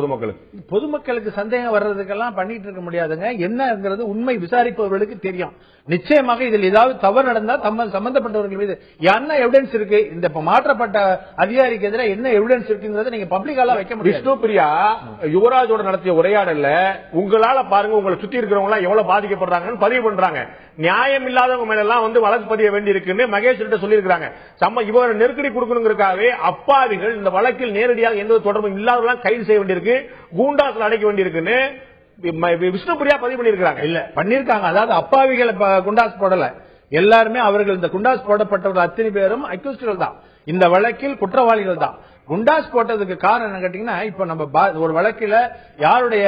பொதுமக்களுக்கு சந்தேகம் வர்றதுக்கெல்லாம் பண்ணிட்டு இருக்க முடியாதுங்க. என்னங்கிறது உண்மை விசாரிப்பவர்களுக்கு தெரியும். நிச்சயமாக இதில் ஏதாவது தவறு நடந்தா சம்பந்தப்பட்டவர்கள் மீது என்ன எவிடன்ஸ் இருக்கு, இந்த மாற்றப்பட்ட அதிகாரிக்கு எதிராக என்ன எவிடன்ஸ் இருக்குங்கிறத நீங்க பப்ளிக்கால வைக்க முடியும். விஷ்ணுபிரியா யுவராஜோட நடத்திய உரையாடல்ல உங்களால பாருங்க உங்களை சுத்தி இருக்கிறவங்க எவ்வளவு பாதிக்கப்படுறாங்கன்னு பதிவு பண்றாங்க. நியாயம் இல்லாதவங்க மேல எல்லாம் வந்து வழக்கு பதிய வேண்டி இருக்குன்னு மகேஷ் கிட்ட சொல்லி இருக்காங்க. இவர நெருக்கடி கொடுக்கணுங்கிறதுக்காகவே அப்பாவிகள் இந்த வழக்கில் நேரடியாக எந்த தொடர்பும் இல்லாதவர்கள் கைது செய்ய வேண்டியிருக்கு, கூண்டாஸ்ல அடைக்க வேண்டியிருக்குன்னு விஷ்ணுபிரியா பதிவு பண்ணிருக்காங்க. இல்ல பண்ணிருக்காங்க. அதாவது அப்பாவிகள் குண்டாஸ் போடல, எல்லாருமே அவர்கள் இந்த குண்டாஸ் போடப்பட்டவர்கள் அத்தனை பேரும் அக்யூஸ்டுகள் தான், இந்த வழக்கில் குற்றவாளிகள் தான். குண்டாஸ் போட்டதுக்கு காரணம் என்ன கேட்டீங்கன்னா, இப்ப நம்ம ஒரு வழக்கில யாருடைய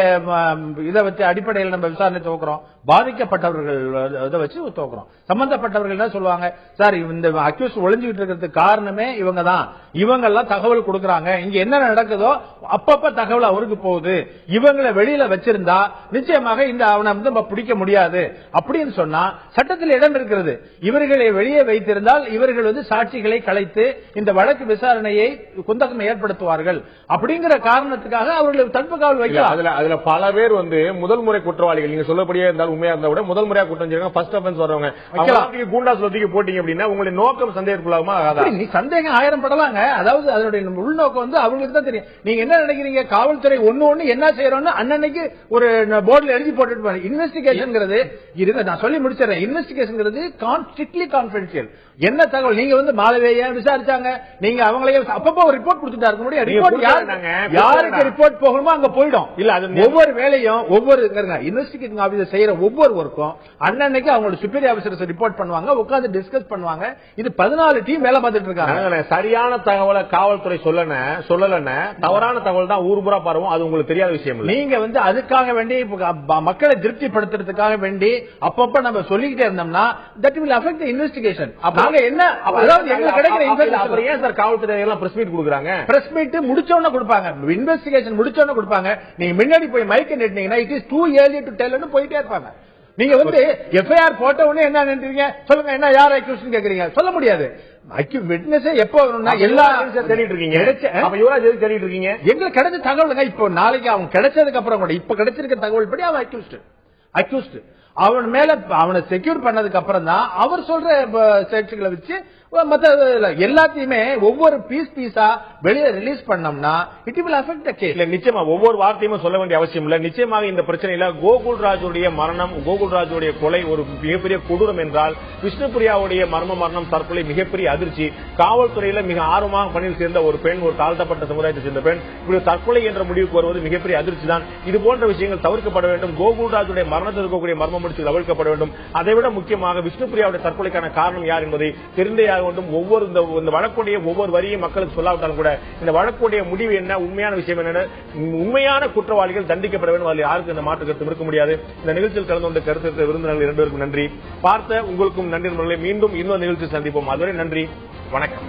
இதை வச்சு அடிப்படையில் நம்ம விசாரணை துவக்கிறோம், பாதிக்கப்பட்டவர்கள் இதை வச்சு துவக்கிறோம். சம்பந்தப்பட்டவர்கள் என்ன சொல்லுவாங்க, சார் இந்த அக்யூஸ் ஒளிஞ்சுட்டு இருக்கிறதுக்கு காரணமே இவங்க தான், இவங்க எல்லாம் தகவல் கொடுக்கறாங்க, இங்க என்ன நடக்குதோ அப்பப்ப தகவல் அவருக்கு போகுது, இவங்களை வெளியில வச்சிருந்தா நிச்சயமாக இந்த அவனை வந்து நம்ம பிடிக்க முடியாது அப்படின்னு சொன்னா சட்டத்தில் இடம் இருக்கிறது. இவர்களை வெளியே வைத்திருந்தால் இவர்கள் வந்து சாட்சிகளை கலைத்து இந்த வழக்கு விசாரணையை குந்தகம் ஏற்படுத்துவார்கள் அப்படிங்கிற காரணத்துக்காக அவர்கள் தடுப்பு காவல் வைக்கலாம். அதுல பல பேர் வந்து முதல் முறை குற்றவாளிகள், நீங்க சொல்லப்படியே இருந்தாலும் உண்மையா இருந்தா கூட முதல் முறையா குற்றம் செய்யறாங்க, ஃபர்ஸ்ட் ஆஃபென்ஸ் வரவங்க கூண்டாஸ் ஒதுக்கி போட்டீங்க அப்படின்னா உங்களுடைய நோக்கம் சந்தேகத்துக்குள்ளாகுமா? நீ சந்தேகம் 1000 படலாங்க. அதாவது அதனுடைய உள்நோக்கம் வந்து அவங்களுக்கு தான் தெரியும். நீங்க என்ன நினைக்கிறீங்க, காவல்துறை ஒண்ணு என்ன செய்யறோம்னு அன்னைக்கு ஒரு போர்டுல எழுதி போட்டுட்டு இன்வெஸ்டிகேஷன் இருங்க, நான் சொல்லி முடிச்சிடறேன். Investigation strictly confidential. என்ன தகவல் நீங்க வந்து மாலவேயா விசாரிச்சாங்க, நீங்க அவங்களே அப்பப்போ ஒரு ரிப்போர்ட் கொடுத்துட்டா இருக்க முடியும். ரிப்போர்ட் யாருக்கு ரிப்போர்ட் போகணுமோ அங்க போயிடும். இல்ல அது ஒவ்வொரு வேலையும் ஒவ்வொரு இன்வெஸ்டிகேஷன் ஆபீசர் செய்யற ஒவ்வொரு ஒர்க்கும் அன்னைக்கு அவங்களோட சுப்பீரியர் ஆபீசர்ஸ் ரிப்போர்ட் பண்ணுவாங்க, உட்கார்ந்து டிஸ்கஸ் பண்ணுவாங்க. இது 14 டீம் வேலை பார்த்துட்டு இருக்காங்க. சரியான தகவலை காவல்துறை சொல்லலன்னு தவறான தகவல் தான் ஊர் பூரா பரவும், அது உங்களுக்கு தெரியாத விஷயம். நீங்க வந்து அதுக்காக வேண்டி மக்களை திருப்திப்படுத்துறதுக்காக வேண்டி அப்பப்ப நம்ம சொல்லிக்கிட்டே இருந்தோம்னா that will affect the investigation. என்ன அதாவது எங்களுக்கு கிடைக்கிற இன்ஃபர்மேஷன் ஏன் சார் காவல்துறை எல்லாம் பிரஸ் மீட் கொடுக்குறாங்க? பிரஸ் மீட் முடிச்சோன்னு கொடுப்பாங்க, இன்வெஸ்டிகேஷன் முடிச்சோன்னு கொடுப்பாங்க. நீங்க முன்னாடி போய் மைக் நீட்டினீங்கன்னா it is too early to tell போயிட்டே இருப்பாங்க. நீங்க வந்து எஃப்ஐஆர் போட்ட உடனே என்ன நினைக்கிறீங்க, சொல்லுங்க என்ன யார் அக்யூஸ்ட் கேக்குறீங்க, சொல்ல முடியாது. விட்னஸ் எப்போ வரணும்னா எல்லா தேடிட்டு இருக்கீங்க. எங்களுக்கு கிடைச்ச தகவலுங்க இப்போ நாளைக்கு அவங்க கிடைச்சதுக்கு அப்புறம் கூட இப்ப கிடைச்சிருக்க தகவல் படி அவன் அக்யூஸ்ட் அவன் மேல அவனை செக்யூர் பண்ணதுக்கு அப்புறம் தான் அவர் சொல்ற சாட்சிகளை வச்சு மத்த எல்லாத்தையுமே ஒவ்வொரு பீஸா வெளியே ரிலீஸ் பண்ணோம்னா it will affect the case. இல்ல நிச்சயமா ஒவ்வொரு வார்த்தையுமே சொல்ல வேண்டிய அவசியம் இல்ல. நிச்சயமாக இந்த பிரச்சனையில கோகுல்ராஜுடைய மரணம், கோகுல்ராஜுடைய கொலை ஒரு மிகப்பெரிய கொடூரம் என்றால், விஷ்ணுபிரியாவுடைய மரணம் தற்கொலை மிகப்பெரிய அதிர்ச்சி. காவல்துறையில மிக ஆர்வமாக பணியில் சேர்ந்த ஒரு பெண், ஒரு தாழ்த்தப்பட்ட சமுதாயத்தை சேர்ந்த பெண் இப்படி தற்கொலை என்ற முடிவுக்கு வருவது மிகப்பெரிய அதிர்ச்சி தான். இது போன்ற விஷயங்கள் தவிர்க்கப்பட வேண்டும். கோகுல்ராஜுடைய மரணத்தில் இருக்கக்கூடிய மர்ம முடிச்சு தவிர்க்கப்பட வேண்டும். அதைவிட முக்கியமாக விஷ்ணுபிரியாவுடைய தற்கொலைக்கான காரணம் யார் என்பதை தெரிந்தே வேண்டும். ஒவ்வொரு இந்த வழக்குடைய ஒவ்வொரு வரியும் மக்களுக்கு சொல்லாவிட்டாலும் கூட இந்த வழக்குடைய முடிவு என்ன, உண்மையான விஷயம் என்ன, உண்மையான குற்றவாளிகள் தண்டிக்கப்பட வேண்டும். அதில் யாருக்கு இந்த மாற்று கருத்து இருக்க முடியாது. இந்த நிகழ்ச்சியில் கலந்து கொண்ட கருத்து விருந்தினர்கள் 2 பேருக்கும் நன்றி. பார்த்த உங்களுக்கும் நன்றி. மீண்டும் இன்னொரு நிகழ்ச்சியில் சந்திப்போம். அதுவரை நன்றி, வணக்கம்.